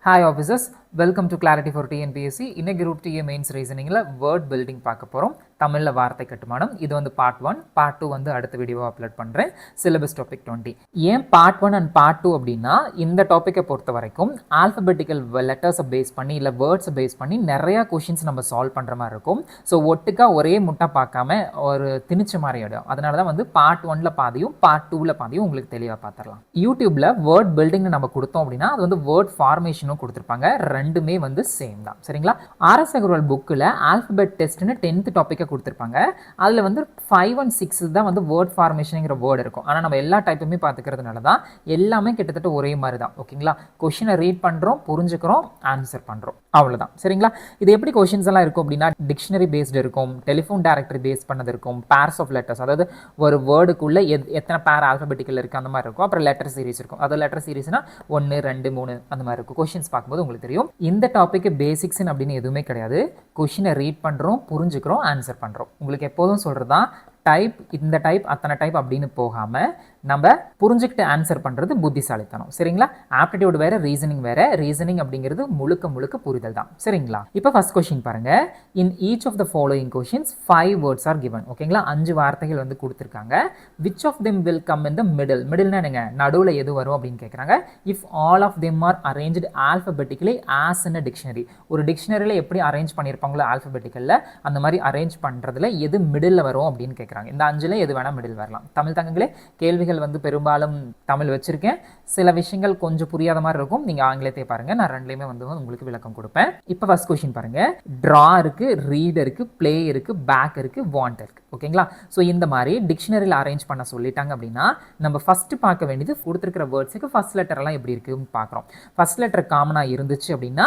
Hi officers, welcome to Clarity for TNPSC. In a group TA mains reasoning word building பார்க்க போறோம். தமிழ்ல வார்த்தை கட்டுமானம். இது வந்து part 1, part 2 வந்து அடுத்த வீடியோவா அப்லோட் பண்றேன். Syllabus topic 20. ஏன் part 1 and part 2 அப்படின்னா இந்த டாபிக்கை பொறுத்த வரைக்கும் ஆல்பபெட்டிக்கல் லெட்டர்ஸை பேஸ் பண்ணி இல்லை வேர்ட்ஸை பேஸ் பண்ணி நிறையா கொஷின்ஸ் நம்ம சால்வ் பண்ணுற மாதிரி இருக்கும். ஸோ ஒட்டுக்கா ஒரே முட்டை பார்க்காம ஒரு திணிச்ச மாதிரி ஆகிடும். அதனால தான் வந்து பார்ட் 1ல பாதியும் பார்ட் 2ல பாதியும் உங்களுக்கு தெளிவாக பார்த்துடலாம். யூடியூப்ல வேர்ட் பில்டிங்னு நம்ம கொடுத்தோம் அப்படின்னா அது வந்து வேர்ட் ஃபார்மேஷனும் கொடுத்துருப்பாங்க. ரெண்டுமே வந்து சேம் தான். சரிங்களா? RS அகர்வால் புக்கில் ஆல்பபெட் டெஸ்ட்னு 10th டாப்பிக்கை கொடுத்துருப்பாங்க. அதில் வந்து 5 and 6 தான் வந்து வேர்ட் ஃபார்மேஷனுங்கிற வேர்டு இருக்கும். ஆனால் நம்ம எல்லா டைப்புமே பார்த்துக்கிறதுனால தான் எல்லாமே கிட்டத்தட்ட ஒரே மாதிரி தான். ஓகேங்களா? கொஷினை ரீட் பண்ணுறோம், புரிஞ்சுக்கிறோம், ஆன்சர் பண்ணுறோம், அவ்வளோதான். சரிங்களா? இது எப்படி கொஷின்ஸ் எல்லாம் இருக்கும் அப்படின்னா டிக்ஷனரி பேஸ்டு இருக்கும், டெலிஃபோன் டைரக்டரி பேஸ் பண்ணது இருக்கும், பேர்ஸ் ஆஃப் லெட்டர்ஸ், அதாவது ஒரு வேர்டுக்குள்ளே எத்தனை பேர் ஆல்பபெட்டிக்கல் இருக்குது அந்த மாதிரி இருக்கும். அப்புறம் லெட்டர் சீரிஸ் இருக்கும். அதாவது லெட்டர் சீரிஸ்னா 1, 2, 3 அந்த மாதிரி இருக்கும். கொஷின்ஸ் பார்க்கும்போது உங்களுக்கு தெரியும். இந்த டாப்பிக்கு பேசிக்ஸ் அப்படின்னு எதுவுமே கிடையாது. கொஷினை ரீட் பண்ணுறோம், புரிஞ்சுக்கிறோம், ஆன்சர் பண்ணுறோம். உங்களுக்கு எப்போதும் சொல்கிறது தான் டைப், இந்த டைப் அத்தனை டைப் அப்படின்னு போகாமல் நம்ம புரிஞ்சுக்கிட்டு ஆன்சர் பண்ணுறது புத்திசாலித்தனம். சரிங்களா? ஆப்டிடியூட் வேறு, ரீசனிங் வேறு. ரீசனிங் அப்படிங்கிறது முழுக்க முழுக்க புரிதல் தான். சரிங்களா? இப்போ ஃபர்ஸ்ட் கொஸ்டின் பாருங்கள். In each of the following questions 5 words are given. ஓகேங்களா? 5 வார்த்தைகள் வந்து கொடுத்துருக்காங்க. Which of them will come in the middle. மிடில்னா என்னங்க? நடுவில் எது வரும் அப்படின்னு கேட்குறாங்க. If all of them are arranged alphabetically as in a dictionary. ஒரு டிக்ஷனரியில் எப்படி அரேஞ்ச் பண்ணியிருப்பாங்களோ ஆல்பபெட்டிக்கலில் அந்த மாதிரி அரேஞ்ச் பண்ணுறதுல எது மிடில் வரும் அப்படின்னு கேட்குறாங்க. இந்த 5ல் எது வேணால் மிடில் வரலாம். தமிழ் தங்கங்களே, கேள்விகள் வந்து பெரும்பாலும் தமிழ் வச்சிருக்கேன். சில விஷயங்கள் கொஞ்சம் புரியாத மாதிரி இருக்கும். நீங்க ஆங்கிலத்தை பாருங்க, நான் ரெண்டுலையுமே வந்து உங்களுக்கு விளக்கம் கொடுப்பேன். இப்போ ஃபர்ஸ்ட் கொஸ்டின் பாருங்க. ட்ரா இருக்கு, ரீட் இருக்கு, பிளே இருக்கு, பேக் இருக்கு, வாண்ட் இருக்கு. ஓகேங்களா? ஸோ இந்த மாதிரி டிக்ஷனரியில் அரேஞ்ச் பண்ண சொல்லிட்டாங்க அப்படின்னா நம்ம ஃபர்ஸ்ட் பார்க்க வேண்டியது கொடுத்துருக்கிற வேர்ட்ஸுக்கு ஃபர்ஸ்ட் லெட்டர் எல்லாம் எப்படி இருக்குன்னு பார்க்குறோம். ஃபர்ஸ்ட் லெட்டர் காமனாக இருந்துச்சு அப்படின்னா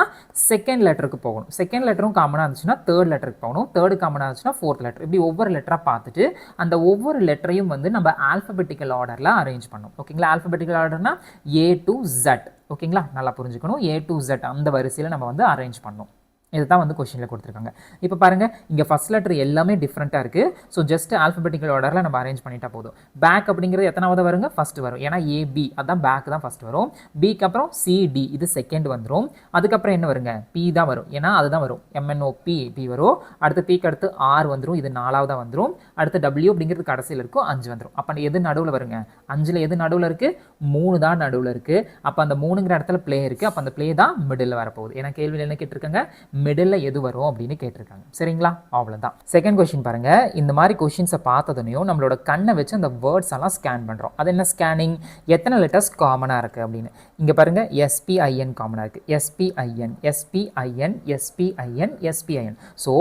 செகண்ட் லெட்டருக்கு போகணும். செகண்ட் லெட்டரும் காமனாக இருந்துச்சுன்னா தேர்ட் லெட்டருக்கு போகணும். தேர்டு காமனாக இருந்துச்சுன்னா ஃபோர்த் லெட்டர். இப்படி ஒவ்வொரு லெட்டராக பார்த்துட்டு அந்த ஒவ்வொரு லெட்டரையும் வந்து நம்ம ஆல்பபெட்டிக்கல் ஆர்டரில் அரேஞ்ச் பண்ணணும். ஓகேங்களா? ஆல்பபெட்டிக்கல் ஆர்டர்னா A to Z. ஓகேங்களா? நல்லா புரிஞ்சுக்கணும். A to Z அந்த வரிசையில் நம்ம வந்து அரேஞ்ச் பண்ணணும். இதுதான் வந்து கொஸ்டினில் கொடுத்துருக்காங்க. இப்போ பாருங்கள், இங்கே ஃபர்ஸ்ட் லெட்டர் எல்லாமே டிஃப்ரெண்ட்டாக இருக்குது. ஸோ ஜஸ்ட் ஆல்பபெட்டிக்கல் ஆர்டரில் நம்ம அரேஞ்ச் பண்ணிட்டா போதும். பேக் அப்படிங்கிறது எத்தனாவது வருங்க? ஃபர்ஸ்ட் வரும். ஏன்னா AB அதான் பேக் தான் ஃபர்ஸ்ட் வரும். பிக்கு அப்புறம் CD இது செகண்ட் வந்துடும். அதுக்கப்புறம் என்ன வருங்க? P தான் வரும். ஏன்னா அதுதான் வரும். MNOP P வரும். அடுத்து Pக்கு அடுத்து R வந்துடும். இது 4வதாக வந்துடும். அடுத்து W அப்படிங்கிறது கடைசியில் இருக்கும். 5 வந்துடும். அப்போ எது நடுவில் வருங்க? 5ல் எது நடுவில் இருக்குது? 3 தான் நடுவில் இருக்குது. அப்போ அந்த 3ங்கிற இடத்துல ப்ளே இருக்குது. அப்போ அந்த ப்ளே தான் மிடில் வரப்போகுது. ஏன்னா கேள்வியில் என்ன கேட்டிருக்காங்க? மிடில் எது வரும் அப்படின்னு கேட்டிருக்காங்க. சரிங்களா? அவ்வளோதான். செகண்ட் கொஸ்டின் பாருங்க. இந்த மாதிரி கொஸ்டின்ஸை பார்த்ததுனையும் நம்மளோட கண்ணை வச்சு அந்த வேர்ட்ஸ் எல்லாம் ஸ்கேன் பண்ணுறோம். அது என்ன ஸ்கேனிங்? எத்தனை லெட்டர்ஸ் காமனாக இருக்குது அப்படின்னு. இங்கே பாருங்க, SPIN காமனாக இருக்குது. SPIN SPIN SPIN SPIN. So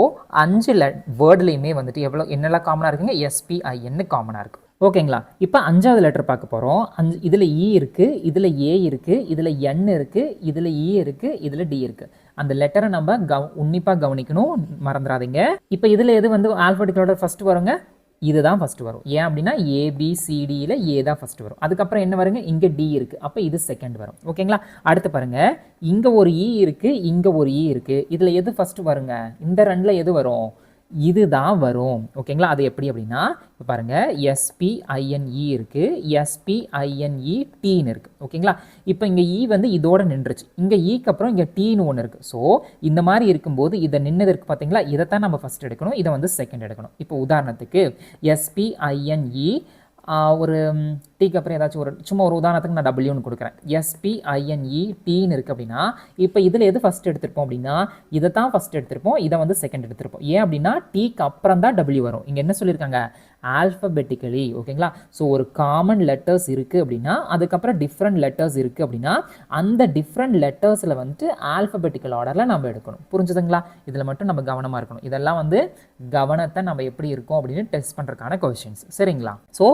5 வேர்ட்லையுமே வந்துட்டு என்னெல்லாம் காமனாக இருக்குங்க? SPIN காமனாக இருக்குது. ஓகேங்களா? இப்போ 5வது லெட்டர் பார்க்க போகிறோம். இதில் E இருக்குது, இதில் A இருக்குது, இதில் N இருக்குது, இதில் E இருக்குது, இதில் D இருக்குது. அந்த லெட்டரை நம்ம உன்னிப்பாக கவனிக்கணும், மறந்துடாதீங்க. இப்போ இதில் எது வந்து ஆல்பபெட்டிக்கல் ஆர்டர் ஃபர்ஸ்ட் வருங்க? இதுதான் ஃபர்ஸ்ட் வரும். ஏன் அப்படின்னா ABCDயில் A தான் ஃபர்ஸ்ட் வரும். அதுக்கப்புறம் என்ன வருங்க? இங்கே D இருக்குது. அப்போ இது செகண்ட் வரும். ஓகேங்களா? அடுத்து பாருங்க, இங்கே ஒரு E இருக்குது, இங்கே ஒரு E இருக்குது. இதில் எது ஃபர்ஸ்ட் வருங்க? இந்த 2ல் எது வரும்? இதுதான் வரும். ஓகேங்களா? அது எப்படி அப்படின்னா இப்போ பாருங்க, SPINE இருக்குது, SPINETன்னு இருக்குது. ஓகேங்களா? இப்போ இங்கே E வந்து இதோட நின்றுச்சு. இங்கே Eக்கு அப்புறம் இங்கே Tன்னு ஒன்று இருக்குது. ஸோ இந்த மாதிரி இருக்கும்போது இதை நின்னது இருக்குது பார்த்தீங்களா? இதைத்தான் நம்ம ஃபர்ஸ்ட் எடுக்கணும், இதை வந்து செகண்ட் எடுக்கணும். இப்போ உதாரணத்துக்கு SPINE ஒரு டீக்கு அப்புறம் ஏதாச்சும் சும்மா ஒரு உதாரணத்துக்கு நான் Wன்னு கொடுக்குறேன். SPINETன்னு இருக்குது அப்படின்னா இப்போ இதில் எது ஃபஸ்ட் எடுத்திருப்போம் அப்படின்னா இதை தான் ஃபஸ்ட் எடுத்திருப்போம், இதை வந்து செகண்ட் எடுத்திருப்போம். ஏன் அப்படின்னா டீக்கு அப்புறம் தான் W வரும். இங்கே என்ன சொல்லியிருக்காங்க? ஆல்பபெட்டிக்கலி. ஓகேங்களா? ஸோ ஒரு காமன் லெட்டர்ஸ் இருக்குது அப்படின்னா அதுக்கப்புறம் டிஃப்ரெண்ட் லெட்டர்ஸ் இருக்குது அப்படின்னா அந்த டிஃப்ரெண்ட் லெட்டர்ஸில் வந்துட்டு ஆல்பபெட்டிக்கல் ஆர்டரில் நம்ம எடுக்கணும். புரிஞ்சுதுங்களா? இதில் மட்டும் நம்ம கவனமாக இருக்கணும். இதெல்லாம் வந்து கவனத்தை நம்ம எப்படி இருக்கோம் அப்படின்னு டெஸ்ட் பண்ணுறதுக்கான கொஸ்டின்ஸ். சரிங்களா? ஸோ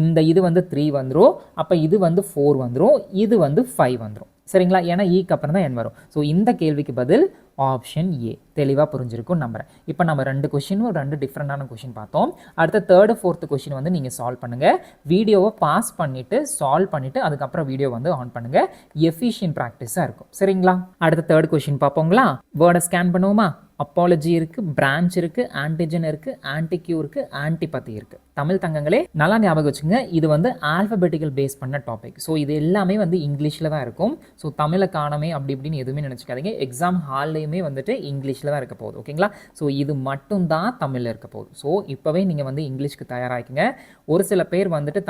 இந்த இது வந்து 3 வந்துடும். அப்போ இது வந்து 4 வந்துடும். இது வந்து 5 வந்துடும். சரிங்களா? ஏன்னா ஈக்கு அப்புறம் தான் N வரும். ஸோ இந்த கேள்விக்கு பதில் ஆப்ஷன் A. தெளிவாக புரிஞ்சிருக்கும் நம்புறேன். இப்போ நம்ம 2 கொஷினும் 2 டிஃப்ரெண்டான கொஷின் பார்த்தோம். அடுத்த 3rd 4th கொஷின் வந்து நீங்கள் சால்வ் பண்ணுங்கள். வீடியோவை பாஸ் பண்ணிவிட்டு சால்வ் பண்ணிவிட்டு அதுக்கப்புறம் வீடியோ வந்து ஆன் பண்ணுங்கள். எஃபிஷியன்ட் ப்ராக்டிஸாக இருக்கும். சரிங்களா? அடுத்த 3rd கொஷின் பார்ப்போங்களா? வேர்டை ஸ்கேன் பண்ணுவோமா? அப்பாலஜி இருக்குது, பிரான்ச் இருக்குது, ஆன்டிஜன் இருக்குது, ஆன்டிக்யூ இருக்குது, ஆன்டிபதி இருக்குது. தமிழ் தங்கங்களே நல்லா ஞாபகம் வச்சுங்க, இது வந்து ஆல்ஃபபெட்டிக்கல் பேஸ் பண்ண டாபிக். ஸோ இது எல்லாமே வந்து இங்கிலீஷில் தான் இருக்கும். ஸோ தமிழை காணமே அப்படி இப்படின்னு எதுவுமே நினச்சிக்காதீங்க. எக்ஸாம் ஹால்லையுமே வந்துட்டு இங்கிலீஷில் தான் இருக்க போகுது. ஓகேங்களா? ஸோ இது மட்டும் தான் தமிழில் இருக்க போகுது. ஸோ இப்போவே நீங்கள் வந்து இங்கிலீஷ்க்கு தயாராகிக்குங்க. ஒரு சில பேர் வந்துட்டு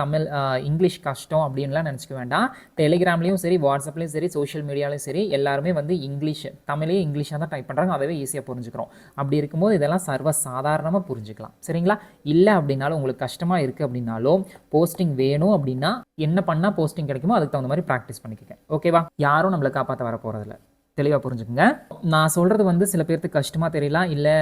இங்கிலீஷ் கஷ்டம் அப்படின்லாம் நினச்சிக்க வேண்டாம். டெலிகிராம்லேயும் சரி, வாட்ஸ்அப்லேயும் சரி, சோஷியல் மீடியாலையும் சரி, எல்லாருமே வந்து தமிழே இங்கிலீஷாக தான் டைப் பண்ணுறாங்க. அதவே ஈஸியாக புரிஞ்சுக்கிறோம். அப்படி இருக்கும்போது இதெல்லாம் சர்வ சாதாரணமாக புரிஞ்சுக்கலாம். சரிங்களா? இல்லை அப்படின்னாலும் உங்களுக்கு கஷ்டமாக இருக்குது அப்படின்னாலும் போஸ்டிங் வேணும் அப்படின்னா என்ன பண்ணால் போஸ்டிங் கிடைக்குமோ அதுக்கு தகுந்த மாதிரி ப்ராக்டிஸ் பண்ணிக்கங்க. ஓகேவா? யாரும் நம்மளை காப்பாற்ற வர போகிறதில்ல. தெளிவாக புரிஞ்சுக்குங்க. நான் சொல்கிறது வந்து சில பேருக்கு கஷ்டமாக தெரியலாம், இல்லை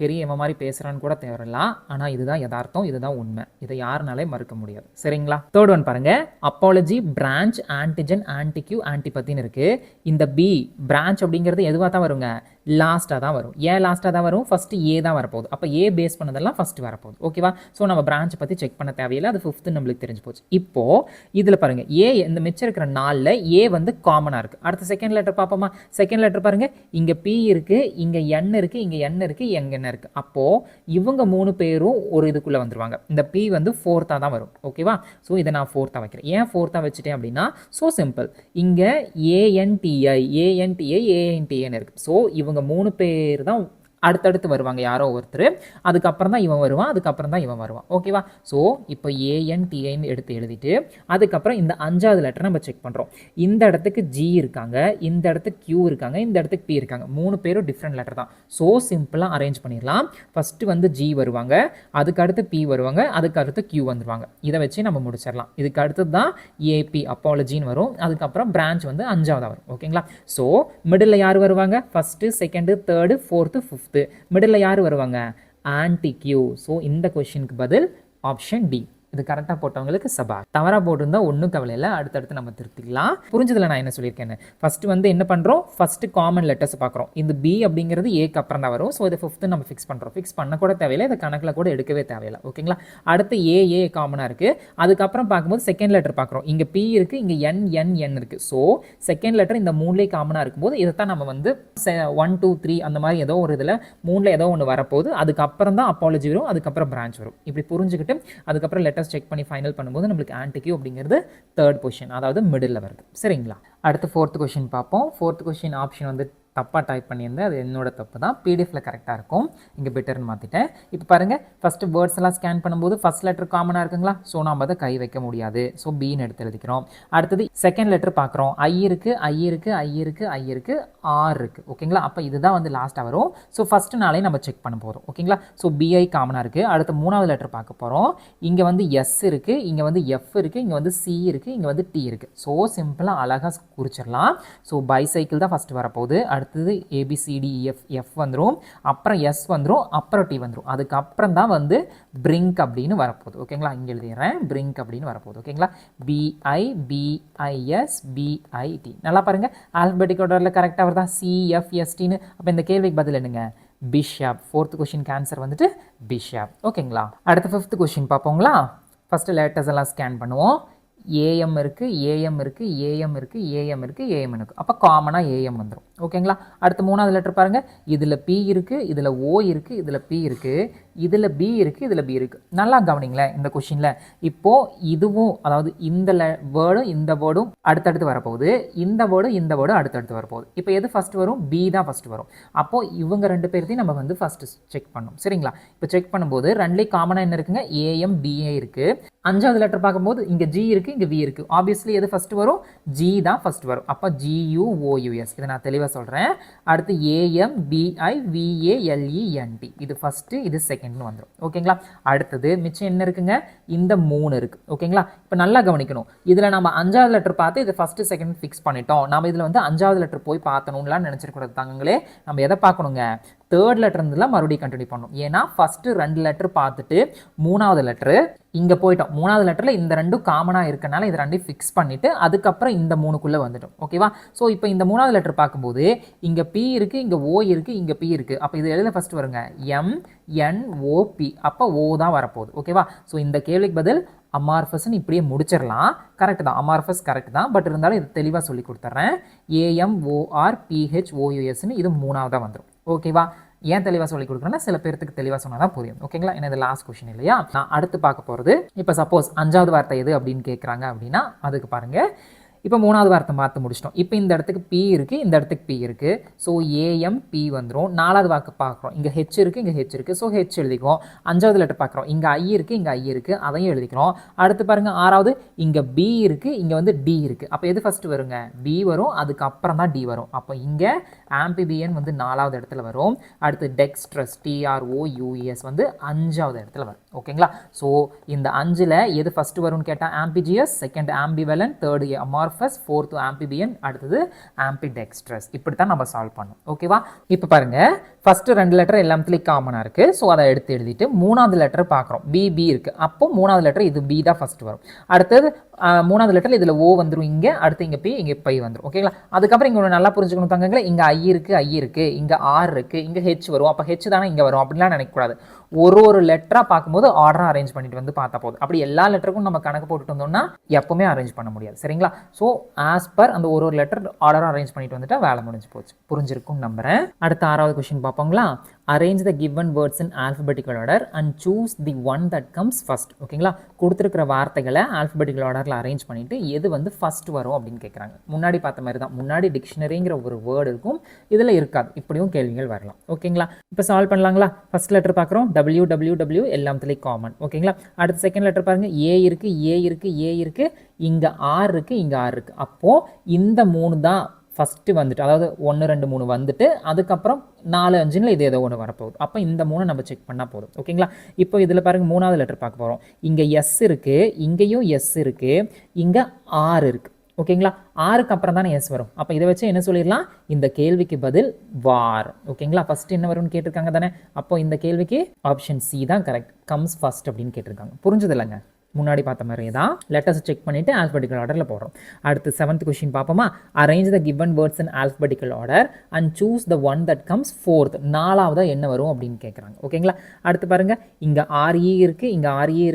பெரிய மாதிரி பேசுகிறான்னு கூட தெரியலாம். ஆனால் இதுதான் யதார்த்தம், இதுதான் உண்மை. இதை யாருனாலே மறுக்க முடியாது. சரிங்களா? தேர்ட் ஒன் பாருங்க, அப்பாலஜி, பிரான்ச், ஆன்டிஜன், ஆன்டிக்யூ, ஆன்டிபத்தின்னு இருக்குது. இந்த பி பிரான்ச் அப்படிங்கிறது எதுவாக தான் வருங்க? லாஸ்ட்டாக தான் வரும். ஏன் லாஸ்ட்டாக தான் வரும்? ஃபஸ்ட்டு ஏ தான் வரப்போகுது. அப்போ ஏ பேஸ் பண்ணதெல்லாம் ஃபஸ்ட்டு வரப்போகுது. ஓகேவா? ஸோ நம்ம பிரான்ச்சை பற்றி செக் பண்ண தேவையில்லை, அது 5th நம்மளுக்கு தெரிஞ்சு போச்சு. இப்போது இதில் பாருங்கள், ஏ இந்த மிச்சம் இருக்கிற 4ல் ஏ வந்து காமனாக இருக்குது. அடுத்த செகண்ட் லெட்டர் பார்ப்போமா? செகண்ட் லெட்டர் பாருங்கள், இங்கே பி இருக்குது, இங்கே என் இருக்குது, இங்கே என் இருக்குது, எங்கன்னு இருக்குது. அப்போது இவங்க 3 பேரும் ஒரு இதுக்குள்ளே வந்துருவாங்க. இந்த பி வந்து 4th தான் வரும். ஓகேவா? ஸோ இதை நான் 4th வைக்கிறேன். ஏன் 4th வச்சுட்டேன் அப்படின்னா, ஸோ சிம்பிள். இங்கே ஏஎன்டிஐ ஏஎன்டிஏன்னு இருக்குது. ஸோ இவங்க 3 பேர் தான் அடுத்தடுத்து வருவாங்க, யாரோ ஒருத்தர். அதுக்கப்புறம் தான் இவன் வருவான், அதுக்கப்புறம் தான் இவன் வருவான். ஓகேவா? ஸோ இப்போ ஏஎன்டிஐன்னு எடுத்து எழுதிட்டு அதுக்கப்புறம் இந்த 5வது லெட்டர் நம்ம செக் பண்ணுறோம். இந்த இடத்துக்கு ஜி இருக்காங்க, இந்த இடத்துக்கு கியூ இருக்காங்க, இந்த இடத்துக்கு பி இருக்காங்க. 3 பேரும் டிஃப்ரெண்ட் லெட்டர் தான். ஸோ சிம்பிளாக அரேஞ்ச் பண்ணிடலாம். ஃபஸ்ட்டு வந்து ஜி வருவாங்க, அதுக்கு அடுத்து பி வருவாங்க, அதுக்கு அடுத்து கியூ வந்துருவாங்க. இதை வச்சு நம்ம முடிச்சிடலாம். இதுக்கு அடுத்தது தான் ஏபி அப்பாலஜின்னு வரும். அதுக்கப்புறம் பிரான்ச் வந்து 5வது வரும். ஓகேங்களா? ஸோ மிடில் யார் வருவாங்க? First, second, third, 4th, 5th. Middle யார் வருவாங்க? ஆன்டிக்யூ. ஸோ இந்த கொஸ்டினுக்கு பதில் ஆப்ஷன் டி. இது கரெக்டாக போட்டவங்களுக்கு சபா. தவறாக போட்டிருந்தா ஒன்றும் கவலை இல்லை, அடுத்தடுத்து நம்ம திருத்திக்கலாம். புரிஞ்சதில்லை நான் என்ன சொல்லியிருக்கேன்னு? ஃபஸ்ட்டு வந்து என்ன பண்ணுறோம்? ஃபஸ்ட்டு காமன் லெட்டர்ஸ் பார்க்குறோம். இந்த பி அப்படிங்கிறது ஏக்கு அப்புறம் தான் வரும். ஸோ இது 5th நம்ம ஃபிக்ஸ் பண்ணுறோம். ஃபிக்ஸ் பண்ண கூட தேவையில்லை, இதை கணக்கில் கூட எடுக்கவே தேவையில்லை. ஓகேங்களா? அடுத்து ஏ காமனாக இருக்குது. அதுக்கப்புறம் பார்க்கும்போது செகண்ட் லெட்டர் பார்க்குறோம். இங்கே பி இருக்குது, இங்கே என் இருக்குது. ஸோ செகண்ட் லெட்டர் இந்த 3லேயே காமனாக இருக்கும்போது இதைத்தான் நம்ம வந்து 1 2 3 அந்த மாதிரி ஏதோ ஒரு இதில் 3ல் ஏதோ ஒன்று வரப்போகுது. அதுக்கப்புறம் தான் அப்பாலஜி வரும், அதுக்கப்புறம் பிரான்ச் வரும். இப்படி புரிஞ்சுக்கிட்டு அதுக்கப்புறம் லெட்டர்ஸ் செக் பண்ணி ஃபைனல் பண்ணும்போது நம்மளுக்கு ஆன்டிக்யூ அப்படிங்கிறது 3rd பொசிஷன், அதாவது மிடில் வருது. சரிங்களா? அடுத்து 4th கொஸ்டின் பார்ப்போம். 4th கொஸ்டின் ஆப்ஷன் வந்து தப்பாக டைப் பண்ணியிருந்தேன், அது என்னோட தப்பு தான். பிடிஎஃப்ல கரெக்டாக இருக்கும், இங்கே பெட்டர்னு மாற்றிட்டேன். இப்போ பாருங்கள், ஃபஸ்ட்டு வேர்ட்ஸ் எல்லாம் ஸ்கேன் பண்ணும்போது ஃபஸ்ட் லெட்டர் காமனாக இருக்குங்களா? ஸோ நம்ம அதை கை வைக்க முடியாது. ஸோ பின்னு எடுத்து எழுதிக்கிறோம். அடுத்தது செகண்ட் லெட்டர் பார்க்குறோம். ஐ இருக்குது, ஆர் இருக்குது. ஓகேங்களா? அப்போ இதுதான் வந்து லாஸ்ட்டாக வரும். ஸோ ஃபஸ்ட்டு நாளே நம்ம செக் பண்ண போகிறோம். ஓகேங்களா? ஸோ பிஐ காமனாக இருக்குது. அடுத்து 3வது லெட்டர் பார்க்க போகிறோம். இங்கே வந்து எஸ் இருக்குது, இங்கே வந்து எஃப் இருக்குது, இங்கே வந்து சி இருக்குது, இங்கே வந்து டி இருக்குது. ஸோ சிம்பிளாக அழகாக குறிச்சிடலாம். ஸோ பைசைக்கிள் தான் ஃபஸ்ட்டு வரப்போகுது. அடுத்தது ஏபிசிடிஎஃப், எஃப் வந்துடும், அப்புறம் எஸ் வந்துடும், அப்புறம் டி வந்துடும். அதுக்கப்புறம் தான் வந்து பிரிங்க் அப்படின்னு வரப்போகுது. ஓகேங்களா? இங்கே எழுதிடுறேன், பிரிங்க் அப்படின்னு வரப்போகுது. ஓகேங்களா? பிஐபிஐஎஸ் நல்லா பாருங்கள், ஆல்பபெட்டிக் ஆர்டரில் கரெக்டாக வருதா? சிஎஃப்எஸ்டின்னு. அப்போ இந்த கேள்விக்கு பதில் என்னங்க? பிஷப். 4th கொஸ்டின் ஆன்சர் வந்துட்டு பிஷப். ஓகேங்களா? அடுத்த 5th கொஸ்டின் பார்ப்போங்களா? ஃபஸ்ட்டு லெட்டர்ஸ் எல்லாம் ஸ்கேன் பண்ணுவோம். ஏஎம் இருக்குது, ஏஎம் இருக்குது, ஏஎம் இருக்குது, ஏஎம் இருக்குது, ஏஎம் இருக்குது. அப்போ காமனாக ஏஎம் வந்துடும். ஓகேங்களா? அடுத்து 3வது லெட்டர் பாருங்கள். இதில் பி இருக்குது, இதில் ஓ இருக்குது, இதில் பி இருக்குது, இதில் பி இருக்குது, இதில் பி இருக்குது. நல்லா கவனிங்களேன் இந்த கொஷினில். இப்போது இதுவும், அதாவது இந்த வேர்டும் இந்த வேர்டும் அடுத்தடுத்து வரப்போகுது, இந்த வேர்டும் அடுத்தடுத்து வரப்போகுது. இப்போ எது ஃபஸ்ட்டு வரும்? பி தான் ஃபஸ்ட்டு வரும். அப்போது இவங்க 2 பேர்த்தையும் நம்ம வந்து ஃபஸ்ட்டு செக் பண்ணணும். சரிங்களா? இப்போ செக் பண்ணும்போது 2லேயும் காமனாக என்ன இருக்குங்க? ஏஎம் பிஏ இருக்குது. 5வது லெட்டர் பார்க்கும்போது இங்கே ஜி இருக்குது, இங்கே வி இருக்குது. ஆப்வியஸ்லி எது ஃபஸ்ட்டு வரும்? ஜி தான் ஃபஸ்ட்டு வரும். அப்போ GUOUS. இதை நான் தெளிவாக சொல்கிறேன். அடுத்து AMBIVALENT. இது ஃபஸ்ட்டு, இது செகண்ட்னு வந்துடும். ஓகேங்களா? அடுத்தது மிச்சம் என்ன இருக்குங்க? இந்த 3 இருக்குது. ஓகேங்களா? இப்போ நல்லா கவனிக்கணும். இதில் நம்ம 5வது லெட்டர் பார்த்து இது ஃபஸ்ட்டு செகண்ட் ஃபிக்ஸ் பண்ணிட்டோம். நம்ம இதில் வந்து 5வது லெட்டர் போய் பார்த்தணும்லாம் நினச்சிருக்கூடாது தாங்களே. நம்ம எதை பார்க்கணுங்க? 3rd லெட்டர் இருந்தெல்லாம் மறுபடியும் கண்டினியூ பண்ணணும். ஏன்னா ஃபஸ்ட்டு 2 லெட்டர் பார்த்துட்டு 3வது லெட்டரு இங்கே போயிட்டோம். 3வது லெட்டரில் இந்த 2 காமனாக இருக்கனால இது 2 ஃபிக்ஸ் பண்ணிவிட்டு அதுக்கப்புறம் இந்த 3க்குள்ளே வந்துட்டோம். ஓகேவா? ஸோ இப்போ இந்த 3வது லெட்டர் பார்க்கும்போது இங்கே பி இருக்குது, இங்கே ஓ இருக்குது, இங்கே பி இருக்குது. அப்போ இது எதில் ஃபஸ்ட்டு வருங்க? MNOP. அப்போ ஓ தான் வரப்போகுது. ஓகேவா? ஸோ இந்த கேள்விக்கு பதில் அமார்ஃபஸ்ன்னு இப்படியே முடிச்சிடலாம். கரெக்ட் தான், அமார்ஃபஸ் கரெக்ட் தான். பட் இருந்தாலும் இது தெளிவாக சொல்லி கொடுத்துட்றேன். AMORPHOUSன்னு இது 3வது வந்துடும். ஓகேவா? ஏன் தெளிவாக சொல்லி கொடுக்குறேன்னா சில பேருக்கு தெளிவாக சொன்னால் தான் புரியும். ஓகேங்களா? ஏன்னா இது லாஸ்ட் கொஸ்டின் இல்லையா? நான் அடுத்து பார்க்க போகிறது இப்போ சப்போஸ் 5வது வார்த்தை எது அப்படின்னு கேட்குறாங்க அப்படின்னா அதுக்கு பாருங்கள். இப்போ 3வது வார்த்தை மாற்ற முடிச்சிட்டோம். இப்போ இந்த இடத்துக்கு பி இருக்குது, இந்த இடத்துக்கு பி இருக்குது. ஸோ ஏஎம் பி வந்துடும். 4வது வாக்கு பார்க்குறோம், இங்கே ஹெச் இருக்குது, இங்கே ஹெச் இருக்குது. ஸோ ஹெச் எழுதிக்கிறோம். 5வது லெட்டர் பார்க்குறோம், இங்கே ஐ இருக்குது, இங்கே ஐ இருக்குது, அதையும் எழுதிக்கிறோம். அடுத்து பாருங்கள் 6வது இங்கே பி இருக்குது, இங்கே வந்து டி இருக்குது. அப்போ எது ஃபஸ்ட்டு வருங்க? பி வரும், அதுக்கப்புறம் தான் டி வரும். அப்போ இங்கே ஆம்பிபியன் வந்து 4வது இடத்துல வரும். அடுத்து டெக்ஸ்ட்ரஸ் TROUES வந்து 5வது இடத்துல வரும். ஓகேங்களா? ஸோ இந்த 5ல் எது ஃபஸ்ட்டு வரும்னு கேட்டால் ambiguous, second ambivalent, third amorphous, fourth amphibian, அடுத்தது ஆம்பிடெக்ஸ்ட்ரஸ். இப்படி தான் நம்ம சால்வ் பண்ணோம். ஓகேவா? இப்போ பாருங்கள் ஃபஸ்ட்டு 2 லெட்டர் எல்லாத்துலேயும் காமனாக இருக்குது. ஸோ அதை எடுத்து எழுதிட்டு 3வது லெட்டர் பார்க்குறோம். பி இருக்குது. அப்போ 3வது லெட்டர் இது பி தான் ஃபஸ்ட்டு வரும். அடுத்தது 3வது லெட்டரில் இதில் ஓ வந்துடும், இங்கே அடுத்து இங்கே பி, இங்கே பை வந்துடும். ஓகேங்களா? அதுக்கப்புறம் இங்கே ஒன்று நல்லா புரிஞ்சுக்கணும் தங்கங்களே, இங்கே ஐ இருக்குது, இங்கே ஆர் இருக்குது, இங்கே ஹெச் வரும். அப்போ ஹெச் தானே இங்கே வரும் அப்படின்லாம் நினைக்கக்கூடாது. ஒரு லெட்டராக பார்க்கும்போது ஆர்டராக அரேஞ்ச் பண்ணிட்டு வந்து பார்த்தா போதும். அப்படி எல்லா லெட்டருக்கும் நம்ம கணக்கு போட்டுட்டு வந்தோம்னா எப்பவுமே அரேஞ்ச் பண்ண முடியாது. சரிங்களா? ஸோ ஆஸ் பர் அந்த ஒரு லெட்டர் ஆர்டராக அரேஞ்ச் பண்ணிட்டு வந்துட்டா வேலை முடிஞ்சு போச்சு. புரிஞ்சிருக்கும் நம்புறேன். அடுத்த 6வது கொஸ்டின் பார்ப்போங்களா? Arrange the given words in alphabetical order and choose the one that comes first. ஓகேங்களா? கொடுத்துருக்கிற வார்த்தைகளை ஆல்ஃபபெட்டிக்கல் ஆர்டரில் அரேஞ்ச் பண்ணிட்டு எது வந்து ஃபர்ஸ்ட் வரும் அப்படின்னு கேட்குறாங்க. முன்னாடி பார்த்த மாதிரி தான். முன்னாடி டிக்ஷனரிங்கிற ஒரு வேர்டு இருக்கும், இதில் இருக்காது. இப்படியும் கேள்விகள் வரலாம். ஓகேங்களா? இப்போ சால்வ் பண்ணலாங்களா? ஃபர்ஸ்ட் லெட்டர் பார்க்குறோம், WWW எல்லாத்துலேயும் காமன். ஓகேங்களா? அடுத்த செகண்ட் லெட்டர் பாருங்கள், ஏ இருக்குது, இங்கே ஆர் இருக்குது, இங்கே ஆர் இருக்குது. அப்போது இந்த 3 தான் ஃபஸ்ட்டு வந்துட்டு, அதாவது 1 2 3 வந்துட்டு அதுக்கப்புறம் 4 5ல் இது ஏதோ ஒன்று வரப்போகுது. அப்போ இந்த 3 நம்ம செக் பண்ணால் போதும். ஓகேங்களா? இப்போ இதில் பாருங்கள் 3வது லெட்டர் பார்க்க போகிறோம். இங்கே எஸ் இருக்குது, இங்கேயும் எஸ் இருக்குது, இங்கே ஆர் இருக்குது. ஓகேங்களா? ஆருக்கு அப்புறம் தானே எஸ் வரும். அப்போ இதை வச்சு என்ன சொல்லிடலாம்? இந்த கேள்விக்கு பதில் வார். ஓகேங்களா? ஃபஸ்ட்டு என்ன வரும்னு கேட்டிருக்காங்க தானே. அப்போ இந்த கேள்விக்கு ஆப்ஷன் சி தான் கரெக்ட். கம்ஸ் ஃபர்ஸ்ட் அப்படின்னு கேட்டிருக்காங்க. புரிஞ்சது இல்லைங்க? முன்னாடி பார்த்த மாதிரியே தான். லெட்டர்ஸ் செக் பண்ணிவிட்டு ஆல்ஃபபெட்டிக்கல் ஆர்டரில் போடுறோம். அடுத்து 7th கொஸ்டின் பார்ப்போமா? Arrange the given words in alphabetical order and choose the one that comes fourth. 4வதாக என்ன வரும் அப்படின்னு கேட்குறாங்க. ஓகேங்களா? அடுத்து பாருங்கள், இங்கே ஆர்இ இருக்குது, இங்கே ஆர்இ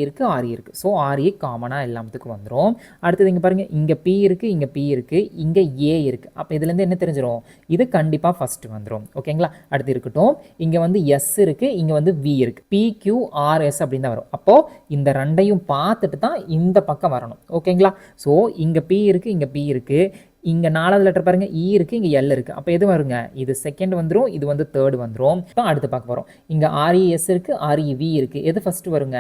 இருக்குது. ஸோ ஆர்இ காமனாக எல்லாத்துக்கும் வந்துடும். அடுத்தது இங்கே பாருங்கள், இங்கே பி இருக்குது, இங்கே ஏ இருக்குது. அப்போ இதுலேருந்து என்ன தெரிஞ்சிடும்? இது கண்டிப்பாக ஃபஸ்ட்டு வந்துடும். ஓகேங்களா? அடுத்து இருக்கட்டும், இங்கே வந்து எஸ் இருக்குது, இங்கே வந்து வி இருக்குது. PQRS அப்படின்னு தான் வரும். அப்போது இந்த 2ஐயும் பார்த்துட்டு தான் இந்த பக்கம் வரணும். ஓகேங்களா? ஸோ இங்கே பி இருக்குது, இங்கே 4வது லெட்டர் பாருங்கள், இ இருக்குது, இங்கே எல் இருக்குது. அப்போ எது வருங்க? இது செகண்ட் வந்துடும், இது வந்து தேர்டு வந்துடும். இப்போ அடுத்து பார்க்க போகிறோம். இங்கே RES இருக்குது, REV இருக்குது. எது ஃபஸ்ட்டு வருங்க?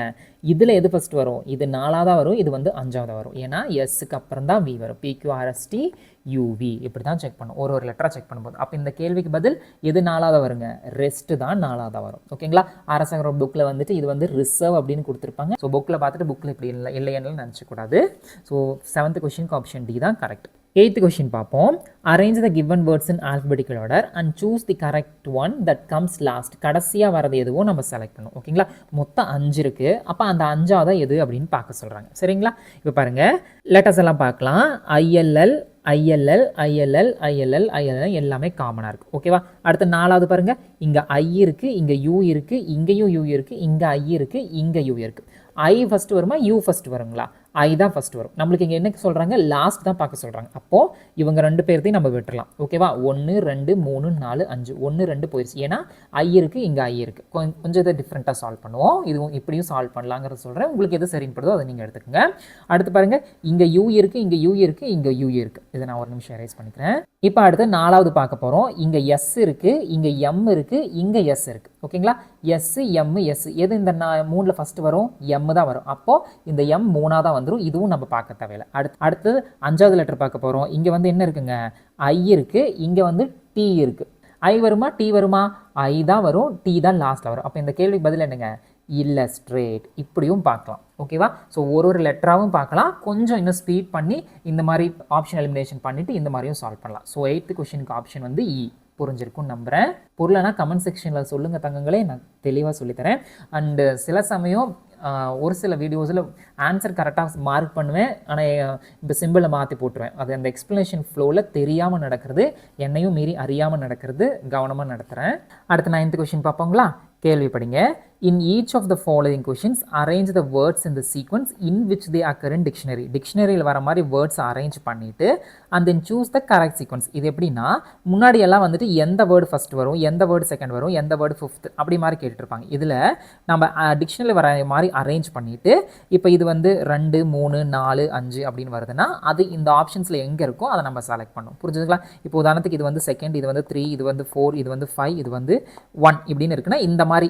இதில் எது ஃபஸ்ட்டு வரும்? இது 4வது வரும், இது வந்து 5வது வரும். ஏன்னா எஸ்ஸுக்கு அப்புறம் தான் வி வரும். PQRSTUV இப்படி தான் செக் பண்ணும், ஒரு லெட்டராக செக் பண்ணும்போது. அப்போ இந்த கேள்விக்கு பதில் எது 4வது வருங்க? ரெஸ்ட்டு தான் 4வது வரும். ஓகேங்களா? அரசாங்க புக்கில் வந்துட்டு இது வந்து ரிசர்வ் அப்படின்னு கொடுத்துருப்பாங்க. ஸோ புக்கில் பார்த்துட்டு புக்கில் இப்படி இல்லைன்னு நினச்சக்கூடாது. ஸோ 7th கொஸ்டினுக்கு ஆப்ஷன் டி தான் கரெக்ட். 8th கொஸ்டின் பார்ப்போம். Arrange the given words in alphabetical order and choose the correct one that comes last. கடைசியாக வரது எதுவோ நம்ம செலக்ட் பண்ணுவோம். ஓகேங்களா? மொத்தம் 5 இருக்குது. அப்போ அந்த 5வது எது அப்படின்னு பார்க்க சொல்கிறாங்க. சரிங்களா? இப்போ பாருங்கள், லெட்டர்ஸ் எல்லாம் பார்க்கலாம். ILL எல்லாமே காமனாக இருக்குது. ஓகேவா? அடுத்து 4வது பாருங்கள், இங்கே ஐ இருக்குது, இங்கே யூ இருக்குது, இங்கேயும் யூ இருக்குது, இங்கே ஐ இருக்குது, இங்கே யூ இருக்குது. ஐ ஃபஸ்ட்டு வருமா, யூ ஃபஸ்ட்டு வருங்களா? ஐ தான் ஃபஸ்ட்டு வரும். நம்மளுக்கு இங்கே என்ன சொல்கிறாங்க? லாஸ்ட் தான் பார்க்க சொல்கிறாங்க. அப்போது இவங்க 2 பேர்த்தையும் நம்ம விட்டுறலாம். ஓகேவா? 1 2 3 4 5 1 2 போயிடுச்சு. ஏன்னா ஐ இருக்குது, இங்கே ஐ இருக்குது. கொஞ்சம் இதை டிஃப்ரெண்ட்டாக சால்வ் பண்ணுவோம். இதுவும் இப்படியும் சால்வ் பண்ணலாங்கிறத சொல்கிறேன். உங்களுக்கு எது சரின்னு படுதோ அதை நீங்கள் எடுத்துக்கோங்க. அடுத்து பாருங்கள், இங்கே யூ இருக்குது, இங்கே யூ இருக்குது, இங்கே யூ இருக்குது. இதை நான் ஒரு நிமிஷம் எரேஸ் பண்ணிக்கிறேன். இப்போ அடுத்து 4வது பார்க்க போகிறோம். இங்கே எஸ் இருக்குது, இங்கே எம் இருக்குது, இங்கே எஸ் இருக்குது. ஓகேங்களா? எஸ் எம் எஸ் எது இந்த 3ல் ஃபஸ்ட்டு வரும்? எம் தான் வரும். அப்போது இந்த எம் 3வது வந்துடும். இதுவும் நம்ம பார்க்க தேவையில்லை. அடுத்தது 5வது லெட்டர் பார்க்க போகிறோம். இங்கே வந்து என்ன இருக்குங்க? ஐ இருக்குது, இங்கே வந்து டி இருக்குது. ஐ வருமா, டி வருமா? ஐ தான் வரும், டி தான் லாஸ்ட்டில் வரும். அப்போ இந்த கேள்விக்கு பதில் என்னங்க? இல்லஸ்ட்ரேட். இப்படியும் பார்க்கலாம். ஓகேவா? ஸோ ஒரு லெட்டராகவும் பார்க்கலாம். கொஞ்சம் இன்னும் ஸ்பீட் பண்ணி இந்த மாதிரி ஆப்ஷன் எலிமினேஷன் பண்ணிவிட்டு இந்த மாதிரியும் சால்வ் பண்ணலாம். ஸோ 8th கொஸ்டினுக்கு ஆப்ஷன் வந்து இ. புரிஞ்சிருக்கும்னு நம்புகிறேன். பொருளைனா கமெண்ட் செக்ஷனில் சொல்லுங்கள் தங்கங்களே, நான் தெளிவாக சொல்லித்தரேன். அண்டு சில சமயம் ஒரு சில வீடியோஸில் ஆன்சர் கரெக்டாக மார்க் பண்ணுவேன், ஆனால் இப்போ சிம்பிளை மாற்றி போட்டுருவேன். அது அந்த எக்ஸ்ப்ளனேஷன் ஃப்ளோவில் தெரியாமல் நடக்கிறது, என்னையும் மீறி அறியாமல் நடக்கிறது. கவனமாக நடத்துகிறேன். அடுத்து 9th கொஸ்டின் பார்ப்போங்களா? கேள்வி படிங்க. In each of the following questions, arrange the words in the sequence in which they occur in dictionary. டிக்ஷனரியில் வர மாதிரி வேர்ட்ஸ் அரேஞ்ச் பண்ணிவிட்டு and then choose the correct sequence. இது எப்படின்னா முன்னாடி எல்லாம் வந்துட்டு எந்த வேர்டு ஃபஸ்ட் வரும், எந்த வேர்டு செகண்ட் வரும், எந்த வேர்டு ஃபிஃப்த் அப்படி மாதிரி கேட்டுருப்பாங்க. இதில் நம்ம டிக்ஷனரியில் வர மாதிரி அரேஞ்ச் பண்ணிவிட்டு இப்போ இது வந்து 2 3 4 5 அப்படின்னு வருதுன்னா அது இந்த ஆப்ஷன்ஸில் எங்கே இருக்கோ அதை நம்ம செலக்ட் பண்ணணும். புரிஞ்சுதுங்களா? இப்போ உதாரணத்துக்கு இது வந்து செகண்ட், இது வந்து 3, இது வந்து 4, இது வந்து 5, இது வந்து 1 இப்படின்னு இருக்குன்னா இந்த மாதிரி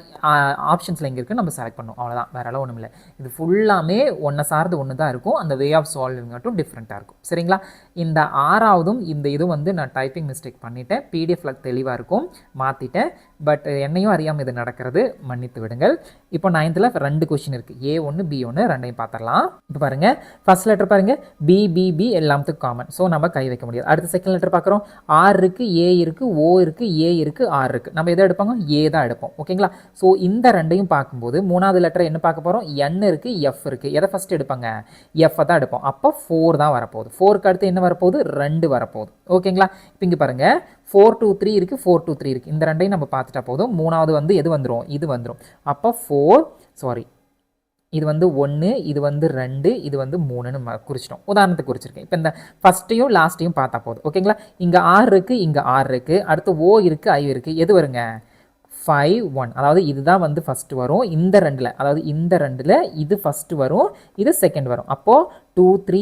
ஆப்ஷன்ஸில் எங்கே இருக்குன்னு நம்ம செலக்ட் பண்ணணும். அவ்வளோதான், வேற எல்லாம் ஒன்றும் இல்லை. இது ஃபுல்லாமே ஒன்றை சார்ந்து ஒன்று தான் இருக்கும். அந்த வே ஆஃப் சால்விங் மட்டும் டிஃப்ரெண்ட்டாக இருக்கும். சரிங்களா? இந்த 6வதும் இந்த இது வந்து நான் டைப்பிங் மிஸ்டேக் பண்ணிட்டேன். பிடிஎஃப்ல தெளிவாக இருக்கும், மாற்றிட்டேன். பட் என்னையும் அறியாமல் இது நடக்கிறது, மன்னித்து விடுங்கள். இப்போ 9th 2 கொஸ்டின் இருக்குது. A1 B1 ரெண்டையும் பார்த்துடலாம். இப்போ பாருங்கள், ஃபர்ஸ்ட் லெட்டர் பாருங்கள், B எல்லாத்துக்கும் காமன். ஸோ நம்ம கை வைக்க முடியாது. அடுத்து செகண்ட் லெட்டர் பார்க்குறோம். R இருக்குது, A இருக்குது, O இருக்குது, A இருக்குது, R இருக்குது. நம்ம எதை எடுப்பாங்க? A தான் எடுப்போம். ஓகேங்களா? ஸோ இந்த ரெண்டையும் பார்க்கும்போது 3வது லெட்டர் என்ன பார்க்க போகிறோம்? N இருக்குது, F இருக்குது. எதை ஃபஸ்ட்டு எடுப்பாங்க? F தான் எடுப்போம். அப்போ 4 தான் வரப்போகுது. 4க்கு அடுத்து என்ன வரப்போகுது? 2 வரப்போகுது. ஓகேங்களா? இப்போ இங்கே பாருங்கள், 4 2 3 இருக்குது, 4 2 3 இருக்குது. இந்த ரெண்டையும் நம்ம பார்த்துட்டா போதும். 3வது வந்து எது வந்துடும்? இது வந்துடும். அப்போ இது வந்து 1, இது வந்து 2, இது வந்து 3ன்னு குறிச்சிட்டோம். உதாரணத்துக்கு குறிச்சிருக்கேன். இப்போ இந்த ஃபஸ்ட்டையும் லாஸ்ட்டையும் பார்த்தா போதும். ஓகேங்களா? இங்கே R இருக்குது, இங்கே R இருக்குது, அடுத்து O இருக்குது, I இருக்குது. எது வருங்க? 5 1. அதாவது இதுதான் வந்து ஃபஸ்ட்டு வரும். இந்த ரெண்டில் இது ஃபஸ்ட்டு வரும், இது செகண்ட் வரும். அப்போது 2 3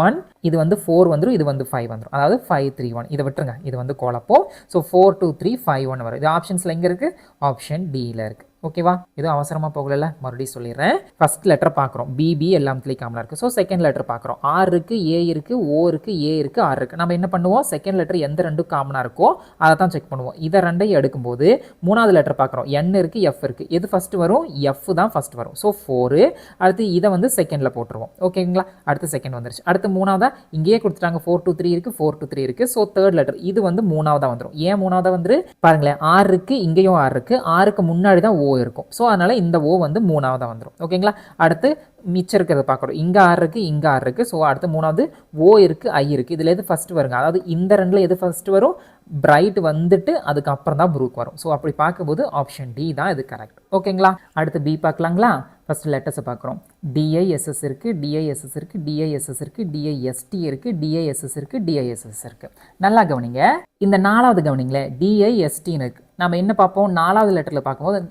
1, இது வந்து 4 வந்துடும், இது வந்து 5 வந்துடும். அதாவது 5 3 1. இதை விட்டுருங்க, இது வந்து குழப்பம். ஸோ 4 2 3 5 1 வரும். இது ஆப்ஷன்ஸில் எங்கே இருக்குது? ஆப்ஷன் டியில் இருக்குது. ஓகேவா? இது அவசரமாக போகல, மறுபடியும் சொல்லிடுறேன். ஃபர்ஸ்ட் லெட்டர் பார்க்குறோம். B எல்லாத்துலேயும் காமனாக இருக்குது. ஸோ செகண்ட் லெட்டர் பார்க்குறோம். R இருக்குது, A இருக்குது, O இருக்குது, A இருக்குது, R இருக்குது. நம்ம என்ன பண்ணுவோம்? செகண்ட் லெட்டர் எந்த ரெண்டும் காமனாக இருக்கோ அதை தான் செக் பண்ணுவோம். இதை ரெண்டையும் எடுக்கும்போது 3வது லெட்டர் பார்க்குறோம். N இருக்குது, F இருக்குது. எது ஃபஸ்ட்டு வரும்? F தான் ஃபஸ்ட் வரும். ஸோ 4. அடுத்து இதை வந்து செகண்டில் போட்டுருவோம். ஓகேங்களா? அடுத்து செகண்ட் வந்துருச்சு. அடுத்து 3வதா இங்கேயே கொடுத்துட்டாங்க. 4 2 3 இருக்குது, 4 2 3 இருக்குது. ஸோ தேர்ட் லெட்டர் இது வந்து 3வதாக வந்துடும். ஏன் 3வதாக வந்துரு? பாருங்களேன், R இருக்குது, இங்கேயும் R இருக்குது. Rக்கு முன்னாடி தான் O இருக்கும். ஸோ அதனால் இந்த O வந்து 3வதாக வந்துடும். ஓகேங்களா? அடுத்து மிச்சம் இருக்கிறத பார்க்குறோம். இங்கே R இருக்குது, இங்கே R இருக்குது. ஸோ அடுத்து 3வது O இருக்குது, I இருக்குது. இதில் எது ஃபஸ்ட்டு வருங்க? அதாவது இந்த ரெண்டில் எது ஃபஸ்ட்டு வரும்? பிரைட் வந்துட்டு அதுக்கப்புறம் தான் ப்ரூக் வரும். ஸோ அப்படி பார்க்கும்போது ஆப்ஷன் டி தான் இது கரெக்ட். ஓகேங்களா? அடுத்து B பார்க்கலாங்களா? ஃபஸ்ட் லெட்டர்ஸை பார்க்குறோம். DISS இருக்குது, DISS இருக்குது, DISS இருக்குது, DIST இருக்குது, DISS இருக்குது, DISS இருக்குது. நல்லா கவனிங்க. இந்த 4வது கவனிங்களே, DISTன்னு இருக்குது. நம்ம என்ன பார்ப்போம்? 4வது லெட்டரில் பார்க்கும்போது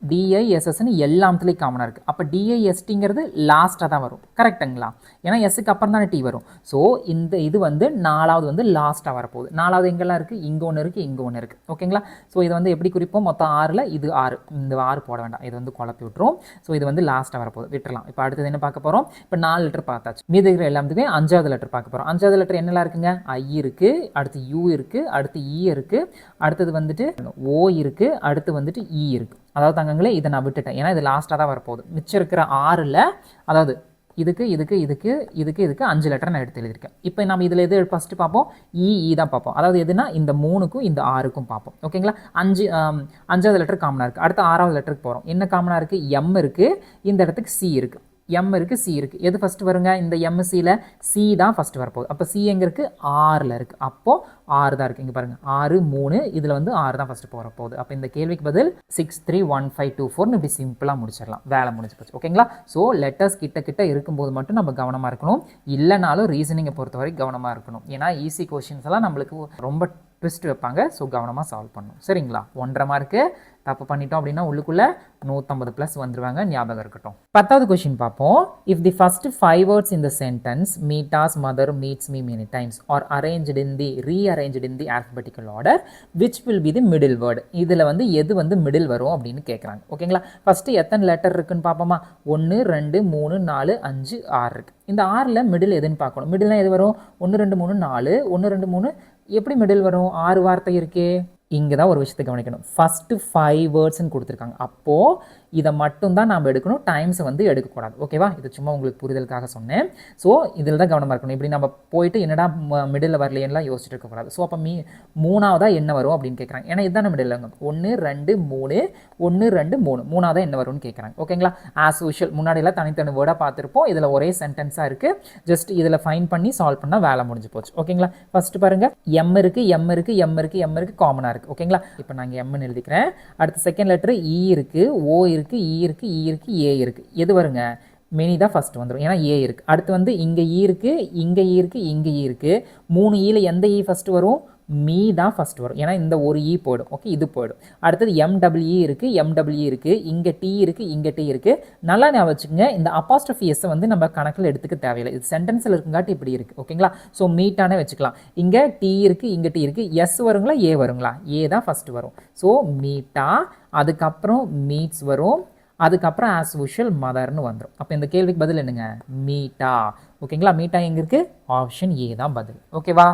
DISSன்னு எல்லாத்துலேயும் காமனாக இருக்குது. அப்போ DISTங்கிறது லாஸ்ட்டாக தான் வரும். கரெக்டுங்களா? ஏன்னா எஸ்ஸுக்கு அப்புறம் தானே டி வரும். ஸோ இந்த இது வந்து 4வது வந்து லாஸ்ட்டாக வரப்போகுது. 4வது எங்கெல்லாம் இருக்குது? இங்கே ஒன்று இருக்குது, இங்கே ஒன்று இருக்குது. ஓகேங்களா? ஸோ இது வந்து எப்படி குறிப்போம்? மொத்தம் 6ல் இது 6. இந்த 6 போட வேண்டாம், இது வந்து குழப்பி விட்டுரும். ஸோ இது வந்து லாஸ்ட்டாக வரப்போகுது, விட்டுறலாம். இப்போ அடுத்தது என்ன பார்க்க போகிறோம்? இப்போ 4 லெட்டர் பார்த்தாச்சு. மீதி இருக்கிற எல்லாத்துக்குமே 5வது லெட்டர் பார்க்க போகிறோம். 5வது லெட்டர் என்னெல்லாம் இருக்குங்க? I இருக்குது, அடுத்து U இருக்குது, அடுத்து E இருக்குது, அடுத்தது வந்துட்டு O இருக்குது, அடுத்து வந்துட்டு E இருக்குது. அதாவது தங்கங்களே இதை நான் விட்டுட்டேன், ஏன்னா இது லாஸ்ட்டாக தான் வரப்போகுது. மிச்சம் இருக்கிற 6ல் அதாவது இதுக்கு 5 லெட்டர் நான் எடுத்து எழுதியிருக்கேன். இப்போ நம்ம இதில் எது ஃபஸ்ட்டு பார்ப்போம்? இ தான் பார்ப்போம். அதாவது எதுனா இந்த 3க்கும் இந்த 6க்கும் பார்ப்போம். ஓகேங்களா? 5வது லெட்டர் காமனாக இருக்குது. அடுத்து 6வது லெட்டருக்கு போகிறோம். என்ன காமனாக இருக்குது? M இருக்குது, இந்த இடத்துக்கு C இருக்குது. M இருக்குது, C இருக்குது. எது ஃபஸ்ட்டு வருங்க? இந்த MCயில் C தான் ஃபஸ்ட்டு வரப்போகுது. அப்போ C எங்கே இருக்குது? 6ல் இருக்குது. அப்போது 6 தான் இருக்குது. இங்கே பாருங்கள், 6 3, இதில் வந்து 6 தான் ஃபஸ்ட்டு போகிறப்போகுது. அப்போ இந்த கேள்விக்கு பதில் 6 3 1 5 2 4ன்னு இப்படி சிம்பிளாக முடிச்சிடலாம். வேலை முடிஞ்சு போச்சு. ஓகேங்களா? ஸோ லெட்டர்ஸ் கிட்ட இருக்கும்போது மட்டும் நம்ம கவனமாக இருக்கணும். இல்லைனாலும் ரீசனிங்கை பொறுத்தவரை கவனமாக இருக்கணும். ஏன்னா ஈஸி கொஷின்ஸ் எல்லாம் நம்மளுக்கு ரொம்ப ட்விஸ்ட் வைப்பாங்க. ஸோ கவனமாக சால்வ் பண்ணணும். சரிங்களா? 1.5 மார்க்கு தப்பு பண்ணிட்டோம் அப்படின்னா உள்ளுக்குள்ளே 150+ வந்துருவாங்க, ஞாபகம் இருக்கட்டும். 10வது கொஸ்டின் பார்ப்போம். If the first 5 words in the sentence meet as mother meets me many times are rearranged in the alphabetical order which will be the middle word. இதில் வந்து எது வந்து மிடில் வரும் அப்படின்னு கேட்குறாங்க. ஓகேங்களா? ஃபஸ்ட்டு எத்தனை லெட்டர் இருக்குன்னு பார்ப்போமா? 1 2 3 4 5 6 இருக்குது. இந்த 6ல் மிடில் எதுன்னு பார்க்கணும். மிடில்னால் எது வரும்? 1 2 3 4 1 2 3. எப்படி மிடில் வரும்? 6 வார்த்தை இருக்கே. இங்கே தான் ஒரு விஷயத்தை கவனிக்கணும். ஃபஸ்ட்டு 5 வேர்ட்ஸ்ன்னு கொடுத்துருக்காங்க. அப்போது இதை மட்டும்தான் நாம் எடுக்கணும், டைம்ஸை வந்து எடுக்கக்கூடாது. ஓகேவா? இது சும்மா உங்களுக்கு புரிதலுக்காக சொன்னேன். ஸோ இதில் தான் கவனமாக இருக்கணும். இப்படி நம்ம போயிட்டு என்னடா மிடில் வரலையெல்லாம் யோசிச்சுட்டு இருக்கக்கூடாது. ஸோ அப்போ 3வதாக என்ன வரும் அப்படின்னு கேட்குறாங்க. ஏன்னா இதுதான் மிடில் 1 2 3 1 2 3 3வதாக என்ன வரும்னு கேட்குறாங்க. ஓகேங்களா? ஆஸ் யூஷுவல் முன்னாடியெல்லாம் தனித்தனி வேர்டாக பார்த்துருப்போம். இதில் ஒரே சென்டென்ஸாக இருக்குது. ஜஸ்ட் இதில் ஃபைன் பண்ணி சால்வ் பண்ணால் வேலை முடிஞ்சு போச்சு. ஓகேங்களா? ஃபஸ்ட்டு பாருங்கள், M இருக்குது, காமனாக இருக்குது. ஓகேங்களா, இப்போ நாங்கள் எம்னு எழுதிக்கிறேன். அடுத்து செகண்ட் லெட்டர் இ இருக்குது, ஓ இருக்குது, இ இருக்குது, இ இருக்குது, ஏ இருக்குது. எது வருங்க? மெனி தான் ஃபஸ்ட்டு வந்துடும், ஏன்னா ஏ இருக்குது. அடுத்து வந்து இங்கே ஈ இருக்குது, இங்கே ஈ இருக்குது, இங்கே ஈ இருக்குது. 3 ஈல எந்த ஈ ஃபஸ்ட்டு வரும்? மீ தான் ஃபஸ்ட் வரும், ஏன்னா இந்த ஒரு ஈ போயிடும். ஓகே, இது போயிடும். அடுத்தது எம்டபிள்யூ இருக்குது, எம்டபிள்யூ இருக்குது, இங்கே டி இருக்குது, இங்கே டி இருக்குது. நல்லா ஞாபகம் வச்சுக்கோங்க, இந்த அப்பாஸ்ட்ரோஃபி எஸ்ஸை வந்து நம்ம கணக்கில் எடுத்துக்க தேவையில்லை. இது சென்டென்ஸில் இருக்குங்காட்டி இப்படி இருக்குது. ஓகேங்களா, ஸோ மீட்டானே வச்சுக்கலாம். இங்கே டி இருக்குது, இங்கே டி இருக்குது. எஸ் வருங்களா, ஏ வருங்களா? ஏ தான் ஃபஸ்ட்டு வரும். ஸோ மீட்டா, அதுக்கப்புறம் மீட்ஸ் வரும், அதுக்கப்புறம் ஆஸ் யூஷுவல் மதர்னு வந்துடும். அப்போ இந்த கேள்விக்கு பதில் என்னங்க? மீட்டா. ஓகேங்களா, மீட்டா எங்கே இருக்குது? ஆப்ஷன் ஏ தான் பதில். ஓகேவா,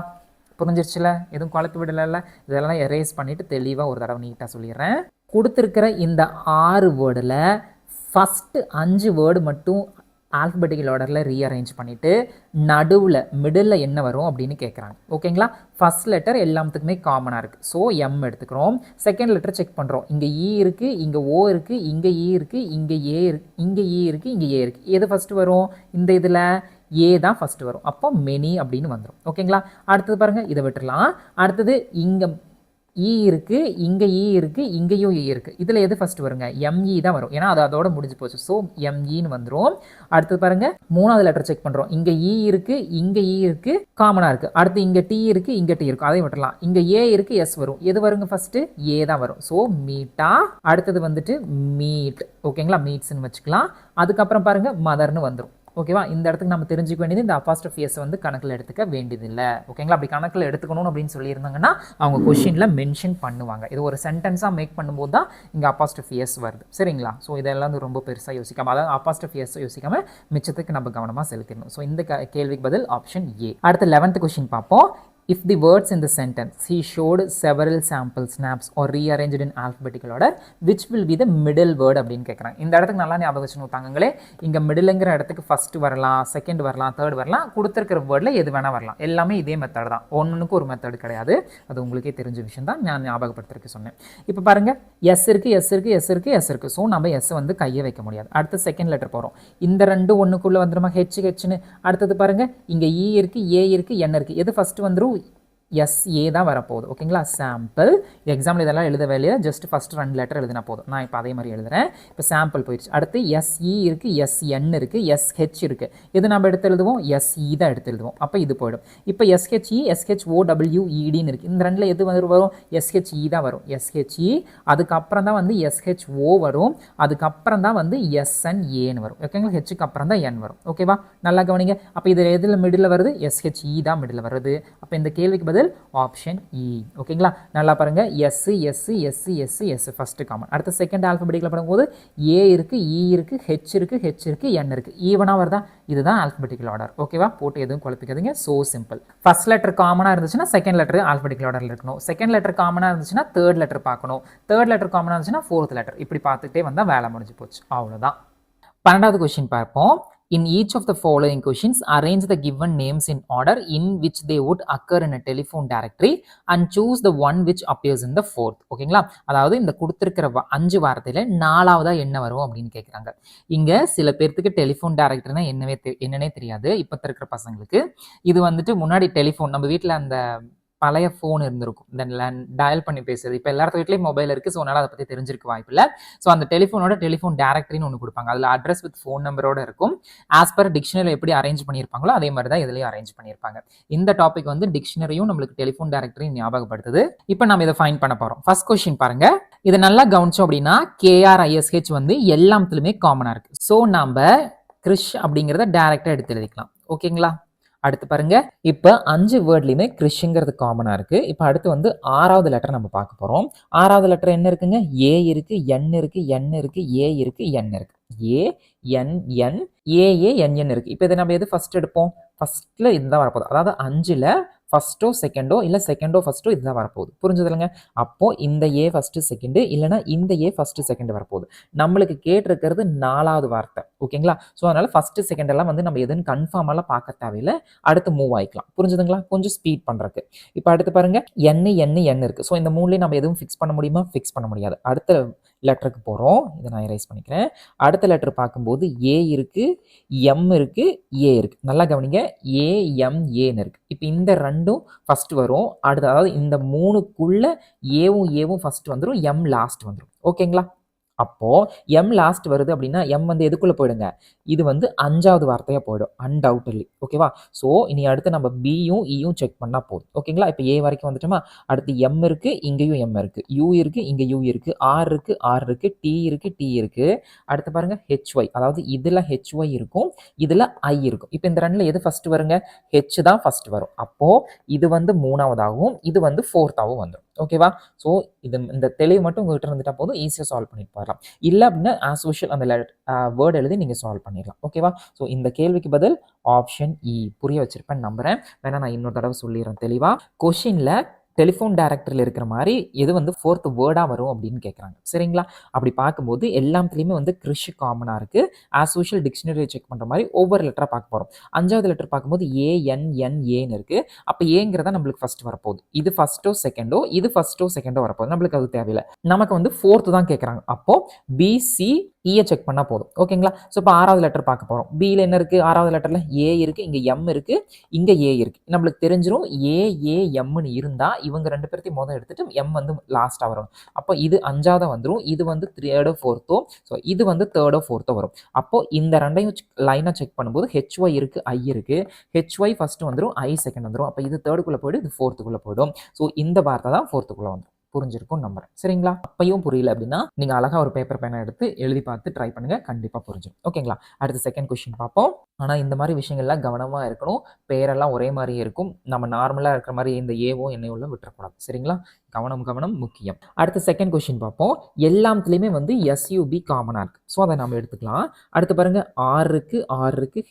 புரிஞ்சிருச்சுல? எதுவும் குழப்பி விடல. இதெல்லாம் எரேஸ் பண்ணிவிட்டு தெளிவாக ஒரு தடவை நீட்டாக சொல்லிடுறேன். கொடுத்துருக்கிற இந்த 6 வேர்டில் ஃபஸ்ட்டு 5 வேர்டு மட்டும் ஆல்ஃபபெட்டிக்கல் ஆர்டரில் ரீஅரேஞ்ச் பண்ணிவிட்டு நடுவில் மிடில் என்ன வரும் அப்படின்னு கேட்குறாங்க. ஓகேங்களா, ஃபஸ்ட் லெட்டர் எல்லாத்துக்குமே காமனாக இருக்குது. ஸோ எம் எடுத்துக்கிறோம். செகண்ட் லெட்டர் செக் பண்ணுறோம். இங்கே இ இருக்குது, இங்கே ஓ இருக்குது, இங்கே இ இருக்குது, இங்கே ஏ இருக்குது, இங்கே இ இருக்குது, இங்கே ஏ இருக்குது. எது ஃபஸ்ட்டு வரும்? இந்த இதில் ஏ தான் ஃபஸ்ட்டு வரும். அப்போ மெனி அப்படின்னு வந்துடும். ஓகேங்களா, அடுத்தது பாருங்கள், இதை விட்டுடலாம். அடுத்தது இங்கே இ இருக்குது, இங்கே இ இருக்குது, இங்கேயும் இ இருக்குது. இதில் எது ஃபஸ்ட்டு வருங்க? எம்இ தான் வரும், ஏன்னா அது அதோட முடிஞ்சு போச்சு. ஸோ எம்இன்னு வந்துடும். அடுத்தது பாருங்கள், 3வது லெட்டர் செக் பண்ணுறோம். இங்கே இ இருக்குது, இங்கே இ இருக்குது, காமனாக இருக்குது. அடுத்து இங்கே டி இருக்குது, இங்கே டி இருக்கும், அதையும் விட்டுடலாம். இங்கே ஏ இருக்குது, எஸ் வரும். எது வருங்க? ஃபஸ்ட்டு ஏ தான் வரும். ஸோ மீட்டா. அடுத்தது வந்துட்டு மீட். ஓகேங்களா, மீட்ஸ்ன்னு வச்சுக்கலாம். அதுக்கப்புறம் பாருங்கள், மதர்னு வந்துடும். ஓகேவா, இந்த இடத்துக்கு நம்ம தெரிஞ்சுக்க வேண்டியது இந்த அப்பாஸ்ட்ரோஃபி எஸ் வந்து கணக்கில் எடுத்துக்க வேண்டியதில்லை. ஓகேங்களா, அப்படி கணக்கில் எடுத்துக்கணும் அப்படின்னு சொல்லியிருந்தாங்கன்னா அவங்க கொஷினில் மென்ஷன் பண்ணுவாங்க. இது ஒரு சென்டென்ஸாக மேக் பண்ணும்போது தான் இங்கே அப்பாஸ்ட்ரோஃபி எஸ் வருது. சரிங்களா, ஸோ இதெல்லாம் வந்து ரொம்ப பெருசாக யோசிக்காமல், அதாவது அப்பாஸ்ட்ரோஃபி எஸ் யோசிக்காமல் மிச்சத்துக்கு நம்ம கவனமாக செலுத்திடணும். ஸோ இந்த கேள்விக்கு பதில் ஆப்ஷன் ஏ. அடுத்து 11th கொஷின் பார்ப்போம். If the words in the sentence he showed several sample snaps or rearranged in alphabetical order, which will be the middle word அப்படின்னு கேட்குறாங்க. இந்த இடத்துக்கு நல்லா ஞாபகம் வச்சுக்கணும் தாங்களே. இங்கே மிடில்ங்கிற இடத்துக்கு ஃபஸ்ட்டு வரலாம், செகண்ட் வரலாம், தேர்ட் வரலாம். கொடுத்துருக்கிற வேர்டில் எது வேணால் வரலாம். எல்லாமே இதே மெத்தட் தான், ஒன்றுக்கு ஒரு மெத்தட் கிடையாது. அது உங்களுக்கே தெரிஞ்ச விஷயம் தான், நான் ஞாபகப்படுத்துறதுக்கு சொன்னேன். இப்போ பாருங்கள், எஸ் இருக்குது, எஸ் இருக்குது, எஸ் இருக்குது, எஸ் இருக்குது. ஸோ நம்ம எஸ் வந்து கையை வைக்க முடியாது. அடுத்து செகண்ட் லெட்டர் போகிறோம். இந்த ரெண்டு ஒன்றுக்குள்ளே வந்துடுமா? ஹெச்னு. அடுத்தது பாருங்கள், இங்கே இ இருக்குது, ஏ இருக்குது, என் இருக்குது. எது ஃபஸ்ட்டு வந்துடும்? எஸ் ஏ தான் வரப்போகுது. ஓகேங்களா, சாம்பிள். எக்ஸாம்பிள் இதெல்லாம் எழுத வேலையை ஜஸ்ட் ஃபஸ்ட் 2 லெட்டர் எழுதினா போதும். நான் இப்போ அதே மாதிரி எழுதுறேன். இப்போ சாம்பிள் போயிடுச்சு. அடுத்து எஸ்இ இருக்குது, எஸ்என் இருக்குது, எஸ்ஹெச் இருக்குது. எது நம்ம எடுத்து எழுதுவோம்? எஸ்இ தான் எடுத்து எழுதுவோம். அப்போ இது போயிடும். இப்போ எஸ்ஹெச்இ, எஸ்ஹெச்ஓடபிள்யூஇடின்னு இருக்குது. இந்த ரெண்டில் எது வரும்? எஸ்ஹெச்இ தான் வரும். எஸ்ஹெச்இ, அதுக்கப்புறம் தான் வந்து எஸ்ஹெச்ஓ வரும், அதுக்கப்புறம் தான் வந்து எஸ்என்ஏன்னு வரும். ஓகேங்களா, ஹெச்சுக்கு அப்புறம் தான் என் வரும். ஓகேவா, நல்லா கவனிங்க. அப்போ இது எதில் மிடில் வருது? எஸ்ஹெச்இ தான் மிடில் வருது. அப்போ இந்த கேள்விக்கு பதில் ஆப்ஷன் இ. ஓகேங்களா, நல்லா பாருங்க, S S S S S first common. அடுத்த செகண்ட் ஆல்பபெட்டிக்கல் பண்ணும்போது ஏ இருக்கு, இ இருக்கு, ஹெச் இருக்கு, ஹெச் இருக்கு, என் இருக்கு. ஈவனா வருதா? இதுதான் ஆல்பபெட்டிக்கல் ஆர்டர். ஓகேவா, போட்டு எதுவும் குழப்பிக்காதீங்க. So simple. ஃபர்ஸ்ட் லெட்டர் காமனா இருந்துச்சுன்னா செகண்ட் லெட்டர் ஆல்பபெட்டிக்கல் ஆர்டர்ல இருக்கணும். செகண்ட் லெட்டர் காமனா இருந்துச்சுன்னா தேர்ட் லெட்டர் பார்க்கணும். தேர்ட் லெட்டர் காமனா இருந்துச்சுன்னா ஃபோர்த் லெட்டர். இப்படி பார்த்துட்டே வந்தா வேலை முடிஞ்சு போச்சு. அவ்வளவுதான். 12வது கொஸ்டின் பார்ப்போம். In each of the following questions, arrange the given names in order in which they would occur in a telephone directory and choose the one which appears in the fourth. ஓகேங்களா, அதாவது இந்த கொடுத்துருக்கிற 5 வார்த்தையில 4வதா என்ன வரும் அப்படின்னு கேட்குறாங்க. இங்க சில பேர்த்துக்கு டெலிஃபோன் டைரக்டர்னா என்னன்னே தெரியாது. இப்போ இருக்கிற பசங்களுக்கு இது வந்துட்டு முன்னாடி டெலிஃபோன், நம்ம வீட்டில் அந்த பழைய ஃபோன் இருந்திருக்கும், இந்த டயல் பண்ணி பேசுறது. இப்போ எல்லாத்த வீட்லேயும் மொபைல் இருக்குது. ஸோ அதனால் அதை பற்றி தெரிஞ்சிருக்க வாய்ப்பில்லை. ஸோ அந்த டெலிஃபோனோட டெலிஃபோன் டைரக்டரின்னு ஒன்று கொடுப்பாங்க. அதில் அட்ரஸ் வித் ஃபோன் நம்பரோட இருக்கும். ஆஸ் பர் டிக்ஷனரி எப்படி அரேஞ்ச் பண்ணியிருப்பாங்களோ அதே மாதிரி தான் இதுலேயும் அரேஞ்ச் பண்ணியிருப்பாங்க. இந்த டாபிக் வந்து டிக்ஷனரியும் நம்மளுக்கு டெலிஃபோன் டைரக்டரியும் ஞாபகப்படுத்துது. இப்போ நம்ம இதை ஃபைண்ட் பண்ண போகிறோம். ஃபர்ஸ்ட் கொஸ்டின் பாருங்க. இதை நல்லா கவனிச்சோம் அப்படின்னா KRISH வந்து எல்லாத்துலேயுமே காமனாக இருக்குது. ஸோ நம்ம கிறிஷ் அப்படிங்கிறத டைரக்டாக எடுத்து எழுதிக்கலாம். ஓகேங்களா, அடுத்து பாருங்க, இப்போ 5 வேர்ட்லையுமே கிறிஷ்ங்கிறது காமனாக இருக்குது. இப்போ அடுத்து வந்து 6வது லெட்டர் நம்ம பார்க்க போகிறோம். 6வது லெட்டர் என்ன இருக்குங்க? ஏ இருக்குது, என் இருக்குது, என் இருக்குது, ஏ இருக்குது, என் இருக்குது. ANN AANN இருக்குது. இப்போ இதை நம்ம எது ஃபஸ்ட் எடுப்போம்? ஃபஸ்ட்டில் இதுதான் வரப்போகுது. அதாவது 5ல் ஃபஸ்ட்டோ செகண்டோ இல்லை செகண்டோ ஃபஸ்ட்டோ இதுதான் வரப்போகுது. புரிஞ்சதுலங்க? அப்போது இந்த ஏ ஃபஸ்ட்டு செகண்டு இல்லைனா இந்த ஏ ஃபஸ்ட்டு செகண்டு வரப்போகுது. நம்மளுக்கு கேட்டிருக்கிறது 4வது வார்த்தை. ஓகேங்களா, ஸோ அதனால் ஃபஸ்ட்டு செகண்டெல்லாம் வந்து நம்ம எதுன்னு கன்ஃபார்மெல்லாம் பார்க்க தேவையில்லை. அடுத்து மூவ் ஆகிக்கலாம். புரிஞ்சுதுங்களா? கொஞ்சம் ஸ்பீட் பண்ணுறதுக்கு. இப்போ அடுத்து பாருங்கள், என் இருக்குது. ஸோ இந்த 3லேயும் நம்ம எதுவும் ஃபிக்ஸ் பண்ண முடியுமா? ஃபிக்ஸ் பண்ண முடியாது. அடுத்த லெட்டருக்கு போகிறோம். இதை நான் எரேஸ் பண்ணிக்கிறேன். அடுத்த லெட்டர் பார்க்கும்போது ஏ இருக்குது, எம் இருக்குது, ஏ இருக்குது. நல்லா கவனிங்க, ஏஎம்ஏன்னு இருக்குது. இப்போ இந்த ரெண்டும் ஃபஸ்ட்டு வரும். அடுத்து அதாவது இந்த 3க்குள்ள ஏவும் ஃபஸ்ட்டு வந்துடும், எம் லாஸ்ட் வந்துடும். ஓகேங்களா? அப்போ எம் லாஸ்ட் வருது அப்படின்னா எம் வந்து எதுக்குள்ள போயிடுங்க, இது வந்து 5வது வார்த்தையா போயிடும் அன்டவுட்லி. ஓகேவா? ஸோ இனி அடுத்து நம்ம பியும் இயும் செக் பண்ணா போதும். ஓகேங்களா? இப்போ ஏ வரைக்கும் வந்துட்டோமா? அடுத்து எம் இருக்கு, இங்கேயும் எம் இருக்கு, யூ இருக்கு, இங்க யூ இருக்கு, ஆர் இருக்கு, ஆர் இருக்கு, டி இருக்கு, டி இருக்கு. அடுத்து பாருங்க ஹெச்ஒய், அதாவது இதுல ஹெச்ஒய் இருக்கும், இதுல ஐ இருக்கும். இப்போ இந்த ரெண்டுல எது ஃபர்ஸ்ட் வருங்க? ஹெச் தான் ஃபர்ஸ்ட் வரும். அப்போ இது வந்து 3வதாகவும் இது வந்து 4தாவும் வந்துடும். ஓகேவா? ஸோ இந்த தெளிவு மட்டும் உங்ககிட்ட இருந்துட்டா போதும், ஈஸியாக சால்வ் பண்ணிட்டு போயிடலாம். இல்லை அப்படின்னா ஆஸ் யூஷுவல் அந்த வேர்டு எழுதி நீங்கள் சால்வ் பண்ணிடலாம். ஓகேவா? ஸோ இந்த கேள்விக்கு பதில் ஆப்ஷன் இ. புரிய வச்சிருப்பேன்னு நம்புறேன். வேணா நான் இன்னொரு தடவை சொல்லிடுறேன் தெளிவாக. கொஷினில் டெலிஃபோன் டைரக்டரில் இருக்கிற மாதிரி எது வந்து 4th வேர்டாக வரும் அப்படின்னு கேட்குறாங்க. சரிங்களா? அப்படி பார்க்கும்போது எல்லாத்துலேயுமே வந்து கிறிஷ் காமனாக இருக்குது. ஆஸ் யூஷுவல் டிக்ஷனரி செக் பண்ணுற மாதிரி ஒவ்வொரு லெட்டராக பார்க்க போகிறோம். 5வது லெட்டர் பார்க்கும்போது ஏஎன்என்ஏன்னு இருக்குது. அப்போ ஏங்கிறதா நம்மளுக்கு ஃபர்ஸ்ட் வரப்போகுது. இது ஃபர்ஸ்ட்டோ செகண்டோ, இது ஃபர்ஸ்ட்டோ செகண்டோ வரப்போகுது. நம்மளுக்கு அது தேவையில்லை. நமக்கு வந்து 4th தான் கேட்குறாங்க. அப்போ பிசி ஈயை செக் பண்ணால் போதும். ஓகேங்களா? ஸோ இப்போ 6வது லெட்டர் பார்க்க போகிறோம். பியில் என்ன இருக்குது? 6வது லெட்டரில் ஏ இருக்குது, இங்கே எம் இருக்குது, இங்கே ஏ இருக்குது. நம்மளுக்கு தெரிஞ்சிடும் ஏஎம்னு இருந்தால் இவங்க 2 பேர்த்தையும் மொதல் எடுத்துட்டு எம் வந்து லாஸ்ட்டாக வரும். அப்போ இது 5வது வந்துடும், இது வந்து 3rd 4th. ஸோ இது வந்து 3rd 4th வரும். அப்போ இந்த ரெண்டையும் லைனாக செக் பண்ணும்போது ஹெச்ஒய் இருக்குது, ஐ இருக்குது. ஹெச்ஒய் ஃபர்ஸ்ட் வந்துடும், ஐ செகண்ட் வந்துடும். அப்போ இது 3rdக்குள்ளே போய்டும், இது 4thக்குள்ளே போய்டும். ஸோ இந்த வார்த்தை தான் 4thக்குள்ளே வந்துடும். புரிஞ்சிருக்கும் நம்புறேன். சரிங்களா? அப்பையும் புரியல அப்படின்னா நீங்க அழகா ஒரு பேப்பர் பேனை எடுத்து எழுதி பார்த்து ட்ரை பண்ணுங்க, கண்டிப்பா புரிஞ்சிடும். ஓகேங்களா? அடுத்து செகண்ட் கொஸ்டின் பார்ப்போம். ஆனா இந்த மாதிரி விஷயங்கள்லாம் கவனமா இருக்கணும். பேரெல்லாம் ஒரே மாதிரியே இருக்கும். நம்ம நார்மலா இருக்கிற மாதிரி இந்த ஏவோ என்னையோ விட்டுறக்கூடாது. சரிங்களா? கவனம் முக்கியம். அடுத்து செகண்ட் கொஸ்டின் பார்ப்போம். எல்லாத்துலேயுமே வந்து எஸ்யூபி காமனாக இருக்குது. ஸோ அதை நம்ம எடுத்துக்கலாம். அடுத்து பாருங்க ஆர் இருக்கு,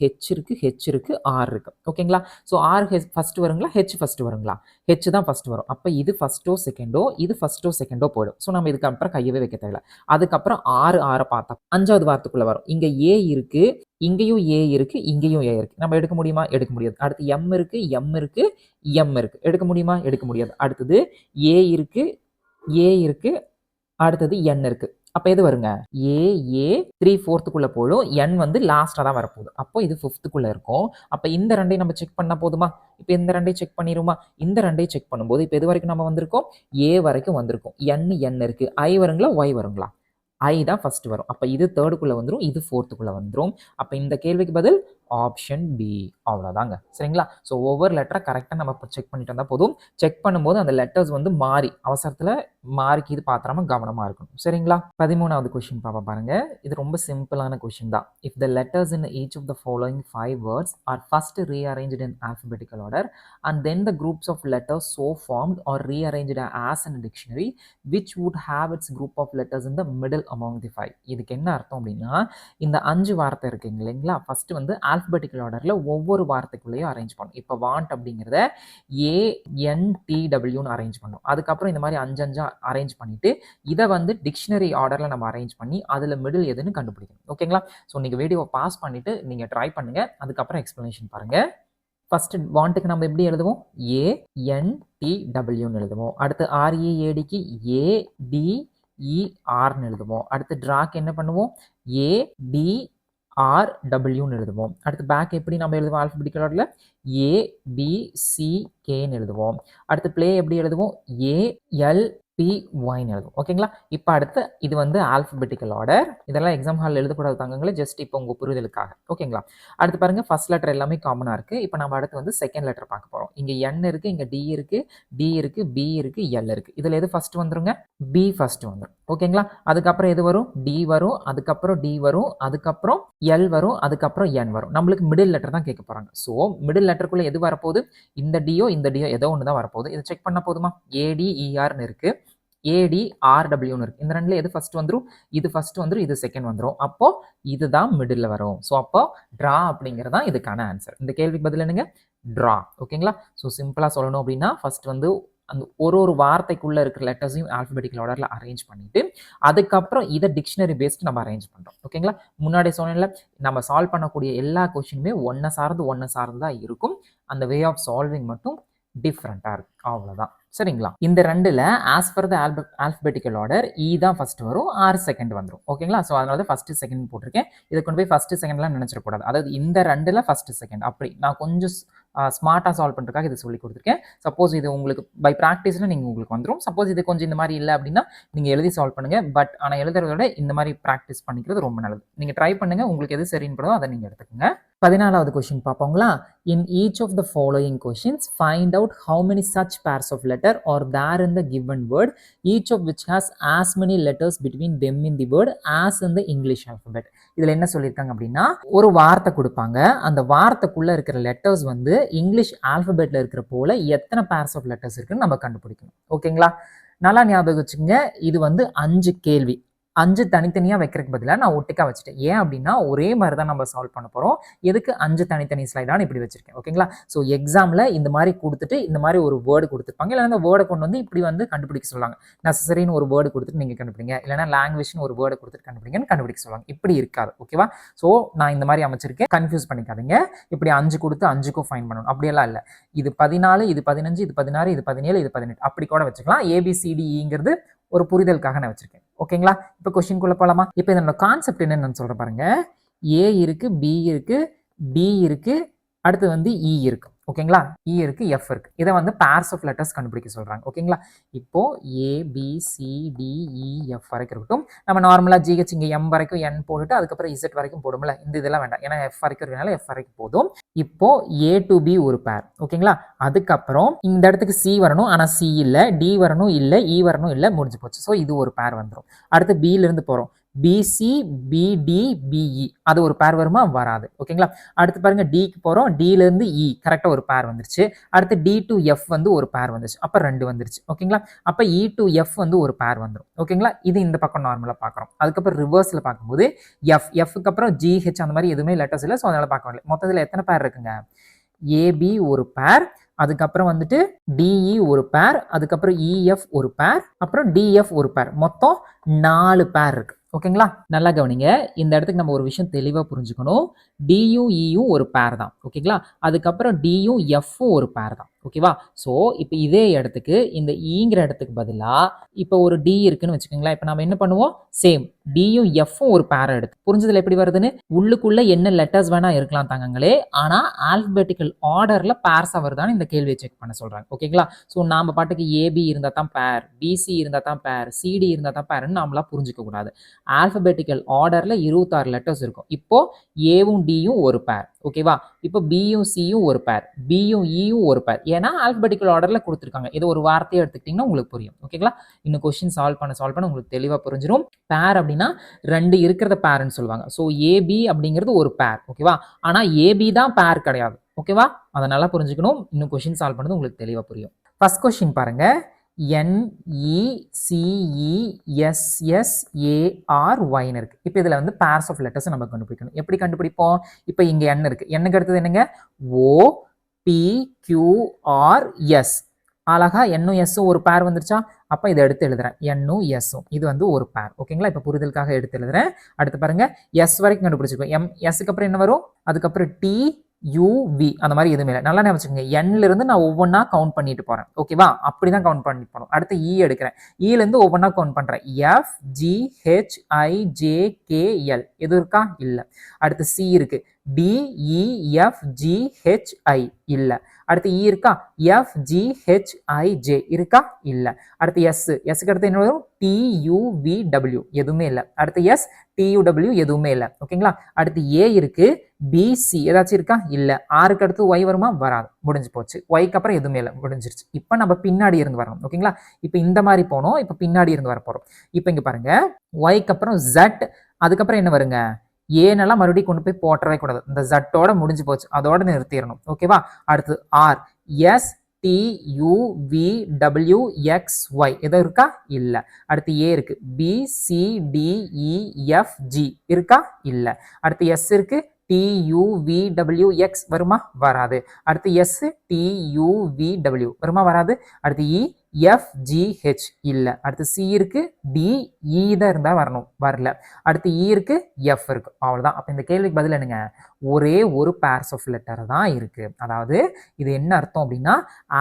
ஹெச் இருக்கு, ஆர் இருக்கு. ஓகேங்களா? ஸோ ஆர் ஃபர்ஸ்ட் வருங்களா, ஹெச் ஃபர்ஸ்ட் வருங்களா? ஹெச் தான் ஃபர்ஸ்ட் வரும். அப்போ இது ஃபர்ஸ்ட்டோ செகண்டோ, இது ஃபர்ஸ்ட்டோ செகண்டோ போயிடும். ஸோ நம்ம இதுக்கப்புறம் கையவே வைக்க தேவையில்ல. அதுக்கப்புறம் ஆரை பார்த்தா 5வது வார்த்தைக்குள்ள வரும். இங்கே ஏ இருக்கு, இங்கேயும் ஏ இருக்கு, இங்கேயும் ஏ இருக்கு. நம்ம எடுக்க முடியுமா? எடுக்க முடியாது. அடுத்து எம் இருக்கு, எம் இருக்கு. எடுக்க முடியுமா? எடுக்க முடியாது. அடுத்தது ஏ இருக்கு, அடுத்தது என் இருக்கு. அப்ப எது வருங்க? ஏ 3/4க்குள்ள போயிடும். என் வந்து லாஸ்டா தான் வரப்போகுது. அப்போ இது 5th இருக்கும். அப்ப இந்த ரெண்டையும் நம்ம செக் பண்ணா போதுமா? இப்ப இந்த ரெண்டையும் செக் பண்ணிருமா? இந்த ரெண்டையும் செக் பண்ணும்போது இப்ப எது வரைக்கும் நம்ம வந்திருக்கோம்? ஏ வரைக்கும் வந்திருக்கோம். என் இருக்கு. ஐ வருங்களா, ஒய் வருங்களா? ஐ தான் ஃபர்ஸ்ட் வரும். அப்ப இது 3rdக்குள்ள வந்துடும், இது 4thக்குள்ள வந்துடும். அப்ப இந்த கேள்விக்கு பதில் ஆப்ஷன் பி. அவ்வளோதாங்க. சரிங்களா? ஸோ ஒவ்வொரு லெட்டரை கரெக்டாக நம்ம செக் பண்ணிட்டு வந்தால் போதும். செக் பண்ணும்போது அந்த லெட்டர்ஸ் வந்து மாறி அவசரத்தில் மாறிக்கு இது பார்த்துறாம கவனமாக இருக்கணும். சரிங்களா? 13வது கொஸ்டின் பாப்பா பாருங்க. இது ரொம்ப சிம்பிளான கொஸ்டின் தான். If the letters in each of the following 5 words are first rearranged in alphabetical order and then the groups of letters so formed or rearranged as in a dictionary which would have its group of letters in the middle among the 5. இதுக்கு என்ன அர்த்தம் அப்படின்னா, இந்த 5 வார்த்தை இருக்குங்க இல்லைங்களா? First வந்து alphabetical ஆர்டரில் ஒவ்வொரு வார்த்தைக்குள்ளேயும் அரேஞ்ச் பண்ணும். இப்போ வாண்ட் அப்படிங்கிறத ANTWன்னு அரேஞ்ச் பண்ணும். அதுக்கப்புறம் இந்த மாதிரி 5 அரேஞ்ச் பண்ணிட்டு இதை வந்து டிக்ஷனரி ஆர்டரில் நம்ம அரேஞ்ச் பண்ணி அதில் மிடில் எதுன்னு கண்டுபிடிக்கணும். ஓகேங்களா? ஸோ நீங்கள் வீடியோவை பாஸ் பண்ணிட்டு நீங்கள் ட்ரை பண்ணுங்க. அதுக்கப்புறம் எக்ஸ்பிளனேஷன் பாருங்க. ஃபர்ஸ்ட் வாண்ட்டுக்கு நம்ம எப்படி எழுதுவோம்? ANTWன்னு எழுதுவோம். அடுத்து READக்கு ADERன்னு எழுதுவோம். அடுத்து ட்ராக்கு என்ன பண்ணுவோம்? ADRWன்னு எழுதுவோம். அடுத்து பேக் எப்படி நம்ம எழுதுவோம்? ஆல்பபெட்டிக்கல் ஆர்டரில் ABCKன்னு எழுதுவோம். அடுத்து ப்ளே எப்படி எழுதுவோம்? ALPYன்னு எழுதுவோம். ஓகேங்களா? இப்போ அடுத்து இது வந்து ஆல்பபெட்டிக்கல் ஆர்டர். இதெல்லாம் எக்ஸாம் ஹாலில் எழுதக்கூடாத தங்கங்களே, ஜஸ்ட் இப்போ உங்கள் புரிதலுக்காக. ஓகேங்களா? அடுத்து பாருங்க, ஃபர்ஸ்ட் லெட்டர் எல்லாமே காமனாக இருக்குது. இப்போ நம்ம அடுத்து வந்து செகண்ட் லெட்டர் பார்க்க போகிறோம். இங்கே N இருக்குது, இங்கே D இருக்குது, B இருக்குது, L இருக்குது. இதில் எது ஃபர்ஸ்ட் வந்துருங்க? B ஃபர்ஸ்ட் வந்துடும். ஓகேங்களா? அதுக்கப்புறம் எது வரும்? D வரும், அதுக்கப்புறம் D வரும், அதுக்கப்புறம் L வரும், அதுக்கப்புறம் N வரும். நம்மளுக்கு மிடில் லெட்டர் தான் கேட்க போகிறாங்க. ஸோ மிடில் லெட்டருக்குள்ளே எது வரப்போகுது? இந்த டியோ ஏதோ ஒன்று தான் வரப்போகுது. இதை செக் பண்ண போதுமா? ADERன்னு இருக்குது, ADRWன்னு இருக்கு. இந்த ரெண்டுல எது ஃபர்ஸ்ட் வந்துடும்? இது ஃபர்ஸ்ட் வந்துடும், இது செகண்ட் வந்துடும். அப்போ இதுதான் மிடில் வரும். ஸோ அப்போ ட்ரா அப்படிங்கிறது தான் இதுக்கான ஆன்சர். இந்த கேள்விக்கு பதில் என்னங்க? ட்ரா. ஓகேங்களா? ஸோ சிம்பிளாக சொல்லணும் அப்படின்னா ஃபர்ஸ்ட் வந்து அந்த ஒரு வார்த்தைக்குள்ள இருக்கிற லெட்டர்ஸையும் ஆல்பபெட்டிக்கல் ஆர்டர்ல அரேஞ்ச் பண்ணிட்டு அதுக்கப்புறம் இதை டிக்ஷனரி பேஸ்ட் நம்ம அரேஞ்ச் பண்றோம். ஓகேங்களா? முன்னாடி சொன்னேன்ல, நம்ம சால்வ் பண்ணக்கூடிய எல்லா கொஸ்டினுமே ஒன்றை சார்ந்து தான் இருக்கும். அந்த வே ஆஃப் சால்விங் மட்டும் டிஃப்ரெண்ட்டாக இருக்கும். அவ்வளோதான். சரிங்களா? இந்த ரெண்டுல as per the alphabetical order இ தான் ஃபர்ஸ்ட் வரும், ஆர் செகண்ட் வந்துரும். ஓகேங்களா? ஸோ அதனால தான் ஃபர்ஸ்ட் செகண்ட் போட்டிருக்கேன். இதை கொண்டு போய் ஃபர்ஸ்ட் செகண்ட்லாம் நினைச்சிடக்கூடாது. அதாவது இந்த ரெண்டுல ஃபர்ஸ்ட் செகண்ட் அப்படி நான் கொஞ்சம் ஸ்மார்ட்டாக சால்வ் பண்ணுறதுக்காக இதை சொல்லி கொடுத்துருக்கேன். சப்போஸ் இது உங்களுக்கு பை ப்ராக்டிஸில் நீங்கள் உங்களுக்கு வந்துடும். சப்போஸ் இது கொஞ்சம் இந்த மாதிரி இல்லை அப்படின்னா நீங்கள் எழுதி சால்வ் பண்ணுங்கள். பட் ஆனால் எழுதுறத விட இந்த மாதிரி ப்ராக்டிஸ் பண்ணிக்கிறது ரொம்ப நல்லது. நீங்கள் ட்ரை பண்ணுங்கள். உங்களுக்கு எது சரின்னு படுதோ அதை நீங்கள் எடுத்துக்கோங்க. 14வது கொஸ்டின் பார்ப்போங்களா? In each of the following questions find out how many such pairs of letter are there in the given word each of which has as many letters between them in the word as in the English alphabet. இதில் என்ன சொல்லியிருக்காங்க அப்படின்னா, ஒரு வார்த்தை கொடுப்பாங்க. அந்த வார்த்தைக்குள்ளே இருக்கிற letters வந்து இங்கிலீஷ் ஆல்பபெட்டில் இருக்கிற போல எத்தனை பேர்ஸ் ஆஃப் லெட்டர்ஸ் இருக்குன்னு நம்ம கண்டுபிடிக்கணும். ஓகேங்களா? நல்லா ஞாபகம் வச்சுக்கோங்க. இது வந்து 5 கேள்வி. 5 தனித்தனியாக வைக்கிறதுக்கு பதிலாக நான் ஒட்டுக்கா வச்சுட்டேன். ஏன் அப்படின்னா ஒரே மாதிரி தான் நம்ம சால்வ் பண்ண போகிறோம். எதுக்கு 5 தனித்தனி ஸ்லைடான்னு இப்படி வச்சிருக்கேன். ஓகேங்களா? ஸோ எக்ஸாமில் இந்த மாதிரி கொடுத்துட்டு இந்த மாதிரி ஒரு வேர்டு கொடுத்துருப்பாங்க. இல்லைன்னா அந்த வேர்டை கொண்டு வந்து இப்படி வந்து கண்டுபிடிக்க சொல்லுவாங்க. நெசசரின்னு ஒரு வேர்டு கொடுத்துட்டு நீங்கள் கண்டுபிடிங்க, இல்லைன்னா லாங்குவேஜ்னு ஒரு வேர்டு கொடுத்துட்டு கண்டுபிடிக்க சொல்லுவாங்க. இப்படி இருக்காது. ஓகேவா? ஸோ நான் இந்த மாதிரி அமைச்சிருக்கேன். கன்ஃபியூஸ் பண்ணிக்காதீங்க. இப்படி 5 கொடுத்து 5க்கும் ஃபைன் பண்ணணும் அப்படியெல்லாம் இல்லை. இது 14, இது 15, இது 16, இது 17, இது 18 அப்படி கூட வச்சுக்கலாம். ABCDEங்கிறது ஒரு புரிதலுக்காக நான் வச்சிருக்கேன். ஓகேங்களா? இப்போ கொஸ்டின்குள்ள போலாமா? இப்போ இதனோட கான்செப்ட் என்னன்னு சொல்ற பாருங்க. ஏ இருக்கு, பி இருக்கு, டி இருக்கு, அடுத்து வந்து இ இருக்கு. ஓகேங்களா? இ இருக்கு, எஃப் இருக்கு. இதை வந்து பேர்ஸ் ஆஃப் லெட்டர்ஸ் கண்டுபிடிக்க சொல்றாங்க. ஓகேங்களா? இப்போ ABCDEF வரைக்கும் இருக்கட்டும். நம்ம நார்மலா GH இங்க M வரைக்கும் N போட்டுட்டு அதுக்கப்புறம் Z வரைக்கும் போடும்ல. இந்த இதெல்லாம் வேண்டாம். ஏன்னா F வரைக்கும் இருக்கனால F வரைக்கும் போதும். இப்போ A to B ஒரு பேர். ஓகேங்களா? அதுக்கப்புறம் இந்த இடத்துக்கு C வரணும், ஆனா C இல்ல. D வரணும் இல்ல, E வரணும் இல்ல, முடிஞ்சு போச்சு. ஸோ இது ஒரு பேர் வந்துடும். அடுத்து B ல இருந்து போறோம். BC BD BE அது ஒரு பேர் வருமா? வராது. ஓகேங்களா? அடுத்து பாருங்க Dக்கு போறோம். D ல இருந்து E கரெக்டா ஒரு பேர் வந்துருச்சு. அடுத்து D to F வந்து ஒரு பேர் வந்துருச்சு. அப்ப 2 வந்துருச்சு. ஓகேங்களா? அப்ப E to F வந்து ஒரு பேர் வந்துடும். ஓகேங்களா? இது இந்த பக்கம் நார்மலா பார்க்குறோம். அதுக்கப்புறம் ரிவர்ஸ்ல பார்க்கும்போது Fக்கு அப்புறம் GH அந்த மாதிரி எதுவுமே லெட்டர்ஸ் இல்லை. ஸோ அதனால பார்க்க முடியல. மொத்தத்தில் எத்தனை பேர் இருக்குங்க? AB ஒரு பேர், அதுக்கப்புறம் வந்துட்டு DE ஒரு பேர், அதுக்கப்புறம் EF ஒரு பேர், அப்புறம் DF ஒரு பேர். மொத்தம் 4 பேர் இருக்கு. ஓகேங்களா? நல்லா கவனிங்க. இந்த இடத்துக்கு நம்ம ஒரு விஷயம் தெளிவாக புரிஞ்சுக்கணும். டியும் ஈயும் ஒரு பேர் தான். ஓகேங்களா? அதுக்கப்புறம் டியும் எஃப்பும் ஒரு பேர் தான். ஓகேவா? ஸோ இப்போ இதே இடத்துக்கு இந்த ஈங்கிற இடத்துக்கு பதிலாக இப்போ ஒரு டி இருக்குன்னு வச்சுக்கோங்களேன். இப்போ நம்ம என்ன பண்ணுவோம்? சேம் டியும் எஃப்பும் ஒரு பேரை எடுத்து புரிஞ்சதுல எப்படி வருதுன்னு. உள்ளுக்குள்ள என்ன லெட்டர்ஸ் வேணா இருக்கலாம் தாங்கங்களே, ஆனால் ஆல்பபெட்டிக்கல் ஆர்டர்ல பேர்ஸாக வருதான்னு இந்த கேள்வியை செக் பண்ண சொல்றாங்க. ஓகேங்களா? ஸோ நாம பாட்டுக்கு ஏபி இருந்தால் தான் பேர், பிசி இருந்தால் தான் பேர், சிடி இருந்தால் தான் பேர்ன்னு நாமளா புரிஞ்சுக்க கூடாது. ஆல்பபெட்டிக்கல் ஆர்டர்ல 26 லெட்டர்ஸ் இருக்கும். இப்போ ஏவும் டியும் ஒரு பேர். ஓகேவா? இப்போ பியும் சியும் ஒரு பேர், பியும் இயும் ஒரு பேர். ஏன்னா ஆல்பபெட்டிக்கல் ஆர்டர்ல கொடுத்துருக்காங்க. இது ஒரு வார்த்தையை எடுத்துக்கிட்டீங்கன்னா உங்களுக்கு புரியும். ஓகேங்களா? இன்னும் கொஸ்டின் சால்வ் பண்ண உங்களுக்கு தெளிவாக புரிஞ்சிடும். பேர் அப்படின்னா 2 இருக்கிறத பேர்ன்னு சொல்லுவாங்க. ஸோ ஏபி அப்படிங்கிறது ஒரு பேர். ஓகேவா? ஆனால் ஏபி தான் பேர் கிடையாது. ஓகேவா? அதை நல்லா புரிஞ்சுக்கணும். இன்னும் கொஸ்டின் சால்வ் பண்ணது உங்களுக்கு தெளிவாக புரியும். ஃபர்ஸ்ட் கொஸ்டின் பாருங்க. NECESSARYன்னு இருக்கு. இப்போ இதில் வந்து பேர்ஸ் ஆஃப் லெட்டர்ஸ் நம்ம கண்டுபிடிக்கணும். எப்படி கண்டுபிடிப்போம்? இப்போ இங்கே N இருக்கு. Nக்கு அடுத்தது என்னங்க? OPQRS. அழகா N-உம் S-உம் ஒரு பேர் வந்துருச்சா? அப்போ இதை எடுத்து எழுதுறேன். N-உம் S-உம் இது வந்து ஒரு பேர். ஓகேங்களா? இப்போ புரிதலுக்காக எடுத்து எழுதுறேன். அடுத்து பாருங்க, S வரைக்கும் கண்டுபிடிச்சிருக்கோம். Sக்கு அப்புறம் என்ன வரும்? அதுக்கப்புறம் TUV அந்த மாதிரி எதுவுமே இல்லை. நல்லா ஞாபகம் Nல இருந்து நான் ஒவ்வொன்றா கவுண்ட் பண்ணிட்டு போறேன். ஓகேவா? அப்படிதான் கவுண்ட் பண்ணிட்டு போறோம். அடுத்து E எடுக்கிறேன். Eல இருந்து ஒவ்வொன்றா கவுண்ட் பண்றேன். FGHIJKL எது இருக்கா? இல்ல. அடுத்து C இருக்கு. DEFGHI இல்ல. அடுத்து E இருக்கா? FGHIJ இருக்கா? இல்ல. அடுத்து Sக்கு அடுத்து என்ன வரும்? TUVW எதுவுமே இல்லை. அடுத்து S TUW எதுவுமே இல்லை. ஓகேங்களா? அடுத்து A இருக்கு. BC ஏதாச்சும் இருக்கா? இல்ல. Rக்கு அடுத்து Y வருமா? வராது. முடிஞ்சு போச்சு. Yக்கு அப்புறம் எதுவுமே இல்லை. முடிஞ்சிருச்சு. இப்போ நம்ம பின்னாடி இருந்து வரணும். ஓகேங்களா? இப்போ இந்த மாதிரி போனோம். இப்போ பின்னாடி இருந்து வர போறோம். இப்போ இங்க பாருங்க, Yக்கு அப்புறம் Z, அதுக்கப்புறம் என்ன வருங்க? ஏனெல்லாம் மறுபடியும் கொண்டு போய் போட்டவே கூடாது. இந்த ஜட்டோட முடிஞ்சு போச்சு. அதோட நிறுத்திடணும். ஓகேவா? அடுத்து R STUVWXY எதோ இருக்கா? இல்ல. அடுத்து A இருக்கு. BCDEFG இருக்கா? இல்ல. அடுத்து S இருக்கு. TUVWX வருமா? வராது. அடுத்து S TUVW வருமா? வராது. அடுத்து E FGH இல்லை. அடுத்து C இருக்கு, D E தான் இருந்தால் வரணும், வரல. அடுத்து E இருக்கு, F இருக்கு, அவ்வளோதான். அப்போ இந்த கேள்விக்கு பதில் என்னங்க, ஒரே ஒரு பேர்ஸ் ஆஃப் லெட்டர் தான் இருக்கு. அதாவது இது என்ன அர்த்தம் அப்படின்னா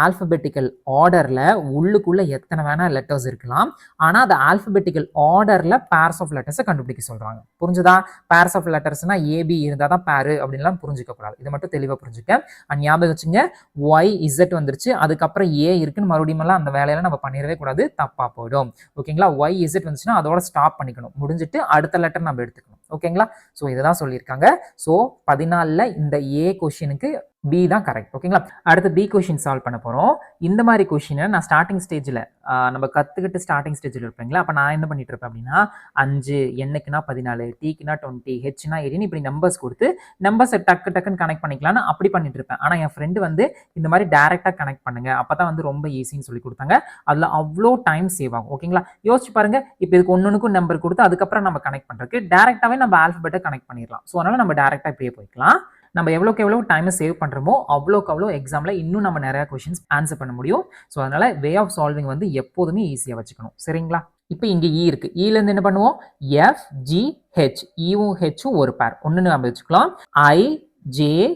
ஆல்பபெட்டிக்கல் ஆர்டரில் உள்ளுக்குள்ள எத்தனை வேணா லெட்டர்ஸ் இருக்கலாம், ஆனால் அது ஆல்பபெட்டிக்கல் ஆர்டரில் பேர்ஸ் ஆஃப் லெட்டர்ஸை கண்டுபிடிக்க சொல்கிறாங்க. புரிஞ்சுதா? பேர்ஸ் ஆஃப் லெட்டர்ஸ்னா ஏபி இருந்தால் தான் பேரு அப்படின்லாம் புரிஞ்சுக்க கூடாது. இதை மட்டும் தெளிவாக புரிஞ்சுக்க. ஞாபகம் வச்சுங்க, YZ வந்துருச்சு, அதுக்கப்புறம் A இருக்குன்னு மறுபடியும் அந்த வேலையெல்லாம் நம்ம பண்ணிடவே கூடாது, தப்பா போயிடும். ஓகேங்களா? YZ வந்துச்சுன்னா அதோட ஸ்டாப் பண்ணிக்கணும், முடிஞ்சிட்டு அடுத்த லெட்டர் நம்ம எடுத்துக்கணும். ஓகேங்களா? ஸோ இதுதான் சொல்லியிருக்காங்க. ஸோ 14ல் இந்த A கொஷினுக்கு B தான் கரெக்ட். ஓகேங்களா? அடுத்து B கொஷின் சால்வ் பண்ண போகிறோம். இந்த மாதிரி கொஷினை நான் ஸ்டார்டிங் ஸ்டேஜில் நம்ம கற்றுக்கிட்டு ஸ்டார்டிங் ஸ்டேஜில் இருப்பீங்களா, அப்போ நான் என்ன பண்ணிட்டு இருப்பேன் அப்படின்னா 5, Nக்குனா 14, Tக்குனா 20, Hனா 18, இப்படி நம்பர்ஸ் கொடுத்து நம்பர்ஸை டக்குன்னு கனெக்ட் பண்ணிக்கலாம்னு அப்படி பண்ணிட்டு இருப்பேன். ஆனால் என் ஃப்ரெண்டு வந்து இந்த மாதிரி டேரெக்டாக கனெக்ட் பண்ணுங்க, அப்போ தான் வந்து ரொம்ப ஈஸின்னு சொல்லி கொடுத்தாங்க. அதில் அவ்வளோ டைம் சேவ் ஆகும். ஓகேங்களா? யோசிச்சு பாருங்க, இப்போ இதுக்கு ஒன்றுக்கும் நம்பர் கொடுத்து அதுக்கப்புறம் நம்ம கனெக்ட் பண்ணுறதுக்கு டேரெக்டாகவே நம்ம ஆல்பபெட்டை கனெக்ட் பண்ணிடலாம். ஸோ அதனால் நம்ம டேரெக்டாக இப்படியே போய்க்கலாம். நம்ம எவ்வளோக்கு எவ்வளோ டைமை சேவ் பண்ணுறோமோ அவ்வளோக்கு அவ்வளோ எக்ஸாமில் இன்னும் நம்ம நிறையா கொஷின்ஸ் ஆன்சர் பண்ண முடியும். ஸோ அதனால் வே ஆஃப் சால்விங் வந்து எப்போதுமே ஈஸியாக வச்சுக்கணும். சரிங்களா? இப்போ இங்கே இ இருக்குது, இலேருந்து என்ன பண்ணுவோம், FGH, ஈவும் ஹெச்சும் ஒரு பேர், ஒன்று நம்ம வச்சுக்கலாம். IJKLMNOP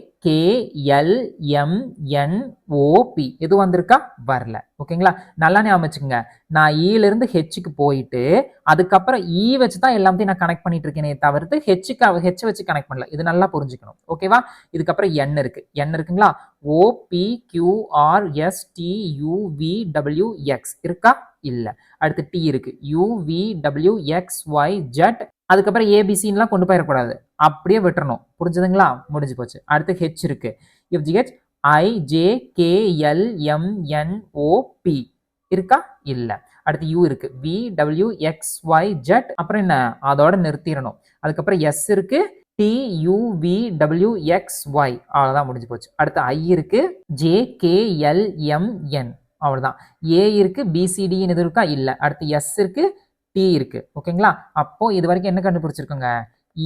எது வந்திருக்கா, வரல. ஓகேங்களா? நல்லா ஞாபகம் வச்சுக்கோங்க, நான் ஈலேருந்து ஹெச்சுக்கு போயிட்டு அதுக்கப்புறம் இ வச்சு தான் எல்லாத்தையும் நான் கனெக்ட் பண்ணிட்டு இருக்கேனே தவிர்த்து ஹெச் வச்சு கனெக்ட் பண்ணல. இது நல்லா புரிஞ்சுக்கணும். ஓகேவா? இதுக்கப்புறம் என் இருக்கு, என் இருக்குங்களா, OPQRSTUVWX இருக்கா, இல்ல. அடுத்து டி இருக்கு, UVWXYZ, அதுக்கப்புறம் ஏபிசின்லாம் கொண்டு போயிடக்கூடாது, அப்படியே விட்டுறணும். புரிஞ்சுதுங்களா? முடிஞ்சு போச்சு. அடுத்து ஹெச் இருக்கு, FGH IJKLMNOP இருக்கா, இல்ல. அடுத்து யூ இருக்கு, VWXYZ, அப்புறம் என்ன, அதோட நிறுத்திடணும். அதுக்கப்புறம் எஸ் இருக்கு, TUVWXY, அவ்வளோதான், முடிஞ்சு போச்சு. அடுத்து ஐ இருக்கு, JKLMN, அவ்வளோதான். ஏ இருக்கு, BCDன்னு எது இருக்கா, இல்லை. அடுத்து எஸ் இருக்கு, டி இருக்கு. ஓகேங்களா? அப்போ இது வரைக்கும் என்ன கண்டுபிடிச்சிருக்கோங்க,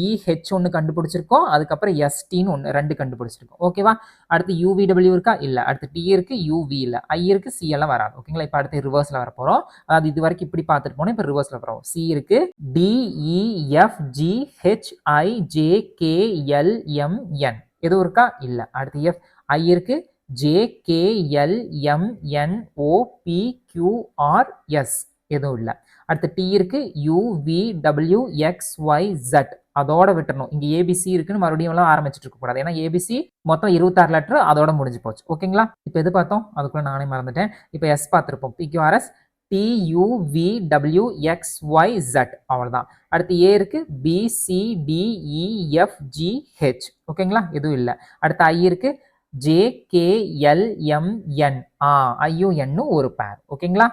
EH ஒன்று கண்டுபிடிச்சிருக்கோம், அதுக்கப்புறம் STன்னு ஒன்று 2 கண்டுபிடிச்சிருக்கோம். ஓகேவா? அடுத்து UVW இருக்கா, இல்லை. அடுத்து T இருக்கு, UV இல்லை. I இருக்கு, C எல்லாம் வராது. ஓகேங்களா? இப்போ அடுத்து ரிவர்ஸில் வர போகிறோம். அதாவது இது வரைக்கும் இப்படி பார்த்துட்டு போனோம், இப்போ ரிவர்ஸில் வரோம். C இருக்கு, DEFGHIJKLMN எதுவும் இருக்கா, இல்லை. அடுத்து F, I இருக்கு, JKLMNOPQRS எதுவும் இல்லை. அடுத்து டி இருக்கு, UVWXYZ, அதோட விட்டுறணும். இங்க ஏபிசி இருக்குன்னு மறுபடியும் எல்லாம் ஆரம்பிச்சுட்டு இருக்க கூடாது, ஏன்னா ஏபிசி மொத்தம் 26 லெட்டர், அதோட முடிஞ்சு போச்சு. ஓகேங்களா? இப்போ எது பார்த்தோம், அதுக்குள்ள நானே மறந்துட்டேன். இப்போ எஸ் பார்த்துருப்போம், PQRS TUVWXYZ, அவ்வளோதான். அடுத்து ஏ இருக்கு, BCDEFGH, ஓகேங்களா? எதுவும் இல்லை. அடுத்து ஐ இருக்கு, JKLMN, ஐயும் என்னும் ஒரு பேர். ஓகேங்களா?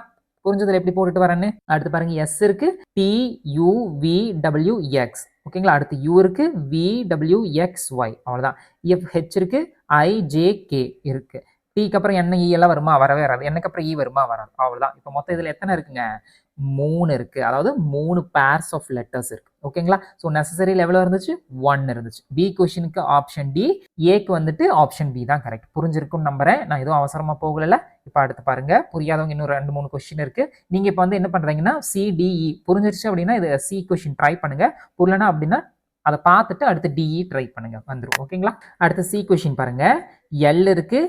புரிஞ்சதுல எப்படி போட்டுட்டு வரேன்னு. அடுத்து பாருங்க, எஸ் இருக்கு, TUVWX, ஓகேங்களா? அடுத்து யூ இருக்கு, VWXY, அவ்வளோதான். FH இருக்கு, IJK இருக்கு. டிக்கு அப்புறம் என்ன இ எல்லாம் வருமா, வரவே வராது. என்னக்கு அப்புறம் இ வருமா, வராது. அவ்வளோதான். இப்போ மொத்தம் இதில் எத்தனை இருக்குங்க, 3 இருக்கு. அதாவது 3 பேர்ஸ் ஆஃப் லெட்டர்ஸ் இருக்கு. ஓகேங்களா? ஸோ நெசசரி லெவலில் இருந்துச்சு, 1 இருந்துச்சு. பி கொஷனுக்கு ஆப்ஷன் டி, ஏக்கு வந்துட்டு ஆப்ஷன் பி தான் கரெக்ட். புரிஞ்சிருக்கும்னு நம்புறேன், நான் எதுவும் அவசரமாக போகல. இப்போ அடுத்து பாருங்க, புரியாதவங்க இன்னும் 2-3 கொஸ்டின் இருக்கு. நீங்க இப்போ வந்து என்ன பண்றீங்கன்னா CDE புரிஞ்சிருச்சு அப்படின்னா இது சி கொஸ்டின் ட்ரை பண்ணுங்க, புரியலனா அப்படின்னா அதை பார்த்துட்டு அடுத்து டிஇ ட்ரை பண்ணுங்க, வந்துடும். ஓகேங்களா? அடுத்து சி கொஸ்டின் பாருங்க, எல் இருக்கு,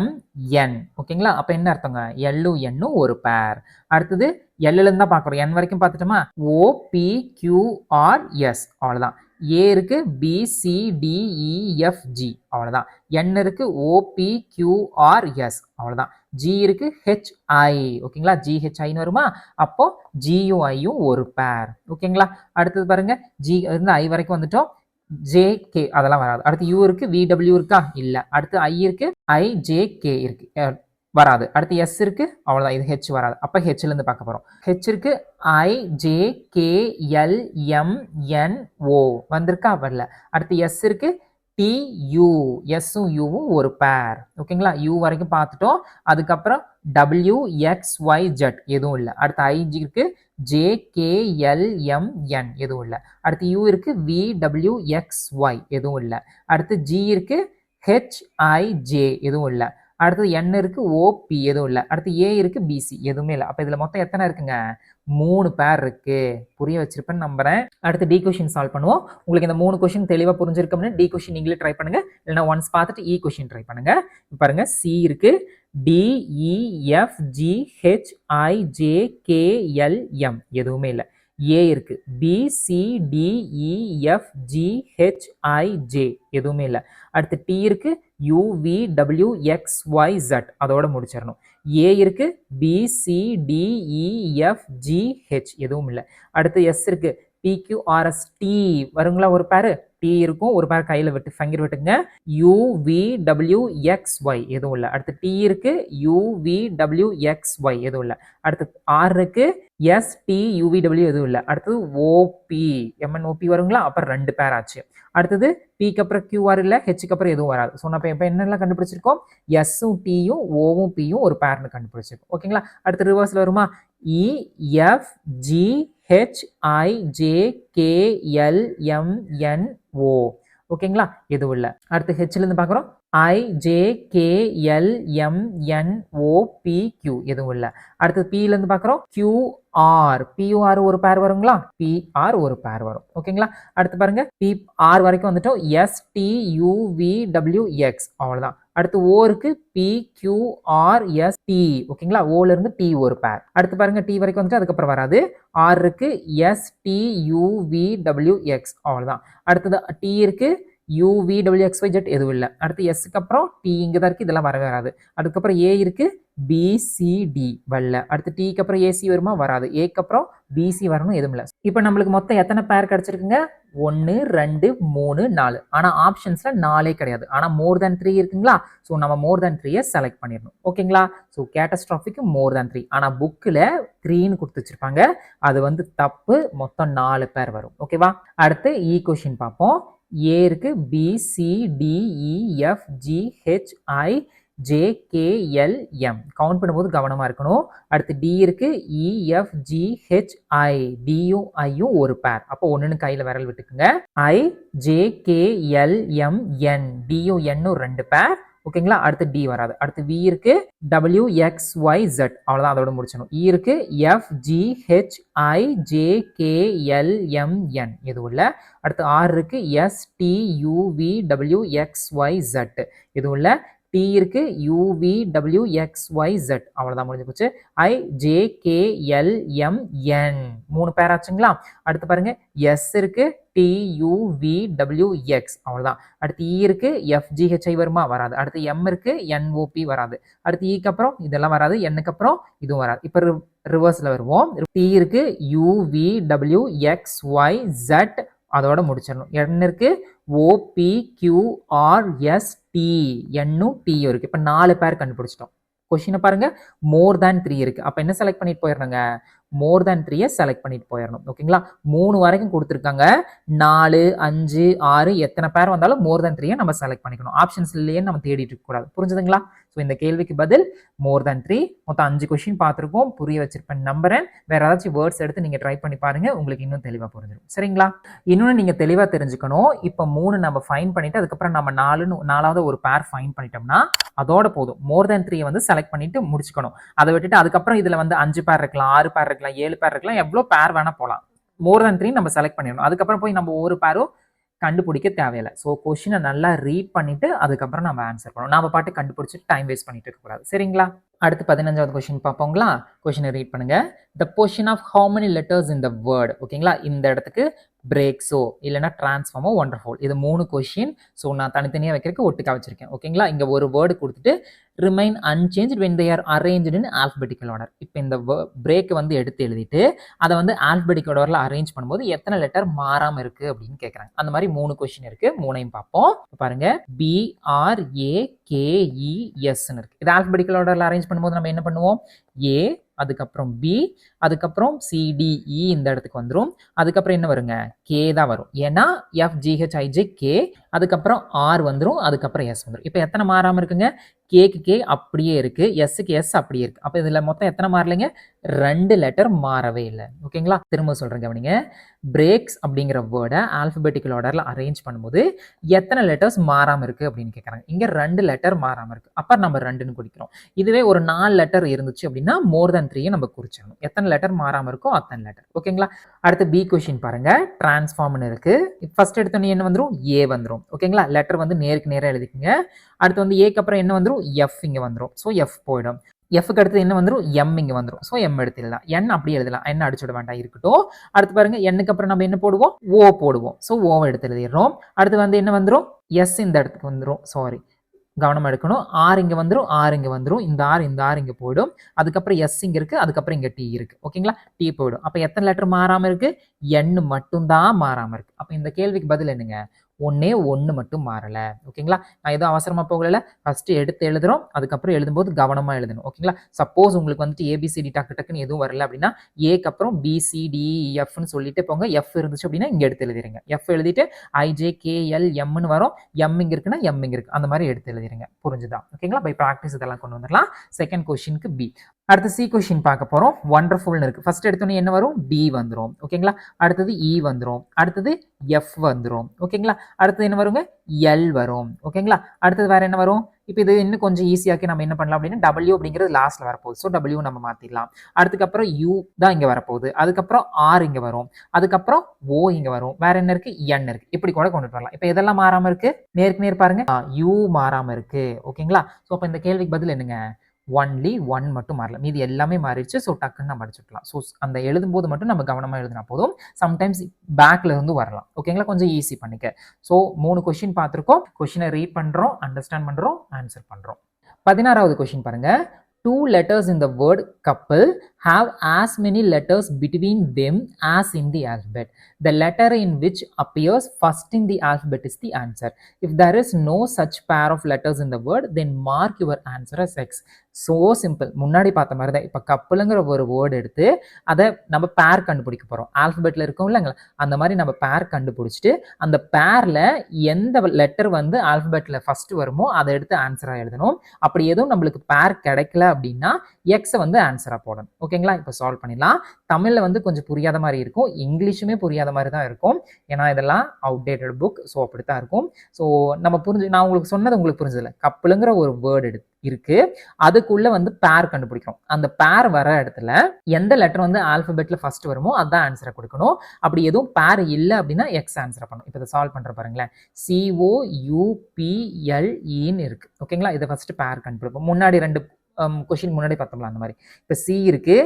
MN, ஓகேங்களா? அப்போ என்ன அர்த்தங்க, எல்லும் என்னும் ஒரு பேர். அடுத்தது எல்லுல இருந்து தான் பார்க்குறோம், என் வரைக்கும் பார்த்துட்டோமா, OPQRS, அவ்வளோதான். ஏ இருக்கு, BCDEFG, அவ்வளோதான். என் இருக்கு, OPQRS, அவ்வளோதான். ஜி இருக்கு, HI, ஓகேங்களா? GHIன்னு வருமா, அப்போ ஜியும் ஐயும் ஒரு பேர். ஓகேங்களா? அடுத்தது பாருங்க, ஜி இருந்து ஐ வரைக்கும் வந்துட்டோம், JK அதெல்லாம் வராது. அடுத்து யூ இருக்கு, VW இருக்கா, இல்லை. அடுத்து ஐ இருக்கு, IJK இருக்கு, வராது. அடுத்து எஸ் இருக்கு, அவ்வளோதான். இது ஹெச் வராது. அப்போ ஹெச்லேருந்து பார்க்க போகிறோம். ஹெச் இருக்கு, IJKLMNO வந்திருக்கா, வரல. அடுத்து எஸ் இருக்கு, TU, எஸ்ஸும் யூவும் ஒரு பேர். ஓகேங்களா? யூ வரைக்கும் பார்த்துட்டோம். அதுக்கப்புறம் WXYZ எதுவும் இல்லை. அடுத்து ஐஜி இருக்கு, JKLMN எதுவும் இல்லை. அடுத்து யூ இருக்கு, VWXY எதுவும் இல்லை. அடுத்து ஜி இருக்கு, HIJ எதுவும் இல்லை. அடுத்தது N இருக்கு, OP எதுவும் இல்லை. அடுத்து A இருக்கு, BC எதுவுமே இல்லை. அப்போ இதில் மொத்தம் எத்தனை இருக்குங்க? 3 பேர் இருக்கு. புரிய வச்சிருப்பேன்னு நம்புறேன். அடுத்து டி கொஷின் சால்வ் பண்ணுவோம். உங்களுக்கு இந்த 3 கொஷின் தெளிவாக புரிஞ்சிருக்கும்னு டி கொஷின் நீங்களே ட்ரை பண்ணுங்க, இல்லைன்னா ஒன்ஸ் பார்த்துட்டு இ கொஷின் ட்ரை பண்ணுங்க. பாருங்க, சி இருக்கு, DEFGHIJKLM எதுவுமே இல்லை. ஏ இருக்கு, BCDEFGHIJ எதுவுமே இல்லை. அடுத்து டி இருக்கு, UVWXYZ அதோட முடிச்சிடணும். ஏ இருக்கு, BCDEFGH எதுவும் இல்லை. அடுத்து எஸ் இருக்கு, PQRST வருங்களா ஒரு பேரு, டி இருக்கும், ஒரு பேர் கையில விட்டு ஃபங்கர் விட்டுங்க. UVWXY எதுவும் இல்லை. அடுத்து டி இருக்கு, UVWXY எதுவும் இல்லை. அடுத்து ஆர் இருக்கு, STUVW எதுவும் இல்லை. அடுத்தது OP MNOP வருங்களா, அப்புறம் 2 பேர் ஆச்சு. அடுத்தது பிக்கு அப்புறம் QR இல்லை, ஹெச்சுக்கு அப்புறம் எதுவும் வராது. ஸோ நம்ம இப்போ என்னெல்லாம் கண்டுபிடிச்சிருக்கோம்? எஸ்ஸும் டியும் ஓவும் பியும் ஒரு பேர்னு கண்டுபிடிச்சிருக்கோம். ஓகேங்களா? அடுத்து ரிவர்ஸில் வருமா? EFGHIJKLMNO ஓகேங்களா? எதுவும் இல்லை. அடுத்து ஹெச்லேருந்து பார்க்குறோம், IJKLMNOPQ எதுவும் இல்லை. அடுத்து பிலேருந்து பார்க்குறோம், QR ஒரு பேர் வருங்களா, PR ஒரு பேர் வரும். ஓகேங்களா? அடுத்து பாருங்க, PR வரைக்கும் வந்துட்டோம், STUVWX அவ்வளோதான். அடுத்து ஓ இருக்கு, PQRST ஓகேங்களா, ஓல இருந்து டி ஒரு பேர். அடுத்து பாருங்க, டி வரைக்கும் வந்துட்டு அதுக்கப்புறம் வராது. ஆர் இருக்கு, STUVWX அவ்வளோதான். அடுத்தது டி இருக்கு, UVWXYZ எதுவும் இல்லை. அடுத்து எஸ்க்கு அப்புறம் டி இங்கே தான் இருக்கு, இதெல்லாம் வரவே வராது. அதுக்கப்புறம் ஏ இருக்கு, BCD வரல. அடுத்து டிக்கு அப்புறம் ஏசி வருமா, வராது. ஏக்கு அப்புறம் பிசி வரணும், எதுவும் இல்லை. இப்போ நம்மளுக்கு மொத்தம் எத்தனை பேர் கிடைச்சிருக்குங்க? 1 2 3 4. ஆனால் ஆப்ஷன்ஸ்ல 4 கிடையாது. ஆனால் மோர் தேன் 3 இருக்குங்களா, ஸோ நம்ம மோர் தேன் 3 செலக்ட் பண்ணிடணும். ஓகேங்களா? ஸோ கேட்டஸ்ட்ராஃபிக்கு மோர் தேன் 3. ஆனால் புக்கில் 3ன்னு கொடுத்து வச்சிருப்பாங்க, அது வந்து தப்பு. மொத்தம் 4 பேர் வரும். ஓகேவா? அடுத்து இ கொஷின் பார்ப்போம். ஏ இருக்கு, BCDEFGHIJKLM கவுண்ட் பண்ணும்போது கவனமா இருக்கணும். அடுத்து டி இருக்கு, EFGHI டியும் ஐயும் ஒரு பேர், அப்போ ஒன்றுன்னு கையில விரல் விட்டுக்குங்க. IJKLMN டியும் எண்ணும் 2 பேர். ஓகேங்களா? அடுத்து டி வராது. அடுத்து வி இருக்கு, WXYZ அவ்வளோதான், அதோட முடிச்சணும். இ இருக்கு, FGHIJKLMN எதுவும் இல்லை. அடுத்து ஆர் இருக்கு, STUVWXYZ எதுவும் இல்லை. டி இருக்கு, UVWXYZ அவ்வளோதான், முடிஞ்சு போச்சு. IJKLMN 3 பேர் ஆச்சுங்களா? அடுத்து பாருங்க, எஸ் இருக்கு, TUVWX அவ்வளோதான். அடுத்து இ இருக்கு, FGHI வருமா, வராது. அடுத்து எம் இருக்கு, NOP வராது. அடுத்து இக்கு அப்புறம் இதெல்லாம் வராது, என்னுக்கு அப்புறம் இதுவும் வராது. இப்போ ரிவர்ஸில் வருவோம். டி இருக்கு, UVWXYZ அதோட முடிச்சிடணும். என் இருக்கு, OPQRST என்னும் டியும் இருக்கு. இப்போ 4 பேர் கண்டுபிடிச்சிட்டோம். கொஸ்டினை பாருங்க, மோர் தேன் 3 இருக்கு. அப்போ என்ன செலக்ட் பண்ணிட்டு போயிடணுங்க? மோர் தேன் 3 செலக்ட் பண்ணிட்டு போயிடணும். ஓகேங்களா? 3 வரைக்கும் கொடுத்துருக்காங்க. 4 5 6 எத்தனை பேர் வந்தாலும் மோர் தேன் 3 நம்ம செலக்ட் பண்ணிக்கணும். ஆப்ஷன்ஸ் இல்லையே நம்ம தேடிட்டு இருக்க கூடாது. புரிஞ்சுதுங்களா? ஸோ இந்த கேள்விக்கு பதில் மோர் தேன் 3. மொத்தம் 5 கொஸ்டின் பார்த்துருக்கோம், புரிய வச்சிருப்பேன் நம்புறேன். வேற ஏதாச்சும் வேர்ட்ஸ் எடுத்து நீங்க ட்ரை பண்ணி பாருங்க, உங்களுக்கு இன்னும் தெளிவாக புரிஞ்சிடும். சரிங்களா? இன்னொன்று நீங்க தெளிவாக தெரிஞ்சுக்கணும். இப்போ 3 நம்ம ஃபைன் பண்ணிட்டு அதுக்கப்புறம் நம்ம 4வது ஒரு பேர் ஃபைன் பண்ணிட்டோம்னா அதோட போதும். மோர் தேன் 3 வந்து செலக்ட் பண்ணிட்டு முடிச்சுக்கணும். அதை விட்டுட்டு அதுக்கப்புறம் இதுல வந்து 5 பேர் இருக்கலாம், 6 பேர் இருக்கலாம், 7 பேர் இருக்கலாம், எவ்வளோ பேர் வேணா போகலாம். மோர் தேன் 3 நம்ம செலக்ட் பண்ணிடணும். அதுக்கப்புறம் போய் நம்ம ஒரு பேரும் கண்டுபிடிக்க தேவையில்லை. ஸோ கொஸ்டினை நல்லா ரீட் பண்ணிட்டு அதுக்கப்புறம் நம்ம ஆன்சர் பண்ணணும். நம்ம பாட்டு கண்டுபிடிச்சிட்டு டைம் வேஸ்ட் பண்ணிட்டு இருக்கக்கூடாது. சரிங்களா? அடுத்து 15வது கொஸ்டின் பார்ப்போங்களா? கொஸ்டினை ரீட் பண்ணுங்க. The position of how many letters in the word. ஓகேங்களா? இந்த இடத்துக்கு பிரேக்ஸோ இல்லைன்னா டிரான்ஸ்ஃபார்மோ ஒண்டர்ஃபுல், இது 3 கொஸ்டின். ஸோ நான் தனித்தனியாக வைக்கிறதுக்கு ஒட்டுக்கா வச்சிருக்கேன். ஓகேங்களா? இங்கே ஒரு வேர்டு கொடுத்துட்டு remain unchanged when they are arranged in alphabetical order. இப்போ இந்த பிரேக் வந்து எடுத்து எழுதிட்டு அதை வந்து ஆல்பபெட்டிக்கல் ஆர்டரில் அரேஞ்ச் பண்ணும்போது எத்தனை லெட்டர் மாறாமல் இருக்கு அப்படின்னு கேட்குறாங்க. அந்த மாதிரி 3 கொஸ்டின் இருக்கு. 3ஐயும் பார்ப்போம். பாருங்க, BRAKES இருக்கு. இது ஆல்பபெட்டிக்கல் ஆர்டரில் அரேஞ்ச் பண்ணும்போது நம்ம என்ன பண்ணுவோம்? ஏ, அதுக்கப்புறம் பி, அதுக்கப்புறம் சிடிஇ இந்த இடத்துக்கு வந்துடும். அதுக்கப்புறம் என்ன வருங்க, கே தான் வரும். ஏன்னா எஃப்ஜிஹெச்ஐஜே கே, அதுக்கப்புறம் ஆர் வந்துடும், அதுக்கப்புறம் எஸ் வந்துடும். இப்போ எத்தனை மாறாமல் இருக்குங்க, கேக்கு கே அப்படியே இருக்கு, எஸ்ஸுக்கு எஸ் அப்படியே இருக்கு. அப்போ இதில் மொத்தம் எத்தனை மாறலைங்க, 2 லெட்டர் மாறவே இல்லை. ஓகேங்களா, திரும்ப சொல்கிறேன் கவனிங்க. பிரேக்ஸ் அப்படிங்கிற வேர்டை ஆல்ஃபபெட்டிக்கல் ஆர்டரில் அரேஞ்ச் பண்ணும்போது எத்தனை லெட்டர்ஸ் மாறாமல் இருக்குது அப்படின்னு கேட்குறாங்க. இங்கே 2 லெட்டர் மாறாமல் இருக்குது, அப்போ நம்ம 2ன்னு குறிக்கிறோம். இதுவே ஒரு 4 லெட்டர் இருந்துச்சு அப்படின்னா மோர் தென் 3 நம்ம குறிச்சிடணும். எத்தனை லெட்டர் மாறாமல் இருக்கோ அத்தனை லெட்டர். ஓகேங்களா, அடுத்து பி கொஸ்டின் பாருங்க. டிரான்ஸ்ஃபார்ம்னு இருக்கு. ஃபர்ஸ்ட் எடுத்தோன்னே என்ன வந்துடும், ஏ வந்துடும். ஓகேங்களா, லெட்டர் வந்து நேருக்கு நேராக எழுதிக்குங்க. அடுத்து வந்து ஏக்கு அப்புறம் என்ன வந்துடும், எஃப் இங்கே வந்துடும். ஸோ எஃப் போயிடும். எஃப்க்கு அடுத்து என்ன வந்துடும், எம் இங்கே வந்துடும். ஸோ எம் எடுத்துடலாம். என் அப்படியே எழுதலாம், என்ன அடிச்சுட வேண்டாம், இருக்கட்டும். அடுத்து பாருங்க, எண்ணுக்கு அப்புறம் நம்ம என்ன போடுவோம், ஓ போடுவோம். ஸோ ஓவை எடுத்து எழுதிடுறோம். அடுத்து வந்து என்ன வந்துடும், எஸ் இந்த இடத்துக்கு வந்துடும். சாரி, கவனமாக எடுக்கணும். ஆர் இங்கே வந்துடும், ஆர் இங்கே வந்துடும். இந்த ஆர் இங்கே போயிடும். அதுக்கப்புறம் எஸ் இங்கே இருக்குது, அதுக்கப்புறம் இங்கே டி இருக்குது. ஓகேங்களா, டி போயிடும். அப்போ எத்தனை லெட்டர் மாறாமல் இருக்குது, எண்ணு மட்டும்தான் மாறாமல் இருக்குது. அப்போ இந்த கேள்விக்கு பதில் என்னங்க, ஒன்னே ஒன்று மட்டும் மாறலை. ஓகேங்களா, நான் எதுவும் அவசரமாக போகல, ஃபஸ்ட்டு எடுத்து எழுதுறோம், அதுக்கப்புறம் எழுதும்போது கவனமாக எழுதணும். ஓகேங்களா, சப்போஸ் உங்களுக்கு வந்துட்டு ஏபிசிடி டக்கு டக்குன்னு எதுவும் வரல அப்படின்னா ஏக்கு அப்புறம் பிசிடிஎஃப்னு சொல்லிட்டு போங்க. எஃப் இருந்துச்சு அப்படின்னா இங்கே எடுத்து எழுதிருங்க. எஃப் எழுதிட்டு ஐஜேகேஎல் எம்னு வரும். எம் இங்கே இருக்குன்னா எம் இங்கே இருக்குது, அந்த மாதிரி எடுத்து எழுதிருங்க. புரிஞ்சுதான்? ஓகேங்களா, பை ப்ராக்டிஸ் இதெல்லாம் கொண்டு வந்துடலாம். செகண்ட் கொஸ்டினுக்கு பி. அடுத்து சி கொஸ்டின் பார்க்க போகிறோம். ஒண்டர்ஃபுல்னு இருக்குது. ஃபர்ஸ்ட் எடுத்தோன்னே என்ன வரும், டி வந்துடும். ஓகேங்களா, அடுத்தது இ வந்துடும், அடுத்தது எஃப் வந்துடும். ஓகேங்களா, அடுத்தது என்ன வருங்க, எல் வரும். ஓகேங்களா, அடுத்தது வேற என்ன வரும், இப்போ இது இன்னும் கொஞ்சம் ஈஸியாக்கி நம்ம என்ன பண்ணலாம் அப்படின்னா டபிள்யூ அப்படிங்கிறது லாஸ்ட்ல வரப்போகுது. ஸோ டபிள்யூ நம்ம மாற்றிடலாம். அதுக்கப்புறம் யூ தான் இங்கே வரப்போகுது, அதுக்கப்புறம் ஆர் இங்கே வரும், அதுக்கப்புறம் ஓ இங்கே வரும். வேற என்ன இருக்கு, என் இருக்கு. இப்படி கூட கொண்டுட்டு வரலாம். இப்போ இதெல்லாம் மாறாமல் இருக்கு, நேருக்கு நேர் பாருங்க, யூ மாறாமல் இருக்கு. ஓகேங்களா, ஸோ அப்போ இந்த கேள்விக்கு பதில் என்னங்க, ஒன்லி ஒன் மட்டும் மாறல, மீதி எல்லாமே மாறிடுச்சு. ஸோ டக்குன்னு நம்ம அடிச்சுக்கலாம். ஸோ அந்த எழுதும்போது மட்டும் நம்ம கவனமாக எழுதினா போதும். சம்டைம்ஸ் பேக்ல இருந்து வரலாம். ஓகேங்களா, கொஞ்சம் ஈஸி பண்ணிக்க. ஸோ 3 கொஸ்டின் பார்த்துருக்கோம். கொஸ்டினை ரீட் பண்ணுறோம், அண்டர்ஸ்டாண்ட் பண்ணுறோம், ஆன்சர் பண்ணுறோம். 16வது கொஸ்டின் பாருங்க. 2 letters in the word couple have as many letters between them as in the alphabet. The letter in which appears first in the alphabet is the answer. If there is no such pair of letters in the word, then mark your answer as X. So simple. முன்னாடி பார்த்த மாதிரி தான். இப்போ கப்பலுங்கிற ஒரு word எடுத்து அதை நம்ம பேர் கண்டுபிடிக்க போகிறோம். ஆல்ஃபபெட்டில் இருக்கும் இல்லைங்களா, அந்த மாதிரி நம்ம பேர் கண்டுபிடிச்சிட்டு அந்த பேரில் எந்த லெட்டர் வந்து ஆல்ஃபபெட்டில் ஃபஸ்ட்டு வருமோ அதை எடுத்து ஆன்சராக எழுதணும். அப்படி எதுவும் நம்மளுக்கு பேர் கிடைக்கல அப்படின்னா எக்ஸை வந்து ஆன்சராக போடணும். ஓகேங்களா, இப்போ சால்வ் பண்ணிடலாம். தமிழில் வந்து கொஞ்சம் புரியாத மாதிரி இருக்கும், இங்கிலீஷுமே புரியாத மாதிரி தான் இருக்கும். ஏன்னா இதெல்லாம் அவுடேட்டட் புக். ஸோ அப்படித்தான் இருக்கும். ஸோ நம்ம நான் உங்களுக்கு சொன்னது உங்களுக்கு புரிஞ்சதில்ல. கப்பலுங்கிற ஒரு வேர்டு இருக்கு, அதுக்குள்ள வந்து பேர் கண்டுபிடிக்கணும். அந்த பேர் வர இடத்துல எந்த லெட்டர் வந்து ஆல்பபெட்ல ஃபர்ஸ்ட் வருமோ அதான் ஆன்சரை கொடுக்கணும். அப்படி எதுவும் பேர் இல்லை அப்படின்னா எக்ஸ் ஆன்சரை பண்ணணும். இப்போ இதை சால்வ் பண்ற பாருங்களேன். COUPLEன்னு இருக்கு. ஓகேங்களா, இதை ஃபர்ஸ்ட் பேர் கண்டுபிடிப்போம். முன்னாடி 2 கொஸ்டின் முன்னாடி பார்த்தோம்ல அந்த மாதிரி. இப்போ சி இருக்கு,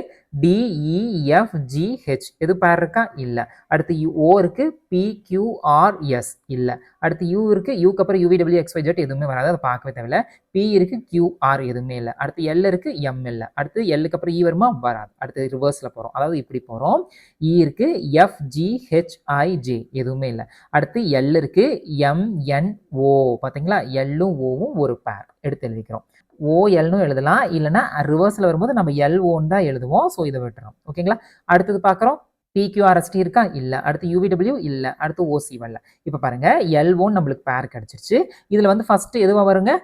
DEFGH எது பேர் இருக்கா, இல்லை. அடுத்து ஓ இருக்கு, PQRS இல்லை. அடுத்து யூ இருக்கு, யூக்கு அப்புறம் UVWXYZ எதுவுமே வராது, அதை பார்க்கவே தேவையில்ல. பி இருக்கு, QR எதுவுமே இல்லை. அடுத்து எல் இருக்கு, எம் இல்லை. அடுத்து எல்லுக்கு அப்புறம் இ வருமா, வராது. அடுத்து ரிவர்ஸ்ல போறோம், அதாவது இப்படி போறோம். இ இருக்கு, FGHIJ எதுவுமே இல்லை. அடுத்து எல் இருக்கு, MNO. பார்த்தீங்களா, எல்லும் ஓவும் ஒரு பேர் எடுத்து எழுதிக்கிறோம். OLன்னு எழுதலாம், இல்லைன்னா ரிவர்ஸில் வரும்போது நம்ம LOன்னு தான் எழுதுவோம். ஸோ இதை விட்டுறோம். ஓகேங்களா, அடுத்தது பார்க்குறோம். PQRST இருக்கா, இல்லை. அடுத்து UVW இல்லை. அடுத்து OC வரல. இப்போ பாருங்க, LOன்னு நம்மளுக்கு பேர் கிடைச்சிருச்சு. இதில் வந்து ஃபர்ஸ்ட் எதுவாக வருங்க,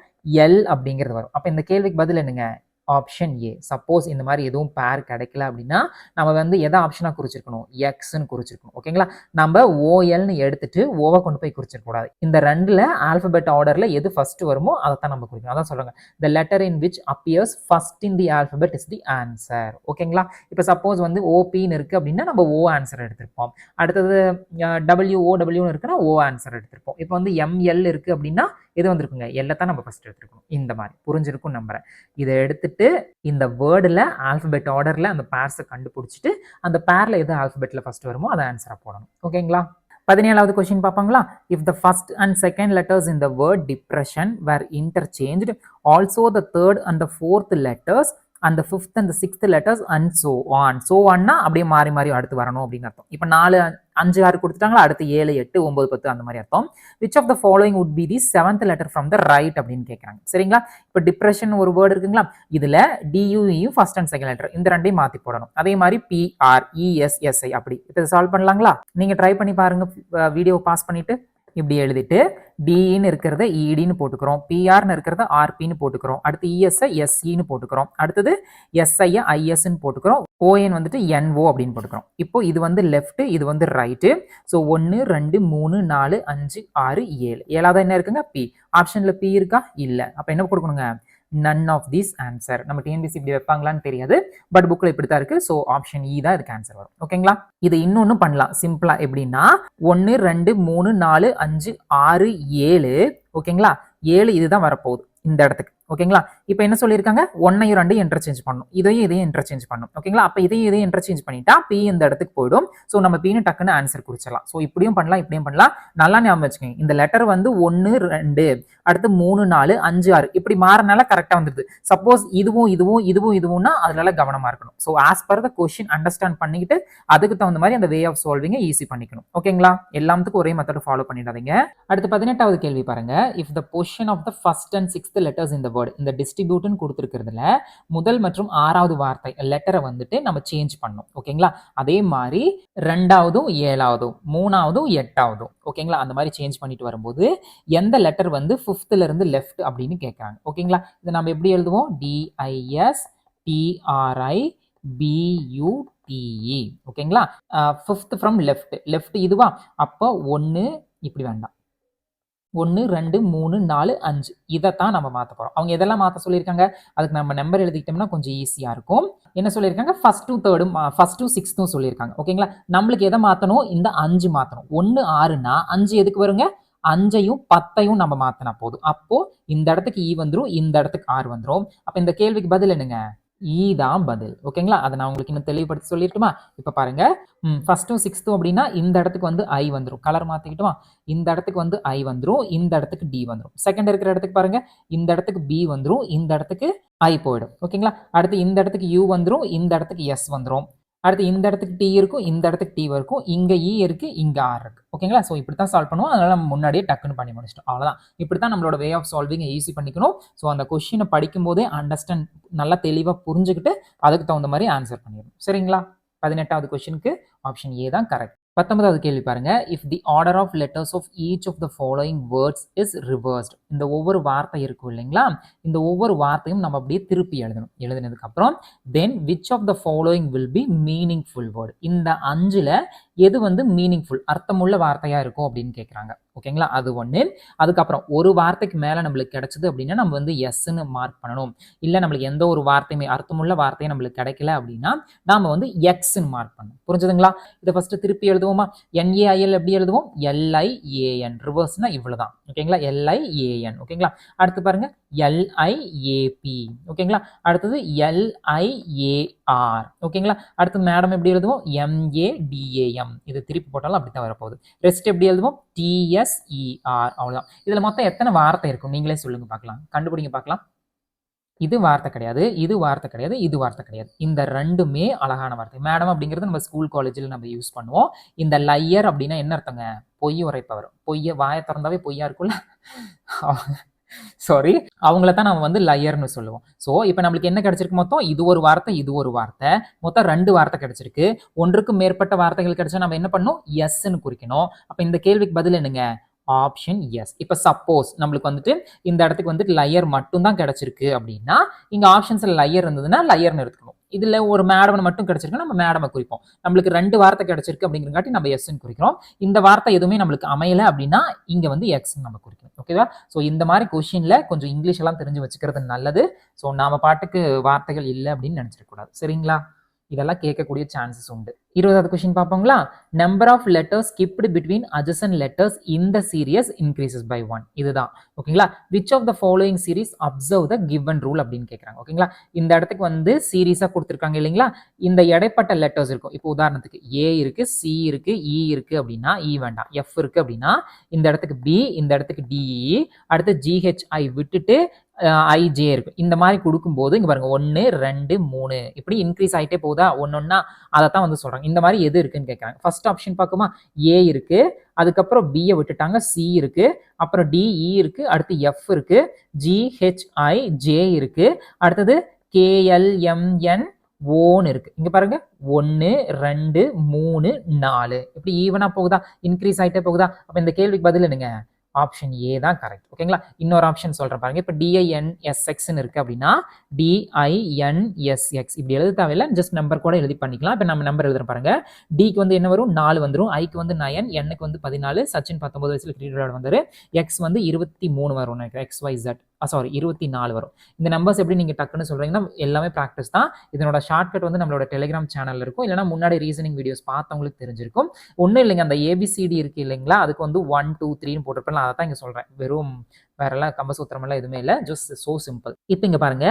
L அப்படிங்கிறது வரும். அப்போ இந்த கேள்விக்கு பதில் என்னங்க, ஆப்ஷன் ஏ. சப்போஸ் இந்த மாதிரி எதுவும் பேர் கிடைக்கல அப்படின்னா நம்ம வந்து எதை ஆப்ஷனாக குறிச்சிருக்கணும், எக்ஸ்ன்னு குறிச்சிருக்கணும். ஓகேங்களா, நம்ம ஓஎல்னு எடுத்துட்டு ஓவை கொண்டு போய் குறிச்சிருக்கூடாது. இந்த 2ல் ஆல்பபெட் ஆர்டரில் எது ஃபர்ஸ்ட் வருமோ அதை தான் நம்ம குறிக்கணும். அதான் சொல்றாங்க, the letter in which appears first in the alphabet is the answer. ஓகேங்களா, இப்போ சப்போஸ் வந்து ஓபின்னு இருக்கு அப்படின்னா நம்ம ஓ ஆன்சர் எடுத்திருப்போம். அடுத்தது WOWன்னு இருக்குன்னா ஓ ஆன்சர் எடுத்திருப்போம். இப்போ வந்து ML இருக்கு அப்படின்னா எது வந்திருக்குங்க, எல்லை தான் நம்ம ஃபர்ஸ்ட் எடுத்துருக்கணும். இந்த மாதிரி புரிஞ்சிருக்கும் நம்புறேன். இதை எடுத்துட்டு இந்த வேர்டில் ஆல்பபெட் ஆர்டரில் அந்த பேர்ஸை கண்டுபிடிச்சிட்டு அந்த பேரில் எது ஆல்பபெட்டில் ஃபர்ஸ்ட் வருமோ அதை ஆன்சராக போடணும். ஓகேங்களா, 17வது கொஸ்டின் பார்ப்பாங்களா. If the first and second letters in the word depression were interchanged, also the third and the fourth letters and the 5th and the 6th letters and so on. So onனா அப்படியே மாறி மாறி அடுத்து வரணும் அப்படின்னு அர்த்தம். இப்போ 4 5 6 கொடுத்துட்டாங்களா, அடுத்து 7 8 9 10 அந்த மாதிரி அர்த்தம். which of the following would be the seventh letter from the right அப்படின்னு கேட்கறாங்க. சரிங்களா? இப்போ டிப்ரெஷன் ஒரு வேர்டு இருக்குங்களா, இதுல டியூயும் ஃபர்ஸ்ட் அண்ட் செகண்ட் லெட்டர் இந்த ரெண்டையும் மாத்தி போடணும். அதே மாதிரி PRESSI அப்படி. இப்போ சால்வ் பண்ணலாங்களா? நீங்க ட்ரை பண்ணி பாருங்க, வீடியோ பாஸ் பண்ணிட்டு இப்படி எழுதிட்டு டின்னு இருக்கிறத இடின்னு போட்டுக்கிறோம், பிஆர்னு இருக்கிறத ஆர்பின்னு போட்டுக்கிறோம், அடுத்து இஎஸ்ஐ எஸ்இன்னு போட்டுக்கிறோம், அடுத்தது எஸ்ஐ ஐஎஸ்ன்னு போட்டுக்கிறோம், ஓஎன் வந்துட்டு என்ஓ அப்படின்னு போட்டுக்கிறோம். இப்போ இது வந்து லெஃப்ட், இது வந்து ரைட்டு. ஸோ 1 2 3 4 5 6 7 7வது என்ன இருக்குங்க, பி. ஆப்ஷன்ல பி இருக்கா, இல்லை. அப்போ என்ன கொடுக்கணுங்க, none of these answer. நம்ம டிஎன்பிசி இப்படி வைப்பாங்களான்னு தெரியாது, பட் புக்ல இப்படி தான் இருக்கு. ஸோ ஆப்ஷன் இ தான் இதுக்கு ஆன்சர் வரும். ஓகேங்களா? இது இன்னொன்னு பண்ணலாம் சிம்பிளா. எப்படின்னா 1 2 3 4 5 6 7. ஓகேங்களா? 7 இதுதான் வரப்போகுது இந்த இடத்துக்கு. ஓகேங்களா? இப்போ என்ன சொல்லியிருக்காங்க, 1ஐயும் 2 இன்டர்சேஞ்ச் பண்ணணும், இதையும் இன்டர்சேஞ்ச் பண்ணணும். ஓகேங்களா? அப்போ இதையும் இன்டர்சேஞ்ச் பண்ணிட்டா பி இந்த இடத்துக்கு போயிடும். ஸோ நம்ம பின்னு டக்குன்னு ஆன்சர் குறிச்சிடலாம். ஸோ இப்படியும் பண்ணலாம், இப்படியும் பண்ணலாம். நல்லா ஞாபகம் வச்சுக்கோங்க, இந்த லெட்டர் வந்து 1 2 அடுத்து 3 4 5 6 இப்படி மாறனால கரெக்டா வந்துருது. சப்போஸ் இதுவும்னா அதனால கவனமா இருக்கணும். So as per the question understand பண்ணிக்கிட்டு அதுக்கு தகுந்த மாதிரி அந்த வே ஆஃப் சால்விங்கை ஈஸி பண்ணிக்கணும். ஓகேங்களா? எல்லாத்துக்கும் ஒரே மெத்தட் ஃபாலோ பண்ணிடாதீங்க. அடுத்து 18வது கேள்வி பாருங்க. If the position of the first and sixth letters இந்த வேர்டு, இந்த டிஸ்ட்ரிபியூட்னு கொடுத்துருக்கிறதுல முதல் மற்றும் 6வது வார்த்தை லெட்டரை வந்துட்டு நம்ம சேஞ்ச் பண்ணணும். ஓகேங்களா? அதே மாதிரி 2வதும் 7வதும் 3வதும் 8வதும் ஓகேங்களா, அந்த மாதிரி சேஞ்ச் பண்ணிட்டு வரும்போது எந்த லெட்டர் வந்து 5th இருந்து லெஃப்ட் அப்படின்னு கேட்கறாங்க. ஓகேங்களா? இதை நம்ம எப்படி எழுதுவோம், DISTRIBUTE. ஓகேங்களா? 5th ஃப்ரம் லெஃப்ட் இதுவா, அப்போ 1 இப்படி வேண்டாம், 1 2 3 4 5 இதைத்தான் நம்ம மாற்ற போறோம். அவங்க எதெல்லாம் மாற்ற சொல்லியிருக்காங்க, அதுக்கு நம்ம நம்பர் எழுதிக்கிட்டோம்னா கொஞ்சம் ஈஸியா இருக்கும். என்ன சொல்லியிருக்காங்க, ஃபர்ஸ்ட் டு சிக்ஸ்த்தும் சொல்லியிருக்காங்க. ஓகேங்களா? நம்மளுக்கு எதை மாற்றணும், இந்த 5 மாற்றணும். 1 6னா 5 எதுக்கு வருங்க, 5ஐயும் 10ஐயும் நம்ம மாற்றினா போதும். அப்போ இந்த இடத்துக்கு இ வந்துடும், இந்த இடத்துக்கு ஆர் வந்துடும். அப்போ இந்த கேள்விக்கு பதில் என்னங்க, இ தான் பதில். ஓகேங்களா? அதை நான் உங்களுக்கு இன்னும் தெளிவுபடுத்தி சொல்லிட்டுமா. இப்போ பாருங்க, ஃபர்ஸ்ட்டும் சிக்ஸ்த்தும் அப்படின்னா இந்த இடத்துக்கு வந்து ஐ வந்துடும். கலர் மாற்றிக்கிட்டுமா, இந்த இடத்துக்கு வந்து ஐ வந்துடும், இந்த இடத்துக்கு டி வந்துடும். செகண்ட் இருக்கிற இடத்துக்கு பாருங்க, இந்த இடத்துக்கு பி வந்துடும், இந்த இடத்துக்கு ஐ போயிடும். ஓகேங்களா? அடுத்து இந்த இடத்துக்கு யூ வந்துடும், இந்த இடத்துக்கு எஸ் வந்துடும். அடுத்து இந்த இடத்துக்கு டி இருக்கும், இந்த இடத்துக்கு டி இருக்கும், இங்க இ இருக்கு, இங்க ஆர் இருக்கு. ஓகேங்களா? ஸோ இப்படி தான் சால்வ் பண்ணுவோம். அதனால நம்ம முன்னாடியே டக்குன்னு பண்ணி முடிச்சிட்டோம். அவ்வளோதான். இப்படி தான் நம்மளோட வே ஆஃப் சால்விங் ஈஸி பண்ணிக்கணும். ஸோ அந்த கொஸ்டினை படிக்கும் போதே அண்டர்ஸ்டாண்ட் நல்லா தெளிவாக புரிஞ்சுக்கிட்டு அதுக்கு தகுந்த மாதிரி ஆன்சர் பண்ணிடணும். சரிங்களா? 18வது கொஸ்டினுக்கு ஆப்ஷன் ஏ தான் கரெக்ட். 19வது கேள்வி பாருங்க. If the order of letters of each of the following words is reversed. இந்த ஒவ்வொரு வார்த்தை இருக்கும் இல்லைங்களா, இந்த ஒவ்வொரு வார்த்தையும் நம்ம அப்படியே திருப்பி எழுதணும். எழுதினதுக்கு அப்புறம் then which of the following will be meaningful word. இந்த 5ல எது வந்து மீனிங்ஃபுல் அர்த்தமுள்ள வார்த்தையா இருக்கும் அப்படின்னு கேட்குறாங்க. ஓகேங்களா? அது ஒன்று. அதுக்கப்புறம் ஒரு வார்த்தைக்கு மேலே நம்மளுக்கு கிடைச்சது அப்படின்னா நம்ம வந்து எஸ்ன்னு மார்க் பண்ணணும். இல்லை நம்மளுக்கு எந்த ஒரு வார்த்தையுமே அர்த்தமுள்ள வார்த்தையும் நம்மளுக்கு கிடைக்கல அப்படின்னா நாம வந்து எக்ஸ்ன்னு மார்க் பண்ணணும். புரிஞ்சுதுங்களா? இதை ஃபர்ஸ்ட் திருப்பி எழுதுவோமா. NAIL எப்படி எழுதுவோம், LIAN. ரிவர்ஸ்னா இவ்வளவுதான். ஓகேங்களா? LIAN. ஓகேங்களா? அடுத்து பாருங்க LIAP. ஓகேங்களா? அடுத்தது LIAR. ஓகேங்களா? அடுத்து மேடம் எப்படி எழுதுவோம், MADAM. இது திருப்பி போட்டாலும் அப்படித்தான் வரப்போகுது. ரெஸ்ட் எப்படி எழுதுவோம், TSER. அவ்வளவுதான். இதுல மொத்தம் எத்தனை வார்த்தை இருக்கும் நீங்களே சொல்லுங்க பார்க்கலாம், கண்டுபிடிங்க பார்க்கலாம். இது வார்த்தை கிடையாது, இது வார்த்தை கிடையாது, இது வார்த்தை கிடையாது. இந்த ரெண்டுமே அழகான வார்த்தை. மேடம் அப்படிங்கிறது நம்ம ஸ்கூல் காலேஜில் நம்ம யூஸ் பண்ணுவோம். இந்த லையர் அப்படின்னா என்ன அர்த்தங்க, பொய் உரைப்பவர். பொய்ய வாயை திறந்தாவே பொய்யா இருக்கும்ல, சாரி, அவங்கள தான் நம்ம வந்து லையர்னு சொல்லுவோம். ஸோ இப்போ நம்மளுக்கு என்ன கிடைச்சிருக்கு, மொத்தம் இது ஒரு வார்த்தை, இது ஒரு வார்த்தை, மொத்தம் 2 வார்த்தை கிடைச்சிருக்கு. ஒன்றுக்கு மேற்பட்ட வார்த்தைகள் கிடைச்சா நம்ம என்ன பண்ணணும், எஸ்ன்னு குறிக்கணும். அப்போ இந்த கேள்விக்கு பதில் என்னங்க, ஆப்ஷன் எஸ். இப்போ சப்போஸ் நம்மளுக்கு வந்துட்டு இந்த இடத்துக்கு வந்துட்டு லையர் மட்டும் தான் கிடைச்சிருக்கு அப்படின்னா இங்க ஆப்ஷன்ஸ்ல லையர் இருந்ததுன்னா லையர்னு எடுத்துக்கணும். இதுல ஒரு மேடம் மட்டும் கிடைச்சிருக்கு, நம்ம மேடமை குறிப்போம். நம்மளுக்கு 2 வார்த்தை கிடைச்சிருக்கு அப்படிங்கிறங்காட்டி நம்ம எஸ்ன்னு குறிக்கிறோம். இந்த வார்த்தை எதுவுமே நம்மளுக்கு அமையல அப்படின்னா இங்க வந்து எக்ஸ் நம்ம குறிக்கணும். ஓகேவா? ஸோ இந்த மாதிரி கொஸ்டின்ல கொஞ்சம் இங்கிலீஷ் எல்லாம் தெரிஞ்சு வச்சுக்கிறது நல்லது. ஸோ நாம பாட்டுக்கு வார்த்தைகள் இல்லை அப்படின்னு நினைச்சிடக்கூடாது. சரிங்களா? இதெல்லாம் கேட்கக்கூடிய சான்சஸ் உண்டு. 20வது கொஸ்டின் பார்ப்போங்களா. Number of letters skipped between adjacent letters in the series increases by 1. இதுதான். ஓகேங்களா? Which of the following series observe the given rule அப்படின்னு கேட்குறாங்க. ஓகேங்களா? இந்த இடத்துக்கு வந்து சீரீஸாக கொடுத்துருக்காங்க இல்லைங்களா, இந்த இடைப்பட்ட லெட்டர்ஸ் இருக்கும். இப்போ உதாரணத்துக்கு ஏ இருக்கு, சி இருக்கு, இ இருக்கு அப்படின்னா இ வேண்டாம், எஃப் இருக்கு அப்படின்னா இந்த இடத்துக்கு பி, இந்த இடத்துக்கு டிஇ, அடுத்து GHI விட்டுட்டு ஐஜே இருக்கு. இந்த மாதிரி கொடுக்கும்போது இங்க பாருங்க 1 2 3 இப்படி இன்க்ரீஸ் ஆயிட்டே போகுதா ஒன்னொன்னா, அதை தான் வந்து சொல்றாங்க. இந்த மாதிரி எது இருக்குன்னு கேட்கறாங்க. ஃபர்ஸ்ட் ஆப்ஷன் பார்க்குமா, ஏ இருக்கு, அதுக்கப்புறம் பி விட்டுட்டாங்க, சி இருக்கு, அப்புறம் டி இ இருக்கு, அடுத்து எஃப் இருக்கு, ஜி ஹெச் ஐ ஜே இருக்கு, அடுத்தது கேஎல்எம்என் ஓன்னு இருக்கு. இங்க பாருங்க 1 2 3 4 இப்படி ஈவனா போகுதா, இன்க்ரீஸ் ஆயிட்டே போகுதா. அப்ப இந்த கேள்விக்கு பதில் என்னங்க, ஆப்ஷன் ஏ தான் கரெக்ட். ஓகேங்களா. இன்னொரு ஆப்ஷன் சொல்றேன் பாருங்க. இப்போ டிஐஎன்எஸ்எக்ஸ்ன்னு இருக்கு அப்படின்னா டிஐஎன்எஸ்எக்ஸ் இப்படி எழுத தேவையில்லை, ஜஸ்ட் நம்பர் கூட எழுதி பண்ணிக்கலாம். இப்போ நம்ம நம்பர் எழுதுற பாருங்க. டிக்கு வந்து என்ன வரும், 4 வந்துடும், ஐக்கு வந்து 9, எண்ணுக்கு வந்து 14, சச்சின் 19 வயசுல கிரிக்கெட் விளையாட வந்தாரு, எக்ஸ் வந்து 23 வரும் நினைக்கிறேன், XYZ சாரி 24 வரும். இந்த நம்பர்ஸ் எப்படி நீங்க டக்குன்னு சொல்றீங்கன்னா எல்லாமே ப்ராக்டிஸ் தான். இதனோட ஷார்ட்கட் வந்து நம்மளோட டெலிகிராம் சேனல்ல இருக்கும், இல்லைன்னா முன்னாடி ரீசனிங் வீடியோஸ் பார்த்தவங்களுக்கு தெரிஞ்சிருக்கும். ஒன்றும் இல்லைங்க, அந்த ஏபிசிடி இருக்கு இல்லைங்களா, அதுக்கு வந்து 1 2 3ன்னு போட்டிருப்பேன், அதை தான் இங்க சொல்றேன். வெறும் வேறெல்லாம் கம்பசூத்திரமெல்லாம் எதுவுமே இல்லை, ஜஸ்ட் சோ சிம்பிள். இப்போ இங்க பாருங்க,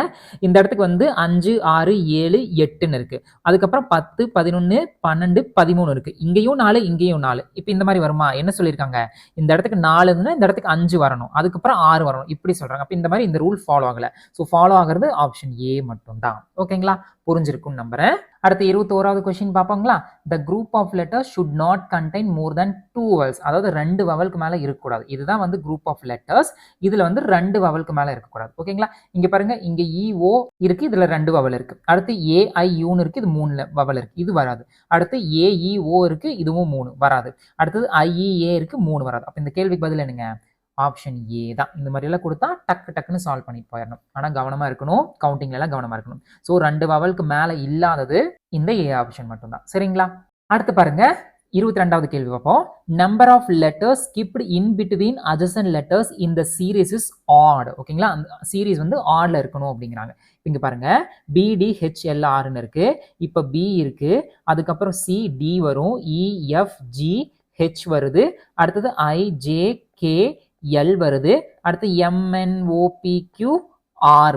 இந்த இடத்துக்கு வந்து 5 6 7 8ன்னு இருக்கு, அதுக்கப்புறம் 10 11 12 13 இருக்கு, இங்கேயும் 4 இங்கேயும் 4. இப்போ இந்த மாதிரி வருமா, என்ன சொல்லியிருக்காங்க, இந்த இடத்துக்கு 4 இருந்துன்னா இந்த இடத்துக்கு 5 வரணும், அதுக்கப்புறம் 6 வரணும், இப்படி சொல்றாங்க. அப்போ இந்த மாதிரி இந்த ரூல் ஃபாலோ ஆகல. ஸோ ஃபாலோ ஆகிறது ஆப்ஷன் ஏ மட்டும் தான். ஓகேங்களா, புரிஞ்சிருக்கும் நம்புறேன். அடுத்து 21வது கொஸ்டின் பார்ப்பாங்களா. The group of letters should not contain more than 2 vowels, அதாவது 2 வவலுக்கு மேல இருக்கக்கூடாது. இதுதான் வந்து குரூப் ஆஃப் லெட்டர்ஸ். இதுல வந்து 2 வவலுக்கு மேல இருக்கக்கூடாது. ஓகேங்களா. இங்க பாருங்க, இங்க இஓ இருக்கு, இதுல 2 வவல் இருக்கு. அடுத்து ஏஐயூன்னு இருக்கு, இது 3 வவல் இருக்கு, இது வராது. அடுத்து ஏஇஓ இருக்கு, இதுவும் 3 வராது. அடுத்தது ஐஇஏ இருக்கு, 3 வராது. அப்ப இந்த கேள்விக்கு பதில் என்னங்க, ஆப்ஷன் ஏ தான். இந்த மாதிரி எல்லாம் கொடுத்தா டக்குன்னு சால்வ் பண்ணி போயிடணும். ஆனா கவனமா இருக்கணும், கவுண்டிங்ல எல்லாம் கவனமா இருக்கணும். ஸோ 2 வவலுக்கு மேல இல்லாதது இந்த ஏ ஆப்ஷன் மட்டும் தான். சரிங்களா. அடுத்து பாருங்க, 22வது கேள்வி பார்ப்போம். Number of letters skipped in between adjacent letters in the series is odd. ஓகேங்களா, அந்த சீரீஸ் வந்து ஆட்ல இருக்கணும் அப்படிங்கிறாங்க. இங்க பாருங்க, BDHLRன்னு இருக்கு, இப்ப பி இருக்கு, அதுக்கப்புறம் CD வரும், EFGH வருது, அடுத்தது IJKL வருது, அடுத்து MNOPQR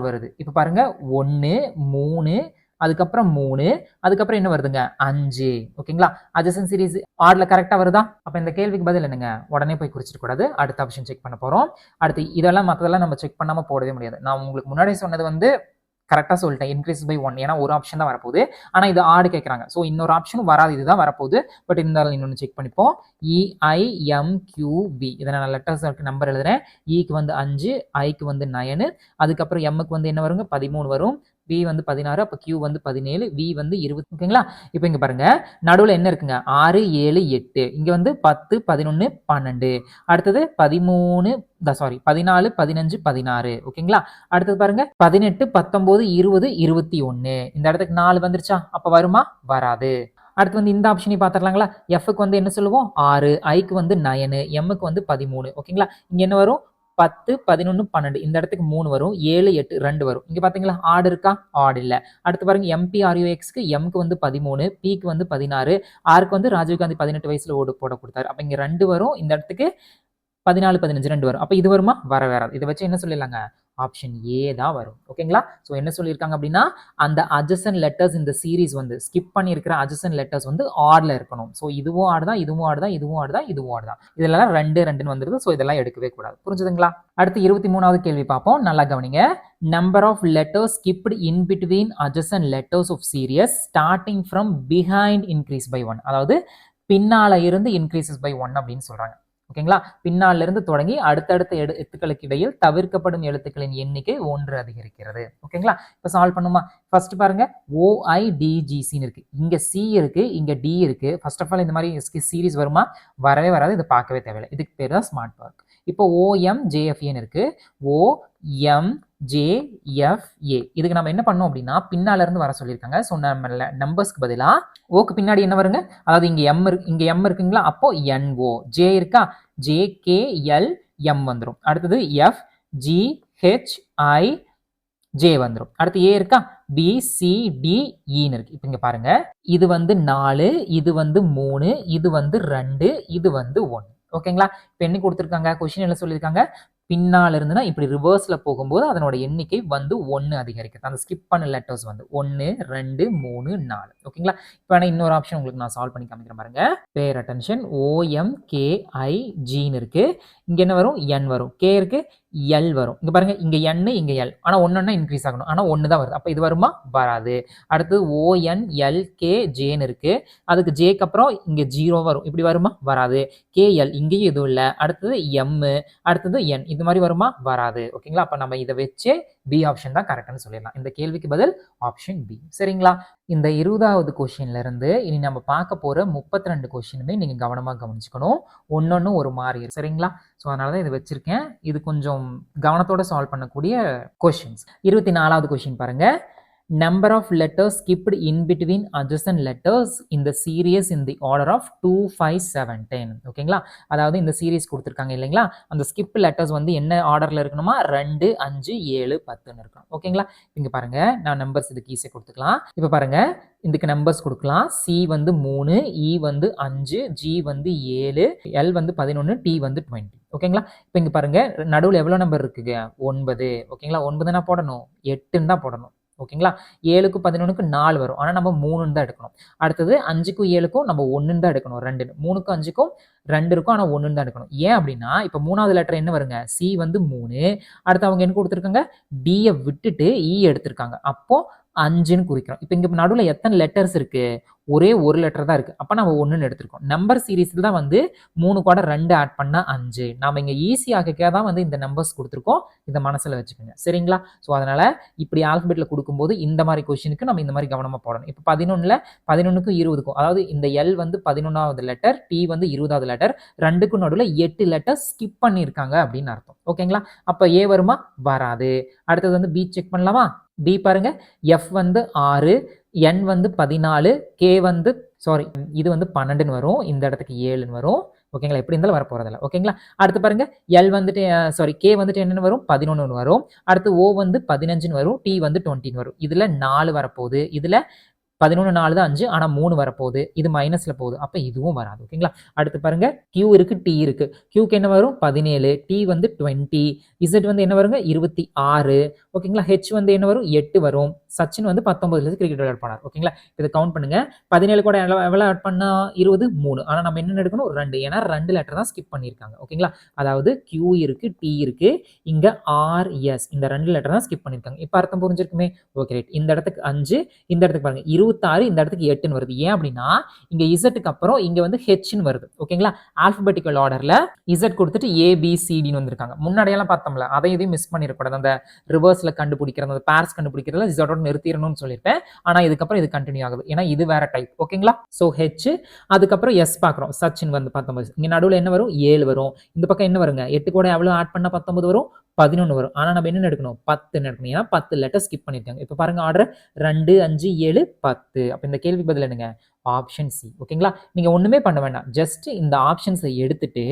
வருது. இப்ப பாருங்க 1 3 அதுக்கப்புறம் 3 அதுக்கப்புறம் என்ன வருதுங்க 5. ஓகேங்களா, அட்ஜசன்ட் சீரிஸ் ஆர்டர்ல கரெக்டா வருதா. அப்ப இந்த கேள்விக்கு பதில் என்னங்க, உடனே போய் குறிச்சிட கூடாது, அடுத்த ஆப்ஷன் செக் பண்ண போறோம். அடுத்து இதெல்லாம் மற்றதெல்லாம் நம்ம செக் பண்ணாம போடவே முடியாது. நான் உங்களுக்கு முன்னாடி சொன்னது வந்து கரெக்டாக சொல்லிட்டேன், இன்க்ரீஸ் பை 1, ஏன்னா ஒரு ஆப்ஷன் தான் வரப்போகுது. ஆனால் இது ஆடு கேட்குறாங்க, ஸோ இன்னொரு ஆப்ஷனும் வராது, இதுதான் வரப்போகுது. பட் இருந்தாலும் இன்னொன்று செக் பண்ணிப்போம். EIMQB இதை நான் லெட்டர்ஸ் நம்பர் எழுதுறேன். இக்கு வந்து 5, ஐக்கு வந்து 9, அதுக்கப்புறம் எம்முக்கு வந்து என்ன வருங்க 13 வரும், பி வந்து 16, அப்போ கியூ வந்து 17, வி வந்து 20. ஓகேங்களா. இப்போ இங்கே பாருங்க, நடுவில் என்ன இருக்குங்க 6 7 8, இங்கே வந்து 10 11 12, அடுத்தது 13 சாரி 14 15 16. ஓகேங்களா. அடுத்தது பாருங்க 18 19 20 21. இந்த இடத்துக்கு 4 வந்துருச்சா, அப்போ வருமா, வராது. அடுத்து வந்து இந்த ஆப்ஷனை பார்த்துடலாங்களா. எஃப்க்கு வந்து என்ன சொல்லுவோம் 6, ஐக்கு வந்து 9, எம்முக்கு வந்து 13. ஓகேங்களா. இங்கே என்ன வரும் 10 11 12, இந்த இடத்துக்கு 3 வரும், 7 8 2 வரும். இங்க பாத்தீங்களா ஆட் இருக்கா, ஆட் இல்ல. அடுத்து பாருங்க MPRUXக்கு எம்க்கு வந்து 13, பிக்கு வந்து 16, ஆருக்கு வந்து ராஜீவ்காந்தி 18 வயசுல ஓடு போட கொடுத்தாரு. அப்ப இங்க 2 வரும், இந்த இடத்துக்கு 14 15 2 வரும். அப்ப இது வருமா, வராது. இதை வச்சு என்ன சொல்லிடலாங்க, ஆப்ஷன் ஏ தான் வரும். ஓகேங்களா. ஸோ என்ன சொல்லியிருக்காங்க அப்படின்னா, அந்த அட்ஜசன்ட் லெட்டர்ஸ் இந்த சீரீஸ் வந்து ஸ்கிப் பண்ணி இருக்கிற அட்ஜசன்ட் லெட்டர்ஸ் வந்து ஆட்ல இருக்கணும். ஸோ இதுவும் ஆடு தான், இதுவும் ஆடு தான், இதுவும் ஆடு தான், இதுவும் ஆடு தான். இதெல்லாம் 2 2ன்னு வந்துருது. ஸோ இதெல்லாம் எடுக்கவே கூடாது. புரிஞ்சுதுங்களா. அடுத்து 23வது கேள்வி பார்ப்போம், நல்லா கவனிங்க. Number of letters skipped in between adjacent letters of series starting from behind increase by 1, அதாவது பின்னால இருந்து இன்க்ரீசஸ் பை 1 அப்படின்னு சொல்றாங்க. ஓகேங்களா. பின்னால இருந்து தொடங்கி அடுத்தடுத்த எழுத்துக்களுக்கு இடையில் தவிர்க்கப்படும் எழுத்துக்களின் எண்ணிக்கை 1 அதிகரிக்கிறது. ஓகேங்களா. இப்ப சால்வ் பண்ணுமா. ஃபர்ஸ்ட் பாருங்க OIDGCன்னு இருக்கு, இங்க சி இருக்கு, இங்க டி இருக்கு. ஃபர்ஸ்ட் ஆஃப் ஆல் இந்த மாதிரி சீரிஸ் வருமா, வரவே வராது, இது பார்க்கவே தேவையில்லை. இதுக்கு பேர் தான் ஸ்மார்ட் ஒர்க். இப்போ OMJFAன்னு இருக்கு, OMJFA. இதுக்கு நம்ம என்ன பண்ணோம் அப்படின்னா, பின்னால இருந்து வர சொல்லியிருக்காங்க. ஸோ நம்ம நம்பர்ஸ்க்கு பதிலா ஓக்கு பின்னாடி என்ன வருங்க, அதாவது இங்க எம் இருக்குங்களா, அப்போ NO. ஜே இருக்கா, JKLM வந்துடும். அடுத்தது FGHI ஜே வந்துடும். அடுத்து ஏ இருக்கா, BCDEன்னு இருக்கு. இப்போ இங்க பாருங்க, இது வந்து 4, இது வந்து 3, இது வந்து 2, இது வந்து 1. ஓகேங்களா. இப்போ என்ன கொடுத்துருக்காங்க, கொஸ்டின் என்ன சொல்லியிருக்காங்க, பின்னால இருந்துன்னா இப்படி ரிவர்ஸ்ல போகும்போது அதனோட எண்ணிக்கை வந்து 1 அதிகரிக்கிறது. அந்த ஸ்கிப் பண்ண லெட்டர்ஸ் வந்து 1 2 3 4. ஓகேங்களா. இப்போ இன்னொரு ஆப்ஷன் உங்களுக்கு நான் சால்வ் பண்ணி காமிக்கிறேன் பாருங்க. பேர் அட்டென்ஷன். OMKIGன்னு இருக்கு, இங்க என்ன வரும், N வரும், K இருக்கு, எல் வரும். இங்க பாருங்க, இங்க என் இங்க எல், ஆனா ஒன்னொன்னா இன்க்ரீஸ் ஆகணும், ஆனா ஒன்று தான் வருது. அப்போ இது வருமா? வராது. அடுத்து ONLKJன்னு இருக்கு, அதுக்கு ஜேக்கு அப்புறம் இங்க 0 வரும், இப்படி வருமா? வராது. KL இங்கேயும் எதுவும் இல்லை. அடுத்தது M, அடுத்தது N, இது மாதிரி வருமா? வராது. ஓகேங்களா? அப்போ நம்ம இதை வச்சே பி ஆப்ஷன் தான் கரெக்ட்னு சொல்லிடலாம். இந்த கேள்விக்கு பதில் ஆப்ஷன் பி. சரிங்களா? இந்த 20வது கொஸ்டின்ல இருந்து இனி நம்ம பார்க்க போற 32 கொஸ்டினுமே நீங்க கவனமா கவனிச்சுக்கணும். ஒன்னொன்னு ஒரு மாதிரி. சரிங்களா? ஸோ அதனால தான் இதை வச்சிருக்கேன். இது கொஞ்சம் கவனத்தோட சால்வ் பண்ணக்கூடிய கொஸ்டின்ஸ். 24வது கொஸ்டின் பாருங்க. Number of letters skipped in between adjacent letters in the series in the order of 2, 5, 7, 10. ஓகேங்களா? அதாவது இந்த சீரீஸ் கொடுத்துருக்காங்க இல்லைங்களா, அந்த ஸ்கிப் லெட்டர்ஸ் வந்து என்ன ஆர்டர்ல இருக்கணுமா? 2, 5, 7, 10ன்னு இருக்கணும். ஓகேங்களா? இங்க பாருங்க, நான் நம்பர்ஸ் இதுக்கு ஈஸியாக கொடுத்துக்கலாம். இப்போ பாருங்க, இதுக்கு நம்பர்ஸ் கொடுக்கலாம். சி வந்து 3, இ வந்து 5, ஜி வந்து 7, எல் வந்து 11, டி வந்து 20. ஓகேங்களா? இப்போ இங்க பாருங்க, நடுவில் எவ்வளோ நம்பர் இருக்குங்க? 9. ஓகேங்களா? 9 போடணும், 8ன்னு தான் போடணும். ஓகேங்களா? 7க்கும் 11க்கு 4 வரும், ஆனால் நம்ம 3ன்னு தான் எடுக்கணும். அடுத்தது 5க்கும் 7க்கும் நம்ம 1ன்னு தான் எடுக்கணும், 2. 3க்கும் 5க்கும் 2 இருக்கும், ஆனால் 1ன்னு தான் எடுக்கணும். ஏன் அப்படின்னா, இப்போ 3வது லெட்டர் என்ன வருங்க? சி வந்து 3. அடுத்து அவங்க என்ன கொடுத்துருக்காங்க? டியை விட்டுட்டு இ எடுத்திருக்காங்க, அப்போ 5ன்னு குறிக்கிறோம். இப்போ இங்கே நடுவில் எத்தனை லெட்டர்ஸ் இருக்கு? ஒரே ஒரு லெட்டர் தான் இருக்கு, அப்போ நம்ம 1ன்னு எடுத்திருக்கோம். நம்பர் சீரீஸில் தான் வந்து 3 கூட 2 ஆட் பண்ணா 5. நாம இங்கே ஈஸியாக தான் வந்து இந்த நம்பர்ஸ் கொடுத்துருக்கோம். இதை மனசில் வச்சுக்கோங்க. சரிங்களா? ஸோ அதனால இப்படி ஆல்பபெட்டில் கொடுக்கும்போது இந்த மாதிரி கொஸ்டினுக்கு நம்ம இந்த மாதிரி கவனமாக போடணும். இப்போ 11க்கும் 20க்கும், அதாவது இந்த எல் வந்து 11வது லெட்டர், டி வந்து 20வது லெட்டர், 2க்கும் நடுவில் 8 லெட்டர் ஸ்கிப் பண்ணியிருக்காங்க அப்படின்னு அர்த்தம். ஓகேங்களா? அப்போ ஏ வருமா? வராது. அடுத்தது வந்து பி செக் பண்ணலாமா? பி பாருங்க, எஃப் வந்து 6, என் வந்து 14, கே வந்து இது வந்து 12ன்னு வரும், இந்த இடத்துக்கு 7ன்னு வரும். ஓகேங்களா? எப்படி இருந்தாலும் வர போறதில்ல. ஓகேங்களா? அடுத்து பாருங்க, எல் வந்துட்டு கே வந்துட்டு என்னன்னு வரும்? 11ன்னு வரும். அடுத்து ஓ வந்து 15ன்னு வரும், டி வந்து 20ன்னு வரும். இதுல 4 வரப்போகுது, இதுல 11, 4 தான் 5, ஆனால் 3 வரப்போகுது, இது மைனஸ்ல போகுது, அப்போ இதுவும் வராது. ஓகேங்களா? அடுத்து பாருங்க, கியூ இருக்கு, டி இருக்கு. கியூக்கு என்ன வரும்? 17, டி வந்து 20, இசட் வந்து என்ன வருங்க? 26. ஓகேங்களா? ஹெச் வந்து என்ன வரும்? 8 வரும். சச்சின் வந்து 19 கிரிக்கெட் விளையாடுறார். ஓகேங்களா? இதை கவுண்ட் பண்ணுங்க. 17 கூட எவ்வளோ ஆட் பண்ணா 20, 3. ஆனால் நம்ம என்ன எடுக்கணும்? 2, ஏன்னா 2 லெட்டர் தான் ஸ்கிப் பண்ணியிருக்காங்க. ஓகேங்களா? அதாவது கியூ இருக்கு, டி இருக்கு, இங்க ஆர்எஸ், இந்த 2 லெட்டர் தான் ஸ்கிப் பண்ணியிருக்காங்க. இப்போ அர்த்தம் புரிஞ்சிருக்குமே? Okay, right. இந்த இடத்துக்கு 5, இந்த இடத்துக்கு பாருங்க 26, இந்த இடத்துக்கு 8ன்னு வருது. ஏன் அப்படின்னா இங்க இசட்டுக்கு அப்புறம் இங்க வந்து ஹெச்ன்னு வருது. ஓகேங்களா? ஆல்பபெட்டிக்கல் ஆர்டர்ல இசட் கொடுத்துட்டு ஏபிசிடின்னு வந்திருக்காங்க. முன்னாடியெல்லாம் பார்த்தோம்ல, அதை எதையும் மிஸ் பண்ணிடக்கூடாது. அந்த ரிவர்ஸ்ல கண்டுபிடிக்கிறது, அந்த பேர்ஸ் கண்டுபிடிக்கிறதுல இசட்டோட நிறுத்திடணும்னு சொல்லியிருப்பேன். ஆனா இதுக்கப்புறம் இது கண்டினியூ ஆகுது, ஏன்னா இது வேற டைப். ஓகேங்களா? ஸோ ஹெச், அதுக்கப்புறம் எஸ் பார்க்குறோம். சச்சின் வந்து 19. இங்க நடுவில் என்ன வரும்? 7 வரும். இந்த பக்கம் என்ன வருங்க? 8 கூட எவ்வளோ ஆட் பண்ணா 19 வரும்? 11 வரும். ஆனால் நம்ம என்ன எடுக்கணும்? 10 எடுக்கணும், ஏன்னா 10 லெட்டர் ஸ்கிப் பண்ணியிருக்காங்க. இப்போ பாருங்க, ஆர்டர் 2, 5, 7, 10. அப்போ இந்த கேள்வி பதில் என்னங்க? Option C. ஓகேங்களா? நீங்க ஒண்ணுமே பண்ண வேண்டாம், ஜஸ்ட் இந்த ஆப்ஷன்ஸை எடுத்துட்டு,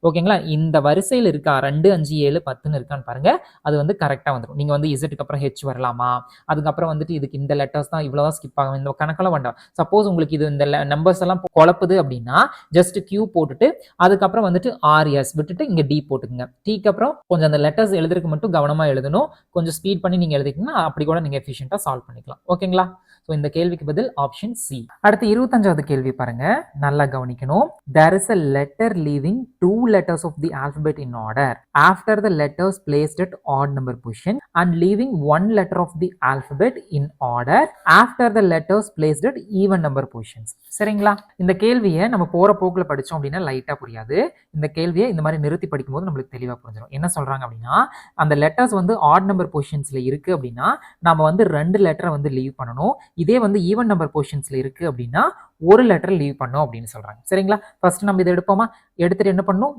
ஓகேங்களா, இந்த வரிசையில் இருக்கா 2, 5, 7, 10ன்னு இருக்கான்னு பாருங்க, அது வந்து கரெக்டாக வந்துடும். நீங்க வந்து இசட்டுக்கு அப்புறம் ஹெச் வரலாமா, அதுக்கப்புறம் வந்துட்டு இதுக்கு இந்த லெட்டர்ஸ் தான் இவ்வளோதான் ஸ்கிப் ஆகும், இந்த கணக்கெல்லாம் வேண்டாம். சப்போஸ் உங்களுக்கு இது இந்த நம்பர்ஸ் எல்லாம் குழப்புது அப்படின்னா ஜஸ்ட் கியூ போட்டுட்டு அதுக்கப்புறம் வந்துட்டு ஆர்எஸ் விட்டுட்டு இங்க டி போட்டுக்குங்க. டிக்கு அப்புறம் கொஞ்சம் அந்த லெட்டர்ஸ் எழுதுறதுக்கு மட்டும் கவனமா எழுதணும். கொஞ்சம் ஸ்பீட் பண்ணி நீங்க எழுதிக்கணும், அப்படி கூட நீங்க எஃபிஷியன்ட்டா சால்வ் பண்ணிக்கலாம். ஓகேங்களா? ஸோ இந்த கேள்விக்கு பதில் ஆப்ஷன் சி. அடுத்து 25வது கேள்வி பாருங்க, நல்லா கவனிக்கணும். There is a letter leaving 2 letters of the alphabet in order after the letters placed at odd number position and leaving 1 letter of the alphabet in order after the letters placed at even number positions. சரிங்களா? இந்த கேள்வியை நம்ம போற போக்குல படிச்சோம் அப்படின்னா லைட்டா புரியாது. இந்த கேள்வியை இந்த மாதிரி நிறுத்தி படிக்கும்போது நம்மளுக்கு தெளிவா புரிஞ்சிடும். என்ன சொல்றாங்க அப்படின்னா, அந்த லெட்டர்ஸ் வந்து ஆட் நம்பர் பொசிஷன்ஸ்ல இருக்கு அப்படின்னா நாம வந்து 2 லெட்டரை வந்து லீவ் பண்ணணும். இதே வந்து ஈவன் நம்பர் பொசிஷன்ஸ்ல இருக்கு அப்படின்னா ஒரு லெட்டர் லீவ் பண்ணும் அப்படின்னு சொல்றாங்க. சரிங்களா? ஃபர்ஸ்ட் நம்ம இதை எடுப்போமா? எடுத்துட்டு என்ன பண்ணணும்?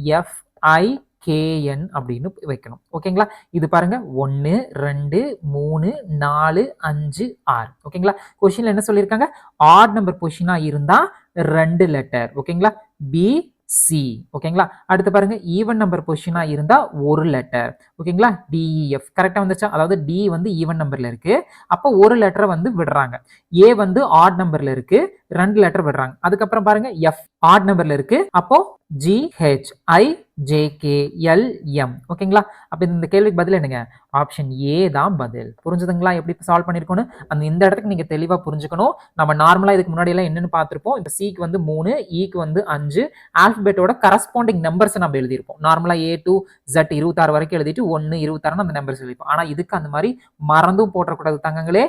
ADFIKN அப்படின்னு வைக்கணும். ஓகேங்களா? இது பாருங்க 1, 2, 3, 4, 5, 6. ஓகேங்களா? கொஸ்டின்ல என்ன சொல்லியிருக்காங்க? ஆட் நம்பர் பொசிஷனா இருந்தா 2 லெட்டர். ஓகேங்களா? B, C. ஓகேங்களா? அடுத்து பாருங்க, ஈவன் நம்பர் பொசிஷனா இருந்தா ஒரு லெட்டர். ஓகேங்களா? டிஇஎஃப் கரெக்டா வந்துச்சா? அதாவது டி வந்து ஈவன் நம்பர்ல இருக்கு, அப்போ ஒரு லெட்டரை வந்து விடுறாங்க. ஏ வந்து ஆட் நம்பர்ல இருக்கு, 2 லெட்டர் விடுறாங்க. அதுக்கப்புறம் பாருங்க, எஃப் ஆட் நம்பர்ல இருக்கு, அப்போ GHIJKLM. ஓகேங்களா? அப்ப இந்த கேள்விக்கு பதில் என்னங்க? ஆப்ஷன் ஏ தான் பதில். புரிஞ்சுதுங்களா எப்படி சால்வ் பண்ணியிருக்கோன்னு? இந்த இடத்துக்கு நீங்கள் தெளிவாக புரிஞ்சுக்கணும். நம்ம நார்மலாக இதுக்கு முன்னாடி எல்லாம் என்னென்னு பார்த்துருப்போம். இப்போ சிக்கு வந்து 3, ஈக்கு வந்து 5, ஆல்ஃபபெட்டோட கரஸ்பாண்டிங் நம்பர்ஸ் நம்ம எழுதியிருப்போம். நார்மலாக ஏ டு Z 26 வரைக்கும் எழுதிட்டு 1 26 அந்த நம்பர்ஸ் எழுதிப்போம். ஆனால் இதுக்கு அந்த மாதிரி மறந்தும் போட்டக்கூடாது தங்கங்களே.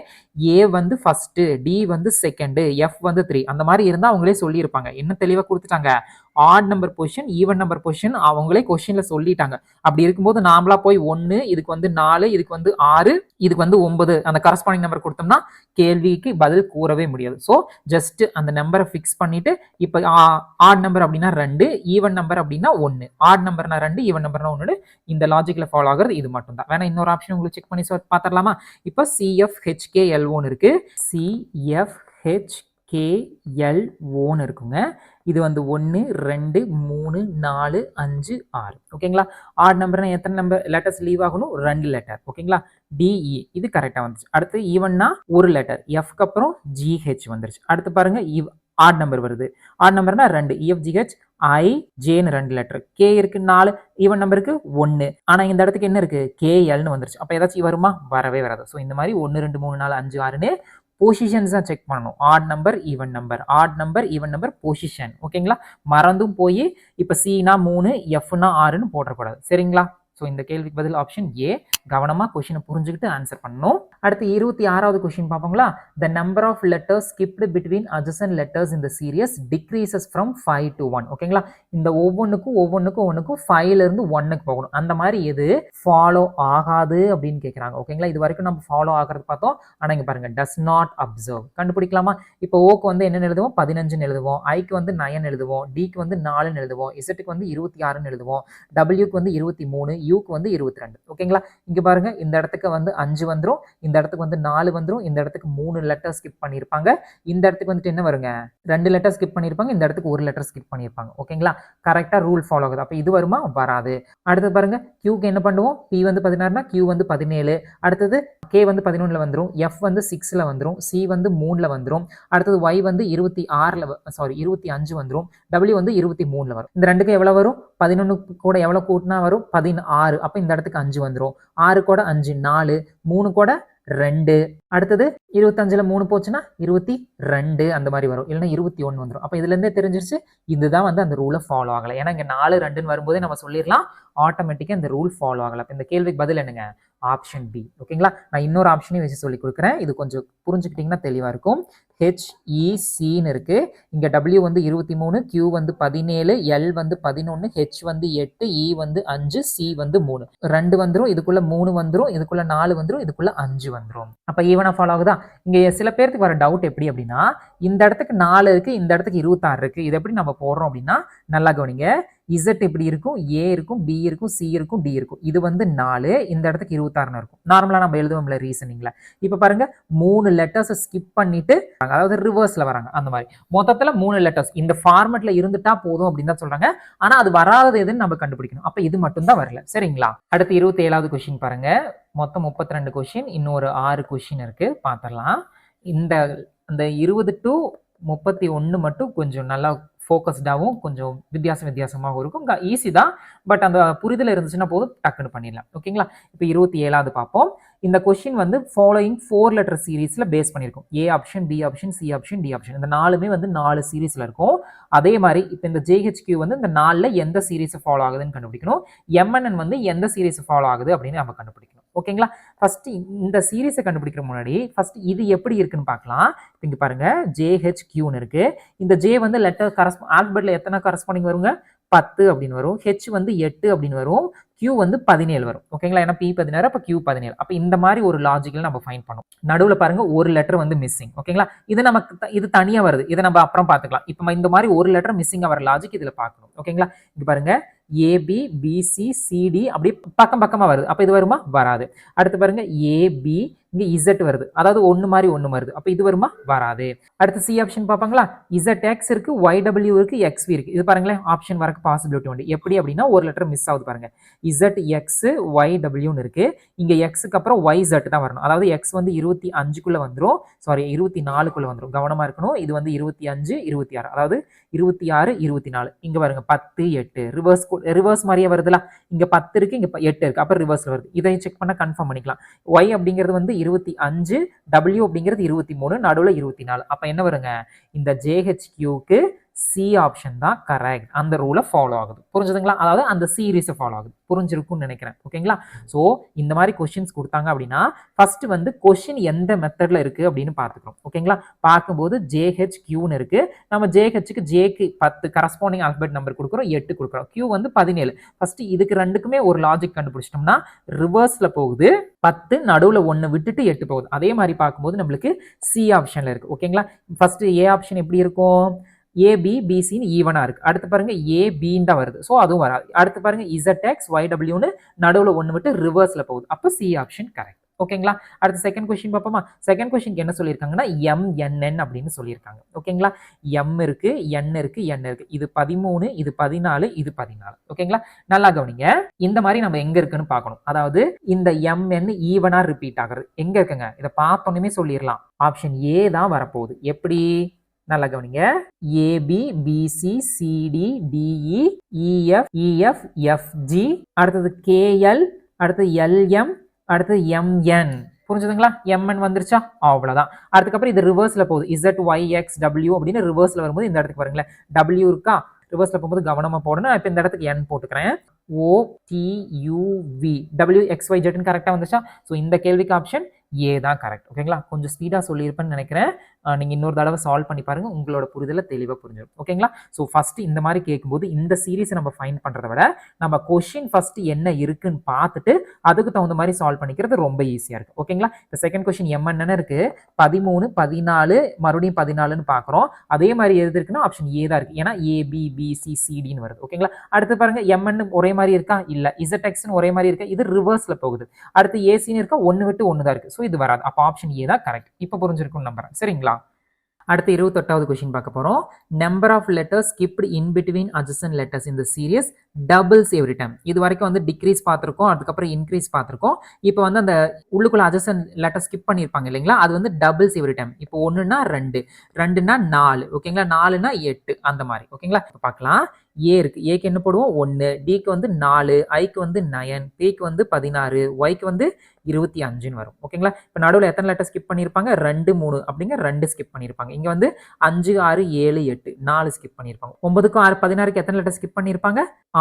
ஏ வந்து ஃபர்ஸ்ட், டி வந்து செகண்ட், எஃப் வந்து 3 அந்த மாதிரி இருந்தால் அவங்களே சொல்லியிருப்பாங்க. என்ன தெளிவாக கொடுத்துட்டாங்க, add number position, even number position அவங்களே கொஸ்டின்ல சொல்லிட்டாங்க. அப்படி இருக்கும்போது நாமளா போய் 1, இதுக்கு வந்து 4, இதுக்கு வந்து 6, இதுக்கு வந்து 9 அந்த கரஸ்பாண்டிங் நம்பர் கொடுத்தோம்னா கேள்விக்கு பதில் கூறவே முடியாது. ஸோ ஜஸ்ட் அந்த நம்பரை ஃபிக்ஸ் பண்ணிட்டு, இப்போ ஆட் நம்பர் அப்படின்னா 2, ஈவன் நம்பர் அப்படின்னா 1, ஆட் நம்பர்னா 2, ஈவன் நம்பர்னா 1. இந்த லாஜிக்ல ஃபாலோ ஆகுறது இது மட்டும் தான். வேணா இன்னொரு ஆப்ஷன் உங்களுக்கு செக் பண்ணி பார்த்துடலாமா? இப்போ CFHKL1 இருக்கு, CFHKL1 இருக்குங்க. இது வந்து 1 2 3 4 5 6. ஓகேங்களா? ஆட் நம்பர்னா எத்தனை நம்பர் லெட்டர்ஸ் லீவ் ஆகணும்? 2 லெட்டர். ஓகேங்களா? DE இது கரெக்டா வந்துச்சு. அடுத்து ஈவன்னா ஒரு லெட்டர், எஃப்க்கு அப்புறம் GH வந்துருச்சு. அடுத்து பாருங்க ஆட் நம்பர் வருது. ஆட் நம்பர்னா 2, EFGH IJன்னு 2 லெட்டர், K இருக்கு 4, ஈவன் நம்பருக்கு 1. ஆனா இந்த இடத்துக்கு என்ன இருக்கு? KLன்னு வந்துருச்சு. அப்ப ஏதாச்சும் வருமா? வரவே வராது. ஸோ இந்த மாதிரி 1 2 3 4 5 6ன்னு பொசிஷன்ஸ் தான் செக் பண்ணணும். Add number even number, add number even number position. ஓகேங்களா? மறந்தும் போய் இப்போ சினா 3, எஃப்னா 6ன்னு போடக்கூடாது. சரிங்களா? ஸோ இந்த கேள்விக்கு பதில் ஆப்ஷன் ஏ. கவனமாக கொஷினை புரிஞ்சுக்கிட்டு ஆன்சர் பண்ணணும். அடுத்து 26வது கொஷின் பார்ப்போங்களா? The number of letters skipped between adjacent letters இந்த சீரியஸ் டிக்ரீசஸ் ஃப்ரம் 5 to 1. ஓகேங்களா? இந்த ஒவ்வொன்றுக்கும் 5ல இருந்து 1க்கு போகணும். அந்த மாதிரி எது ஃபாலோ ஆகாது அப்படின்னு கேட்குறாங்க. ஓகேங்களா? இது வரைக்கும் நம்ம ஃபாலோ ஆகிறது பார்த்தோம். ஆனால் இங்கே பாருங்க, டஸ் நாட் அப்சர்வ். கண்டுபிடிக்கலாமா? இப்போ ஓக்கு வந்து என்ன எழுதுவோம்? 15ன்னு எழுதுவோம். ஐக்கு வந்து 9 எழுதுவோம். டிக்கு வந்து 4ன்னு எழுதுவோம். இசட்டுக்கு வந்து 26ன்னு எழுதுவோம். டபிள்யூக்கு வந்து 23, யூக்கு வந்து 22. ஓகேங்களா? இங்க பாருங்க, இந்த இடத்துக்கு வந்து 5 வந்துரும், இந்த இடத்துக்கு வந்து 4 வந்துரும், இந்த இடத்துக்கு 3 லெட்டர் ஸ்கிப் பண்ணியிருப்பாங்க, இந்த இடத்துக்கு வந்துட்டு என்ன வருங்க? 2 லெட்டர் ஸ்கிப் பண்ணியிருப்பாங்க, இந்த இடத்துக்கு 1 லெட்டர் ஸ்கிப் பண்ணியிருப்பாங்க. ஓகேங்களா? கரெக்டா ரூல் ஃபாலோ ஆகுது. அப்ப இது வருமா? வராது. அடுத்து பாருங்க, கியூக்கு என்ன பண்ணுவோம்? பி வந்து 16னா கியூ வந்து 17. அடுத்தது கே வந்து 11ல வந்துரும், எஃப் வந்து 6ல வந்துரும், சி வந்து 3ல வந்துரும். அடுத்தது ஒய் வந்து 25 வந்துரும், டபிள்யூ வந்து 23ல வரும். இந்த ரெண்டுக்கு எவ்வளவு வரும்? 11 கூட எவ்வளவு கூட்டினா வரும்? 16. அப்ப இந்த இடத்துக்கு 5 வந்துரும். 6 கூட 5 4, 3 கூட 2. அடுத்தது 25ல 3 போச்சுன்னா 22 அந்த மாதிரி வரும். இல்லைன்னா 21 வந்துடும். அப்ப இதுல இருந்தே தெரிஞ்சிருச்சு இதுதான் வந்து அந்த ரூலை ஃபாலோ ஆகல. ஏன்னா இங்க 4 2ன்னு வரும்போதே நம்ம சொல்லிடலாம் ஆட்டோமேட்டிக்கா இந்த ரூல் ஃபாலோ ஆகல. இந்த கேள்விக்கு பதில் என்னங்க? Option B. ஓகேங்களா? நான் இன்னொரு ஆப்ஷனையும் வச்சு சொல்லி கொடுக்குறேன். இது கொஞ்சம் புரிஞ்சுக்கிட்டீங்கன்னா தெளிவா இருக்கும். HECன்னு இருக்கு. இங்க W வந்து 23, Q வந்து 17, L வந்து 11, H வந்து 8, E வந்து 5, C வந்து 3. 2 வந்துரும், இதுக்குள்ள 3 வந்துரும், இதுக்குள்ள 4 வந்துரும், இதுக்குள்ள 5 வந்துரும். அப்ப ஈவனா ஃபாலோ ஆகுதா? இங்க சில பேருக்கு வர டவுட் எப்படி அப்படின்னா, இந்த இடத்துக்கு 4 இருக்கு, இந்த இடத்துக்கு 26 இருக்கு, இது எப்படி நம்ம போடுறோம் அப்படின்னா, நல்லா கவனிங்க. Z எப்படி இருக்கும்? A இருக்கும், B இருக்கும், C இருக்கும், D இருக்கும். இது வந்து 4, இந்த இடத்துக்கு 26 இருக்கும். நார்மலா நம்ம எழுதுவோம்ல ரீசனிங்ல. இப்ப பாருங்க, 3 லெட்டர்ஸ் ஸ்கிப் பண்ணிட்டு, அதாவது ரிவர்ஸ்ல வராங்க. அந்த மாதிரி மொத்தத்துல 3 லெட்டர்ஸ் இந்த ஃபார்மட்ல இருந்துட்டா போதும் அப்படின்னு தான் சொல்றாங்க. ஆனா அது வராதது எதுன்னு நம்ம கண்டுபிடிக்கணும். அப்ப இது மட்டும் தான் வரல. சரிங்களா? அடுத்து 27வது கொஸ்டின் பாருங்க. மொத்தம் 32 கொஸ்டின், இன்னொரு 6 கொஸ்டின் இருக்கு, பாத்திரலாம். இந்த 20 to 31 மட்டும் கொஞ்சம் நல்லா ஃபோக்கஸ்டாகவும் கொஞ்சம் வித்தியாசமாகவும் இருக்கும். ஈஸி தான், பட் அந்த புரிதல் இருந்துச்சுன்னா போதும், டக்குன்னு பண்ணிடலாம். ஓகேங்களா? இப்போ 27வது பார்ப்போம். இந்த கொஸ்டின் வந்து ஃபாலோயிங் 4 லெட்டர் சீரீஸ்ல பேஸ் பண்ணியிருக்கும். A option, B option, C option, D option. இந்த 4மே வந்து 4 சீரீஸ்ல இருக்கும். அதே மாதிரி இப்போ இந்த JHQ வந்து இந்த 4ல எந்த சீரீஸ் ஃபாலோ ஆகுதுன்னு கண்டுபிடிக்கணும். MNN வந்து எந்த சீரீஸ் ஃபாலோ ஆகுது அப்படின்னு நம்ம கண்டுபிடிக்கணும். ஓகேங்களா? ஃபர்ஸ்ட் இந்த சீரீஸை கண்டுபிடிக்கிற முன்னாடி ஃபர்ஸ்ட் இது எப்படி இருக்குன்னு பார்க்கலாம். இங்க பாருங்க, JHQன்னு இருக்கு. இந்த J வந்து லெட்டர் ஆல்பபெட்ல எத்தனை கரஸ்பாண்டிங் வருங்க? 10 அப்படின்னு வரும். H வந்து 8 அப்படின்னு வரும். Q வந்து 17 வரும். ஓகேங்களா? ஏன்னா P 16, அப்ப Q 17. அப்ப இந்த மாதிரி ஒரு லாஜிக்ல நம்ம ஃபைண்ட் பண்ணோம். நடுவுல பாருங்க ஒரு லெட்டர் வந்து மிஸ்ஸிங். ஓகேங்களா? இது நமக்கு இது தனியா வருது. இதை நம்ம அப்புறம் பார்த்துக்கலாம். இப்போ இந்த மாதிரி ஒரு லெட்டர் மிஸ்ஸிங் வர லாஜிக் இதுல பார்க்கணும். ஓகேங்களா? இங்க பாருங்க, AB, BC, CD அப்படி பக்கமா வருது. அப்ப இது வருமா? வராது. அடுத்து பாருங்க, AB, இங்க Z வருது. அதாவது ஒன்னு மாதிரி ஒன்னு வருது. அப்ப இது வருமா? வராது. அடுத்து C ஆப்ஷன் பாப்பாங்களா? ZX இருக்கு, YW இருக்கு, XV இருக்கு. இது பாருங்களேன், ஆப்ஷன் வரக்கு பாசிபிலிட்டி உண்டு. எப்படி அப்படின்னா ஒரு லெட்டர் மிஸ் ஆகுது பாருங்க. ZX, YWன்னு இருக்கு. இங்க Xக்கு அப்புறம் YZ தான் வரணும். அதாவது X வந்து 25க்குள்ள வந்துரும், 24க்குள்ள வந்துரும். கவனமா இருக்கணும். இது வந்து 25, 26, அதாவது 26, 24. இங்க பாருங்க 10, 8 ரிவர்ஸ் ரிவர்ஸ் மாதிரியே வருதுல, இங்க 10 இருக்கு, இங்க 8 இருக்கு, அப்ப ரிவர்ஸ்ல வருது. இதை செக் பண்ண கன்ஃபார்ம் பண்ணிக்கலாம். y அப்படிங்கிறது வந்து 25, w அப்படிங்கிறது 23, நடுவுல 24. அப்ப என்ன வருங்க, இந்த JHQக்கு சி ஆப்ஷன் தான் கரெக்ட். அந்த ரூலை ஃபாலோ ஆகுது. புரிஞ்சுதுங்களா? அதாவது அந்த சீரீஸை ஃபாலோ ஆகுது. புரிஞ்சிருக்கும்னு நினைக்கிறேன். ஓகேங்களா? ஸோ இந்த மாதிரி கொஸ்டின்ஸ் கொடுத்தாங்க அப்படின்னா ஃபர்ஸ்ட் வந்து கொஸ்டின் எந்த மெத்தட்ல இருக்கு அப்படின்னு பார்த்துக்கிறோம். ஓகேங்களா? பார்க்கும்போது JHQன்னு இருக்கு. நம்ம JHக்கு ஜேக்கு 10 கரஸ்பாண்டிங் ஆல்பபெட் நம்பர் கொடுக்குறோம், 8 கொடுக்குறோம். Q வந்து 17. ஃபர்ஸ்ட் இதுக்கு ரெண்டுக்குமே ஒரு லாஜிக் கண்டுபிடிச்சிட்டோம்னா ரிவர்ஸ்ல போகுது, 10 நடுவுல 1 விட்டுட்டு 8 போகுது. அதே மாதிரி பார்க்கும்போது நம்மளுக்கு சி ஆப்ஷன்ல இருக்கு. ஓகேங்களா? ஃபர்ஸ்ட் ஏ ஆப்ஷன் எப்படி இருக்கும், ஏபி பிசின்னு ஈவனா இருக்கு. அடுத்து பாருங்க ஏபின்னு தான் வருது, ஸோ அதுவும் வராது. அடுத்து பாருங்க ZX YWன்னு நடுவில் ஒன்று விட்டு ரிவர்ஸ்ல போகுது, அப்போ சி ஆப்ஷன் கரெக்ட். ஓகேங்களா? அடுத்து செகண்ட் கொஸ்டின் பார்ப்போமா? செகண்ட் கொஸ்டின் என்ன சொல்லியிருக்காங்கன்னா MNN அப்படின்னு சொல்லியிருக்காங்க. ஓகேங்களா? M இருக்கு, N இருக்கு, N இருக்கு. இது 13, இது 14, இது 14. ஓகேங்களா? நல்லா கவனிங்க. இந்த மாதிரி நம்ம எங்க இருக்குன்னு பார்க்கணும். அதாவது இந்த MN ஈவனா ரிப்பீட் ஆகுறது எங்க இருக்குங்க, இதை பார்த்தோன்னே சொல்லிடலாம். ஆப்ஷன் ஏ தான் வரப்போகுது. எப்படி? நல்லா கவனிங்க. A B B C C D D E E F E F F G, அடுத்தது கேஎல், அடுத்தது எல்எம், அடுத்தது எம்என். புரிஞ்சுதுங்களா? எம்என் வந்துருச்சா? அவ்வளவுதான். அதுக்கப்புறம் இது ரிவர்ஸ்ல போகுது. ZYXW அப்படின்னு ரிவர்ஸ்ல வரும்போது இந்த இடத்துக்கு பாருங்களேன், W இருக்கா, ரிவர்ஸ்ல போகும்போது கவனமா போடணும். இப்போ இந்த இடத்துக்கு N போட்டுக்கிறேன். OTUV WXYZ கரெக்டா வந்துச்சா? ஸோ இந்த கேள்விக்கு ஆப்ஷன் ஏ தான் கரெக்ட். ஓகேங்களா? கொஞ்சம் ஸ்பீடா சொல்லியிருப்பேன்னு நினைக்கிறேன். நீங்க இன்னொரு தடவை சால்வ் பண்ணி பாருங்க, உங்களோட புரிதலை தெளிவாக புரிஞ்சிடும். ஓகேங்களா? ஸோ ஃபர்ஸ்ட் இந்த மாதிரி கேட்கும்போது இந்த சீரீஸை நம்ம ஃபைண்ட் பண்றதை விட நம்ம கொஸ்டின் ஃபர்ஸ்ட் என்ன இருக்குன்னு பார்த்துட்டு அதுக்கு தகுந்த மாதிரி சால்வ் பண்ணிக்கிறது ரொம்ப ஈஸியா இருக்கு. ஓகேங்களா? இந்த செகண்ட் கொஸ்டின் என்னன்னு இருக்கு, 13 14 மறுபடியும் 14ன்னு பாக்குறோம். அதே மாதிரி எது இருக்குன்னா ஆப்ஷன் ஏ தான் இருக்கு. ஏன்னா ABBCCDன்னு வருது. ஓகேங்களா? அடுத்து பாருங்க MN ஒரே மாதிரி இருக்கா, இல்ல. ZX ஒரே மாதிரி இருக்கா, இது ரிவர்ஸ்ல போகுது. அடுத்து ஏசின்னு இருக்கா, ஒன்னு விட்டு ஒன்னு தான் இருக்கு. ஸோ இது வராது. அப்போ ஆப்ஷன் ஏ தான் கரெக்ட். இப்போ புரிஞ்சிருக்கும்னு நம்புறேன். சரிங்களா? அடுத்து 28வது கொஸ்டின் பார்க்க போறோம். Number of letters skipped in between adjacent letters இந்த சீரியஸ் டபுள்ஸ் எவ்ரி டைம். இது வரைக்கும் வந்து டிக்ரீஸ் பார்த்துருக்கோம், அதுக்கப்புறம் இன்க்ரீஸ் பார்த்துருக்கோம். இப்போ வந்து அந்த உள்ளுக்குள்ள அட்ஜசன்ட் லெட்டர் ஸ்கிப் பண்ணியிருப்பாங்க இல்லைங்களா, அது வந்து டபுள்ஸ் எவ்ரி டைம். இப்போ 1னா 2, 2னா 4, ஓகேங்களா, 4னா 8 அந்த மாதிரி. ஓகேங்களா? இப்போ பார்க்கலாம். ஏ இருக்கு, ஏக்கு என்ன போடுவோம் 1, டிக்கு வந்து 4, ஐக்கு வந்து 9, பிக்கு வந்து 16, ஒய்க்கு வந்து 25ன்னு வரும். ஓகேங்களா? இப்போ நடுவில் எத்தனை லெட்டர் ஸ்கிப் பண்ணியிருப்பாங்க, 2 3 அப்படிங்க 2 ஸ்கிப் பண்ணியிருப்பாங்க. இங்க வந்து 5 6 7 8 4 ஸ்கிப் பண்ணியிருப்பாங்க. 9க்கும் 6 16க்கு எத்தனை லெட்டர் ஸ்கிப் பண்ணியிருப்பாங்க,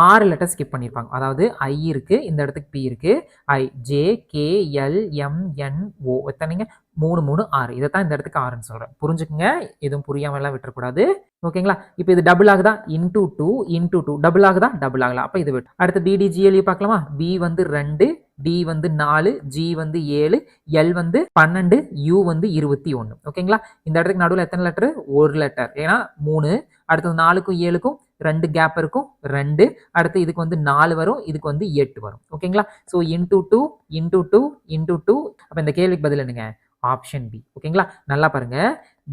6 லெட்டர் ஸ்கிப் பண்ணியிருப்பாங்க. அதாவது ஐ இருக்கு, இந்த இடத்துக்கு பி இருக்கு, I J K L M N O எத்தனைங்க 3 3 6. இதைத்தான் இந்த இடத்துக்கு 6ன்னு சொல்றேன். புரிஞ்சுக்குங்க, எதுவும் புரியாம எல்லாம் விட்டுறக்கூடாது. ஓகேங்களா? இப்போ இது டபுள் ஆகுதா, இன்டூ 2 டபுள் ஆகுதா, டபுள் ஆகலாம். அப்ப இது விட்டு அடுத்து BDGLU பார்க்கலாமா? பி வந்து 2, டி வந்து 4, ஜி வந்து 7, எல் வந்து 12, யூ வந்து 21. ஓகேங்களா? இந்த இடத்துக்கு நடுவில் எத்தனை லெட்டர், ஒரு லெட்டர். ஏன்னா 3, அடுத்தது 4க்கும் 7க்கும் 2 கேப் இருக்கும், 2. அடுத்து இதுக்கு வந்து 4 வரும், இதுக்கு வந்து 8 வரும். ஓகேங்களா? So into 2 into 2 into 2. அப்ப இந்த கேள்விக்கு பதில் என்னங்க, ஆப்ஷன் பி. ஓகேங்களா? நல்லா பாருங்க.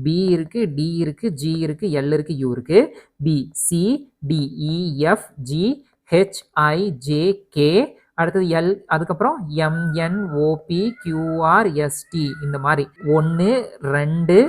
பி இருக்கு, டி இருக்கு, ஜி இருக்கு, எல் இருக்கு, யூ இருக்கு. B C D E F G H I J K, அடுத்தது எல், அதுக்கப்புறம் MNOP QR ST. இந்த மாதிரி 1 2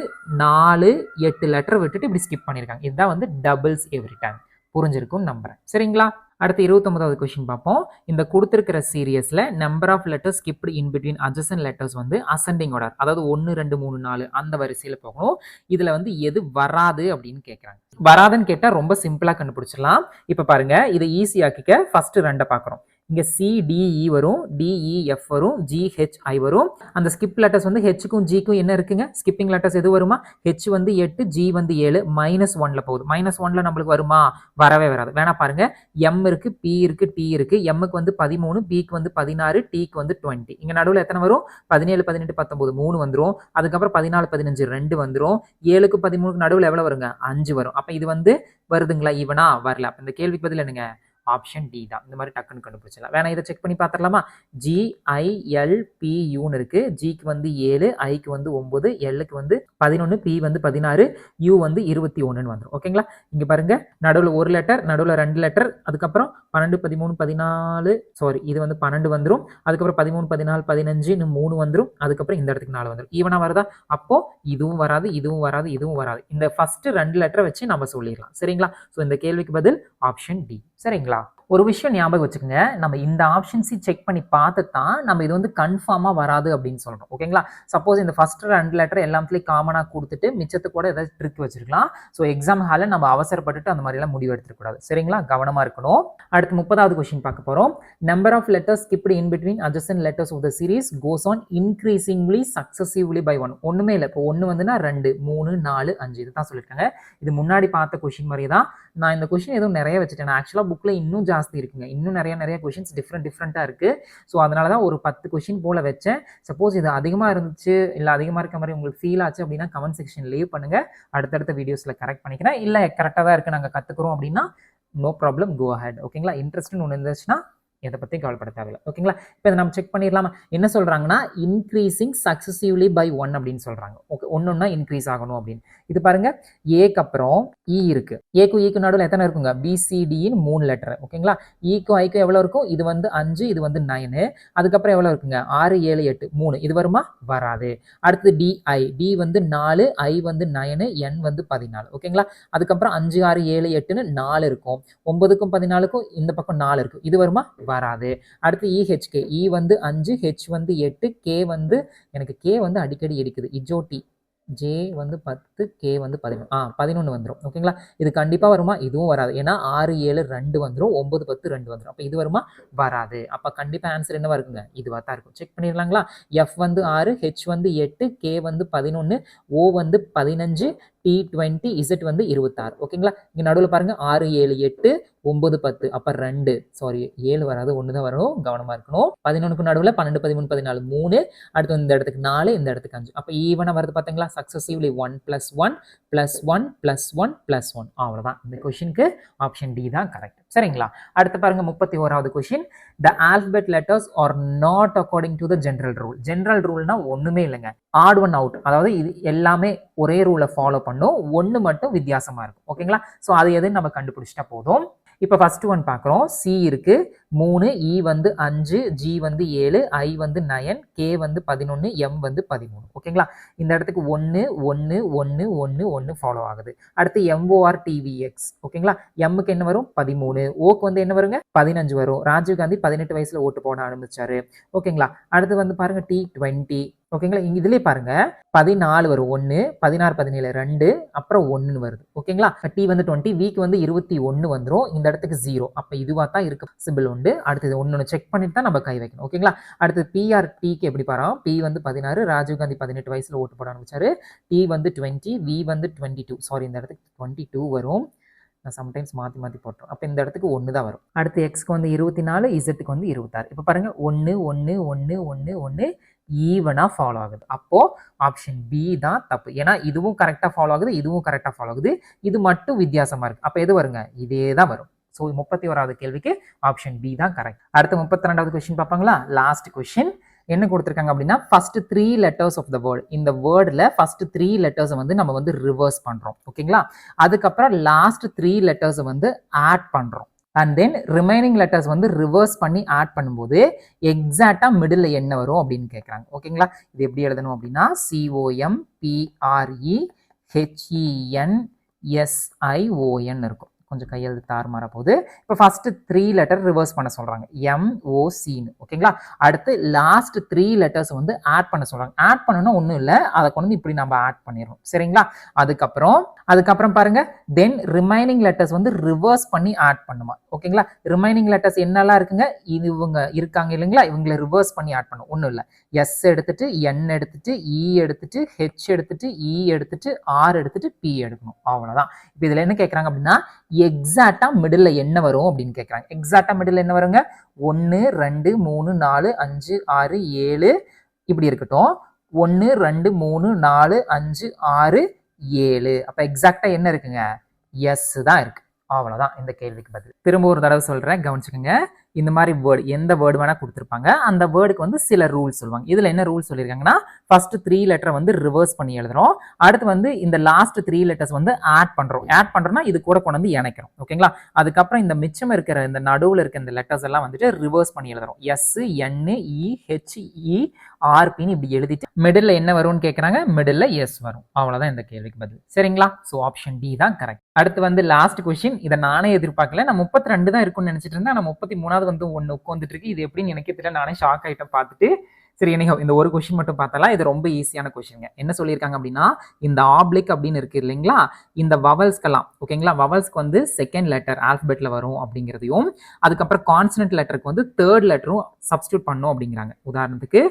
4 8 லெட்டர் விட்டுட்டு இப்படி ஸ்கிப் பண்ணியிருக்காங்க. இதுதான் வந்து டபுள்ஸ் எவ்ரி டைம். புரிஞ்சிருக்கும்னு நம்புறேன். சரிங்களா? அடுத்து 29வது கொஸ்டின் பார்ப்போம். இந்த கொடுத்திருக்கிற சீரியஸ்ல number of letters skipped in between adjacent letters வந்து அசெண்டிங் ஆர்டர், அதாவது 1 2 3 4 அந்த வரிசையில போகணும். இதுல வந்து எது வராது அப்படின்னு கேட்கறாங்க. வராதுன்னு கேட்டா ரொம்ப சிம்பிளா கண்டுபிடிச்சிடலாம். இப்ப பாருங்க, இதை ஈஸியாக்கிக்க ஃபர்ஸ்ட் 2 பார்க்குறோம். இங்க CDE வரும், DEF வரும், GHI வரும். அந்த ஸ்கிப் லெட்டர்ஸ் வந்து ஹெச்சுக்கும் ஜிக்கும் என்ன இருக்குங்க, ஸ்கிப்பிங் லெட்டர்ஸ் எது வருமா, ஹெச் வந்து 8, ஜி வந்து 7, -1ல போகுது. -1ல நம்மளுக்கு வருமா, வரவே வராது. வேணா பாருங்க, எம் இருக்கு, பி இருக்கு, டி இருக்கு. எம்முக்கு வந்து 13, பிக்கு வந்து 16, டிக்கு வந்து 20. இங்க நடுவில் எத்தனை வரும், 17 18 19 3 வந்துடும். அதுக்கப்புறம் 14 15 2 வந்துடும். 7க்கு 13க்கு நடுவில் எவ்வளவு வருங்க, 5 வரும். அப்ப இது வந்து வருதுங்களா, ஈவனா வரல. அப்ப இந்த கேள்விக்கு பதில் என்னங்க, ஆப்ஷன் டி தான். இந்த மாதிரி டக்குன்னு கண்டுபிடிச்சலாம். வேணா இதை செக் பண்ணி பார்த்துடலாமா? GILPUன்னு இருக்கு. ஜிக்கு வந்து 7, ஐக்கு வந்து 9, எல்லுக்கு வந்து 11, பி வந்து 16, யூ வந்து 21ன்னு வந்துடும். ஓகேங்களா? இங்க பாருங்க, நடுவில் ஒரு லெட்டர், நடுவில் 2 லெட்டர், அதுக்கப்புறம் 12 13 14, சாரி இது வந்து 12 வந்துடும். அதுக்கப்புறம் 13 14 15 இன்னும் 3 வந்துடும். அதுக்கப்புறம் இந்த இடத்துக்கு 4 வந்துடும். ஈவனா வருதா? அப்போ இதுவும் வராது, இதுவும் வராது, இதுவும் வராது. இந்த ஃபர்ஸ்ட் 2 லெட்டரை வச்சு நம்ம சொல்லிடலாம். சரிங்களா? ஸோ இந்த கேள்விக்கு பதில் ஆப்ஷன் டி. சரிங்களா? ஒரு விஷயம் ஞாபகம் வச்சுக்கோங்க, நம்ம இந்த ஆப்ஷன்ஸையும் செக் பண்ணி பார்த்து தான் நம்ம இது வந்து கன்ஃபார்மாக வராது அப்படின்னு சொல்கிறோம். ஓகேங்களா? சப்போஸ் இந்த ஃபர்ஸ்ட் 2 லெட்டர் எல்லாத்துலேயும் காமனாக கொடுத்துட்டு மிச்சத்து கூட ஏதாவது ட்ரிக் வச்சிருக்கலாம். ஸோ எக்ஸாம் ஹாலில் நம்ம அவசரப்பட்டுட்டு அந்த மாதிரிலாம் முடிவு எடுத்துக்கூடாது. சரிங்களா? கவனமாக இருக்கணும். அடுத்து 30வது கொஸ்டின் பார்க்க போகிறோம். Number of letters skipped in between adjacent letters of the series goes on increasingly successively by 1. ஒன்றுமே இல்லை. இப்போ 1 வந்துன்னா 2, 3, 4, 5 இது தான் சொல்லியிருக்காங்க. இது முன்னாடி பார்த்த கொஸ்டின் மாதிரி தான். நான் இந்த கொஸ்டின் எதுவும் நிறைய வச்சுட்டேன். ஆக்சுவலாக புக்கில் இன்னும் ஜாஸ்தி இருக்குங்க. இன்னும் நிறைய கொஸ்டின்ஸ் டிஃப்ரெண்ட்டாக இருக்குது. ஸோ அதனால தான் ஒரு 10 கொஸ்டின் போல் வச்சேன். சப்போஸ் இது அதிகமாக இருந்துச்சு இல்லை அதிகமாக இருக்க மாதிரி உங்களுக்கு ஃபீல் ஆச்சு அப்படின்னா கமெண்ட் செக்ஷன் லீவ் பண்ணுங்கள். அடுத்தடுத்த வீடியோஸில் கரெக்ட் பண்ணிக்கிறேன். இல்லை கரெக்டாக தான் இருக்குது நாங்கள் கற்றுக்குறோம் அப்படின்னா நோ ப்ராப்ளம், கோ அஹெட். ஓகேங்களா? இன்ட்ரெஸ்ட்னு ஒன்று இருந்துச்சுன்னா எதை பற்றியும் கவலைப்பட தேவையில்லை. ஓகேங்களா? இப்போ இதை நம்ம செக் பண்ணிடலாமா? என்ன சொல்கிறாங்கன்னா இன்க்ரீசிங் சக்ஸசிவ்லி பை 1 அப்படின்னு சொல்கிறாங்க. ஓகே, ஒன்னொன்னா இன்க்ரீஸ் ஆகணும் அப்படின்னு. இது பாருங்க, ஏக்கு அப்புறம் இ இருக்கு. ஏக்கும் ஈக்கு நடுவில் எத்தனை இருக்குங்க? பிசிடின்னு 3 லெட்டர். ஓகேங்களா? ஈக்கும் ஐக்கும் எவ்வளோ இருக்கும்? இது வந்து 5, இது வந்து 9. அதுக்கப்புறம் எவ்வளோ இருக்குங்க? 6, 7, 8, 3. இது வருமா? வராது. அடுத்து டிஐ. டி வந்து 4, ஐ வந்து 9, என் வந்து 14. ஓகேங்களா? அதுக்கப்புறம் 5, 6, 7, 8ன்னு 4 இருக்கும். 9க்கும் 14க்கும் இந்த பக்கம் 4 இருக்கும். இது வருமா? வராது. அடுத்து இஹெச்கே. இ வந்து 5, ஹெச் வந்து 8, கே வந்து எனக்கு கே வந்து அடிக்கடி இருக்குது. இஜோடி. ஜே வந்து 10, கே வந்து 11 வந்துடும். ஓகேங்களா? இது கண்டிப்பாக வருமா? இதுவும் வராது. ஏன்னா 6, 7, 2 வந்துடும். 9, 10, 2 வந்துடும். அப்போ இது வருமா? வராது. அப்போ கண்டிப்பாக ஆன்சர் என்னவா இருக்குங்க? இதுவாக தான் இருக்கும். செக் பண்ணிடலாங்களா? எஃப் வந்து 6, ஹெச் வந்து 8, கே வந்து 11, ஓ வந்து 15, T20, Z வந்து 26. ஓகேங்களா? இங்கே நடுவில் பாருங்க 6, 7, 8, 9, 10. அப்போ 2, சாரி 7 வராது, 1 தான் வரும். கவனமாக இருக்கணும். 11க்கு நடுவில் 12, 13, 14, 3. அடுத்து இந்த இடத்துக்கு 4, இந்த இடத்துக்கு 5. அப்போ ஈவனாக வருது பார்த்தீங்களா? சக்ஸசிவ்லி 1 + 1 + 1 + 1 + 1. அவ்வளோதான். இந்த கொஷினுக்கு ஆப்ஷன் டி தான் கரெக்ட். சரிங்களா? அடுத்து பாருங்க 31வது question. The alphabet letters are not according to the general rule. General ரூல்னா ஒன்றுமே இல்லைங்க. Odd one out. அதாவது இது எல்லாமே ஒரே ரூலை ஃபாலோ பண்ணும். ஒன்று மட்டும் வித்தியாசமாக இருக்கும். ஓகேங்களா? ஸோ அது எதுன்னு நம்ம கண்டுபிடிச்சிட்டா போதும். இப்போ ஃபர்ஸ்ட் ஒன் பார்க்குறோம். சி இருக்கு 3, இ வந்து 5, ஜி வந்து 7, ஐ வந்து 9, கே வந்து 11, எம் வந்து 13. ஓகேங்களா? இந்த இடத்துக்கு 1 1 1 1 1 ஃபாலோ ஆகுது. அடுத்து MORTVX. ஓகேங்களா? எம்முக்கு என்ன வரும்? 13. ஓக்கு வந்து என்ன வருங்க? 15 வரும். ராஜீவ் காந்தி 18 வயசுல ஓட்டு போட ஆரம்பிச்சாரு. ஓகேங்களா? அடுத்து வந்து பாருங்க T20. ஓகேங்களா? இதுலயே பாருங்க 14 வரும். 1, 16, 17, 2, அப்புறம் 1 வருது. ஓகேங்களா? டி வந்து 20, வீக்கு வந்து 21 வந்துடும். இந்த இடத்துக்கு 0. அப்ப இதுவா தான் இருக்கு சிம்பிள் உண்டு. அடுத்தது ஒன்னு செக் பண்ணிட்டு தான் நம்ம கை வைக்கணும். ஓகேங்களா? அடுத்து PRTக்கு எப்படி பாரு? பி வந்து 16, ராஜீவ் காந்தி 18 வயசுல ஓட்டு போட ஆரம்பிச்சாரு. டி வந்து 20, வி வந்து 22. சாரி, இந்த இடத்துக்கு 22 வரும். நான் சம்டைம்ஸ் மாற்றி போட்டுரும். அப்போ இந்த இடத்துக்கு 1 தான் வரும். அடுத்து எக்ஸ்க்கு வந்து 24, இசட்டுக்கு வந்து 26. இப்போ பாருங்க 1 1 1 1 1 ஈவனாக ஃபாலோ ஆகுது. அப்போ ஆப்ஷன் பி தான் தப்பு. ஏன்னா இதுவும் கரெக்டாக ஃபாலோ ஆகுது, இதுவும் கரெக்டாக ஃபாலோ ஆகுது. இது மட்டும் வித்தியாசமாக இருக்கு. அப்போ எது வருங்க? இதே தான் வரும். ஸோ 31வது கேள்விக்கு ஆப்ஷன் பி தான் கரெக்ட். அடுத்து 32வது கொஸ்டின் பார்ப்பாங்களா? லாஸ்ட் கொஸ்டின் என்ன கொடுத்துருக்காங்க அப்படின்னா first 3 letters of the word. இந்த வேர்டில் ஃபர்ஸ்ட் 3 லெட்டர்ஸை வந்து நம்ம வந்து ரிவர்ஸ் பண்ணுறோம். ஓகேங்களா? அதுக்கப்புறம் லாஸ்ட் 3 லெட்டர்ஸை வந்து ஆட் பண்ணுறோம். அண்ட் தென் ரிமைனிங் லெட்டர்ஸ் வந்து ரிவர்ஸ் பண்ணி ஆட் பண்ணும்போது எக்ஸாக்டா மிடில் என்ன வரும் அப்படின்னு கேட்குறாங்க. ஓகேங்களா? இது எப்படி எழுதணும் அப்படின்னா COMPREHENSION இருக்கும். கொஞ்சம் கையெழுத்து தாறுமாற போகுது. இப்போ ஃபர்ஸ்ட் 3 லெட்டர் ரிவர்ஸ் பண்ண சொல்றாங்க. MOCன்னு. ஓகேங்களா? அடுத்து லாஸ்ட் 3 லெட்டர்ஸ் வந்து ஆட் பண்ண சொல்றாங்க. ஆட் பண்ணணும்னா ஒன்றும் இல்லை, அதை கொண்டு இப்படி நம்ம ஆட் பண்ணிடணும். சரிங்களா? அதுக்கப்புறம் பாருங்க தென் ரிமைனிங் லெட்டர்ஸ் வந்து ரிவர்ஸ் பண்ணி ஆட் பண்ணுமா. ஓகேங்களா? ரிமைனிங் லெட்டர்ஸ் என்னெல்லாம் இருக்குங்க? இவங்க இருக்காங்க இல்லைங்களா? இவங்களை ரிவர்ஸ் பண்ணி ஆட் பண்ணும். ஒன்றும் இல்லை, எஸ் எடுத்துட்டு என் எடுத்துட்டு இ எடுத்துட்டு ஹெச் எடுத்துட்டு இ எடுத்துட்டு ஆர் எடுத்துட்டு பி எடுக்கணும். அவ்வளோதான். இப்போ இதில் என்ன கேட்குறாங்க அப்படின்னா எக்ஸாக்டா மிடில் என்ன வரும் அப்படின்னு கேட்குறாங்க. எக்ஸாக்டா மிடில் என்ன வருங்க? 1 2 3 4 5 6 7 இப்படி இருக்கட்டும். 1 2 3 4 5 6 7. அப்ப எக்ஸாக்டா என்ன இருக்குங்க? எஸ் தான் இருக்கு. அவ்வளவுதான் இந்த கேள்விக்கு பதில். திரும்ப ஒரு தடவை சொல்றேன், கவனிச்சுக்கோங்க. இந்த மாதிரி வேர்டு எந்த வேர்டு வேணா கொடுத்துருப்பாங்க. அந்த வேர்டுக்கு வந்து சில ரூல்ஸ் சொல்லுவாங்க. இதுல என்ன ரூல் சொல்லியிருக்காங்கன்னா, ஃபர்ஸ்ட் 3 லெட்டரை வந்து ரிவர்ஸ் பண்ணி எழுதுறோம். அடுத்து வந்து இந்த லாஸ்ட் 3 லெட்டர்ஸ் வந்து ஆட் பண்றோம்னா இது கூட கொண்டு வந்து இணைக்கிறோம். ஓகேங்களா? அதுக்கப்புறம் இந்த மிச்சம் இருக்கிற இந்த நடுவுல இருக்க இந்த லெட்டர்ஸ் எல்லாம் வந்துட்டு ரிவர்ஸ் பண்ணி எழுதுறோம். எஸ், என், இ, ஹெச், இ, ஆர்பின்னு இப்படி எழுதிட்டு மிடில் என்ன வரும்னு கேட்கறாங்க. மிடில் எஸ் வரும். அவ்வளவுதான் இந்த கேள்விக்கு பதில். சரிங்களா? ஸோ ஆப்ஷன் டி தான் கரெக்ட். அடுத்து வந்து லாஸ்ட் கொஸ்டின். இதை நானே எதிர்பார்க்கல. நான் 32 தான் இருக்கும்னு நினைச்சிட்டு இருந்தேன். ஆனா 33வது வந்து ஒன்னு உட்காந்துட்டு இருக்கு. இது எப்படின்னு எனக்கு தெரியல. நானே ஷாக் ஆயிட்டேன் பார்த்துட்டு. சரி, இந்த ஒரு கொஸ்டின் மட்டும் பார்த்தாலாம். இது ரொம்ப ஈஸியான கொஸ்டின். என்ன சொல்லியிருக்காங்க அப்படின்னா, இந்த ஆப்ளிக் அப்படின்னு இருக்கு இல்லைங்களா, இந்த வவல்ஸ்க்கெல்லாம் ஓகேங்களா, வவல்ஸ்க்கு வந்து செகண்ட் லெட்டர் ஆல்பபெட்ல வரும் அப்படிங்கிறதையும், அதுக்கப்புறம் கான்சனன்ட் லெட்டருக்கு வந்து தேர்ட் லெட்டரும் சப்ஸ்டியூட் பண்ணும் அப்படிங்கிறாங்க. உதாரணத்துக்கு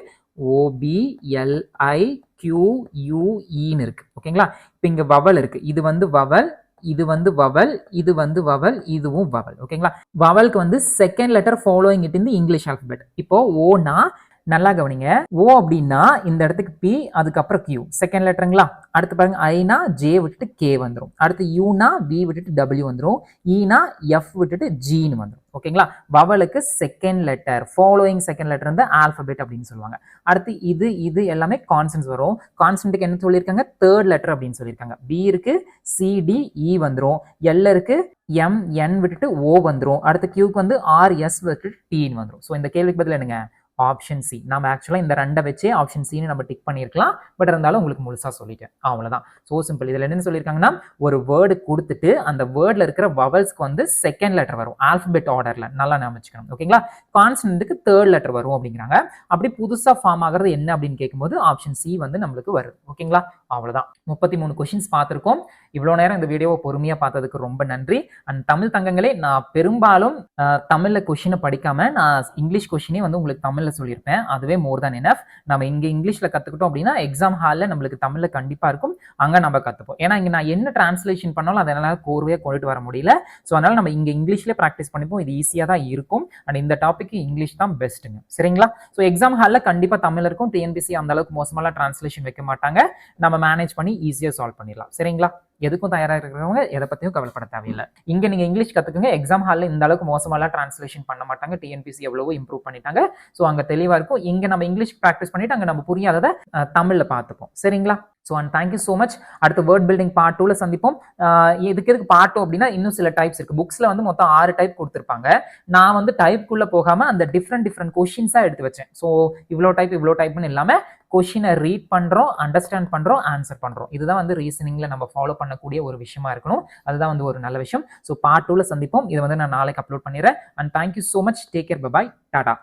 OBLIQUEன்னு இருக்கு. ஓகேங்களா? இப்போ இங்க வவல் இருக்கு. இது வந்து வவல், இது வந்து வவல், இது வந்து வவல், இதுவும் வவல். ஓகேங்களா? வவலுக்கு வந்து second letter following it in the English alphabet. இப்போ ஓனா நல்லா கவனிங்க. ஓ அப்படின்னா இந்த இடத்துக்கு பி, அதுக்கப்புறம் கியூ செகண்ட் லெட்டருங்களா. அடுத்து பாருங்க, ஐனா ஜே விட்டுட்டு கே வந்துடும். அடுத்து யூனா வி விட்டுட்டு டபிள்யூ வந்துடும். ஈனா எஃப் விட்டுட்டு ஜின்னு வந்துடும். ஓகேங்களா? வவலுக்கு second letter following second letter வந்து ஆல்பபெட் அப்படின்னு சொல்லுவாங்க. அடுத்து இது எல்லாமே கான்சன்ஸ் வரும். கான்சன்ட்டுக்கு என்ன சொல்லியிருக்காங்க, தேர்ட் லெட்டர் அப்படின்னு சொல்லியிருக்காங்க. பி இருக்கு, சி டி இ வந்துடும். எல் இருக்கு, எம் என் விட்டுட்டு ஓ வந்துடும். அடுத்து கியூக்கு வந்து ஆர் எஸ் விட்டுட்டு டின்னு வந்துடும். ஸோ இந்த கேள்விக்கு பதில் என்னங்க, ஆப்ஷன் சி. நம்ம ஆக்சுவலாக இந்த ரெண்டை வச்சே ஆப்ஷன் சின்னு நம்ம டிக் பண்ணியிருக்கலாம். பட் இருந்தாலும் உங்களுக்கு முழுசா சொல்லிட்டேன். அவ்வளோதான். So simple. இதில் என்ன சொல்லியிருக்காங்கன்னா, ஒரு வேர்டு கொடுத்துட்டு அந்த வேர்டில் இருக்கிற வவல்ஸ்க்கு வந்து செகண்ட் லெட்டர் வரும் ஆல்பபெட் ஆர்டரில். நல்லா ஞாபகம் வச்சுக்கணும். ஓகேங்களா? கான்சனன்ட்டுக்கு தேர்ட் லெட்டர் வரும் அப்படிங்கிறாங்க. அப்படி புதுசாக ஃபார்ம் ஆகிறது என்ன அப்படின்னு கேட்கும்போது ஆப்ஷன் சி வந்து நம்மளுக்கு வருது. ஓகேங்களா? அவ்வளோதான். 33 கொஸ்டின்ஸ் பார்த்துருக்கோம். இவ்வளோ நேரம் இந்த வீடியோவை பொறுமையாக பார்த்ததுக்கு ரொம்ப நன்றி. அண்ட் தமிழ் தங்கங்களே, நான் பெரும்பாலும் தமிழில் கொஷினை படிக்காமல் நான் இங்கிலீஷ் கொஷினே வந்து உங்களுக்கு தமிழில் சொல்லியிருப்பேன். அதுவே மோர் தேன் எனஃப். நம்ம இங்கே இங்கிலீஷில் கற்றுக்கிட்டோம் அப்படின்னா எக்ஸாம் ஹாலில் நம்மளுக்கு தமிழில் கண்டிப்பாக இருக்கும். அங்கே நம்ம கற்றுப்போம். ஏன்னா இங்கே நான் என்ன டிரான்ஸ்லேஷன் பண்ணாலும் அதனால் கோர்வையாக கொண்டுட்டு வர முடியல. ஸோ அதனால் நம்ம இங்கே இங்கிலீஷ்லேயே ப்ராக்டிஸ் பண்ணிப்போம். இது ஈஸியாக தான் இருக்கும். அண்ட் இந்த டாபிக் இங்கிலீஷ் தான் பெஸ்ட்டுங்க. சரிங்களா? ஸோ எக்ஸாம் ஹாலில் கண்டிப்பாக தமிழ் இருக்கும். டிஎன்பிசி அந்த அளவுக்கு மோசமாக டிரான்ஸ்லேஷன் வைக்க மாட்டாங்க. நம்ம மேனேஜ் பண்ணி ஈஸியாக சால்வ் பண்ணிடலாம். சரிங்களா? எதுக்கும் தயாராக இருக்கிறவங்க எதை பற்றியும் கவலைப்பட தேவையில்லை. இங்கே நீங்கள் இங்கிலீஷ் கற்றுக்குங்க. எக்ஸாம் ஹாலில் இந்த அளவுக்கு மோசமாலாம் டிரான்ஸ்லேஷன் பண்ண மாட்டாங்க. டிஎன்பிசி எவ்வளவோ இம்ப்ரூவ் பண்ணிட்டாங்க. ஸோ அங்கே தெளிவாக இருக்கும். இங்கே நம்ம இங்கிலீஷ் ப்ராக்டிஸ் பண்ணிட்டு அங்கே நம்ம புரியாததை தமிழில் பார்த்துப்போம். சரிங்களா? So and thank you so much. அடுத்த வேர்ட் பில்டிங் பார்ட் 2ல சந்திப்போம். இதுக்கு பார்ட் 2 அப்படின்னா இன்னும் சில டைப்ஸ் இருக்கு. புக்ஸ்ல வந்து மொத்தம் 6 டைப் கொடுத்துருப்பாங்க. நான் வந்து டைப்குள்ள போகாம அந்த டிஃப்ரெண்ட் கொஷின்ஸா எடுத்து வச்சேன். ஸோ இவ்வளோ டைப்னு இல்லாம கொஷினை ரீட் பண்றோம், அண்டர்ஸ்டாண்ட் பண்றோம், ஆன்சர் பண்றோம். இதுதான் வந்து ரீசனிங்ல நம்ம ஃபாலோ பண்ணக்கூடிய ஒரு விஷயமா இருக்கணும். அதுதான் வந்து ஒரு நல்ல விஷயம். ஸோ பார்ட் 2ல சந்திப்போம். இதை வந்து நான் நாளைக்கு அப்லோட் பண்ணிடுறேன். And thank you so much. Take care. Bye. Tata.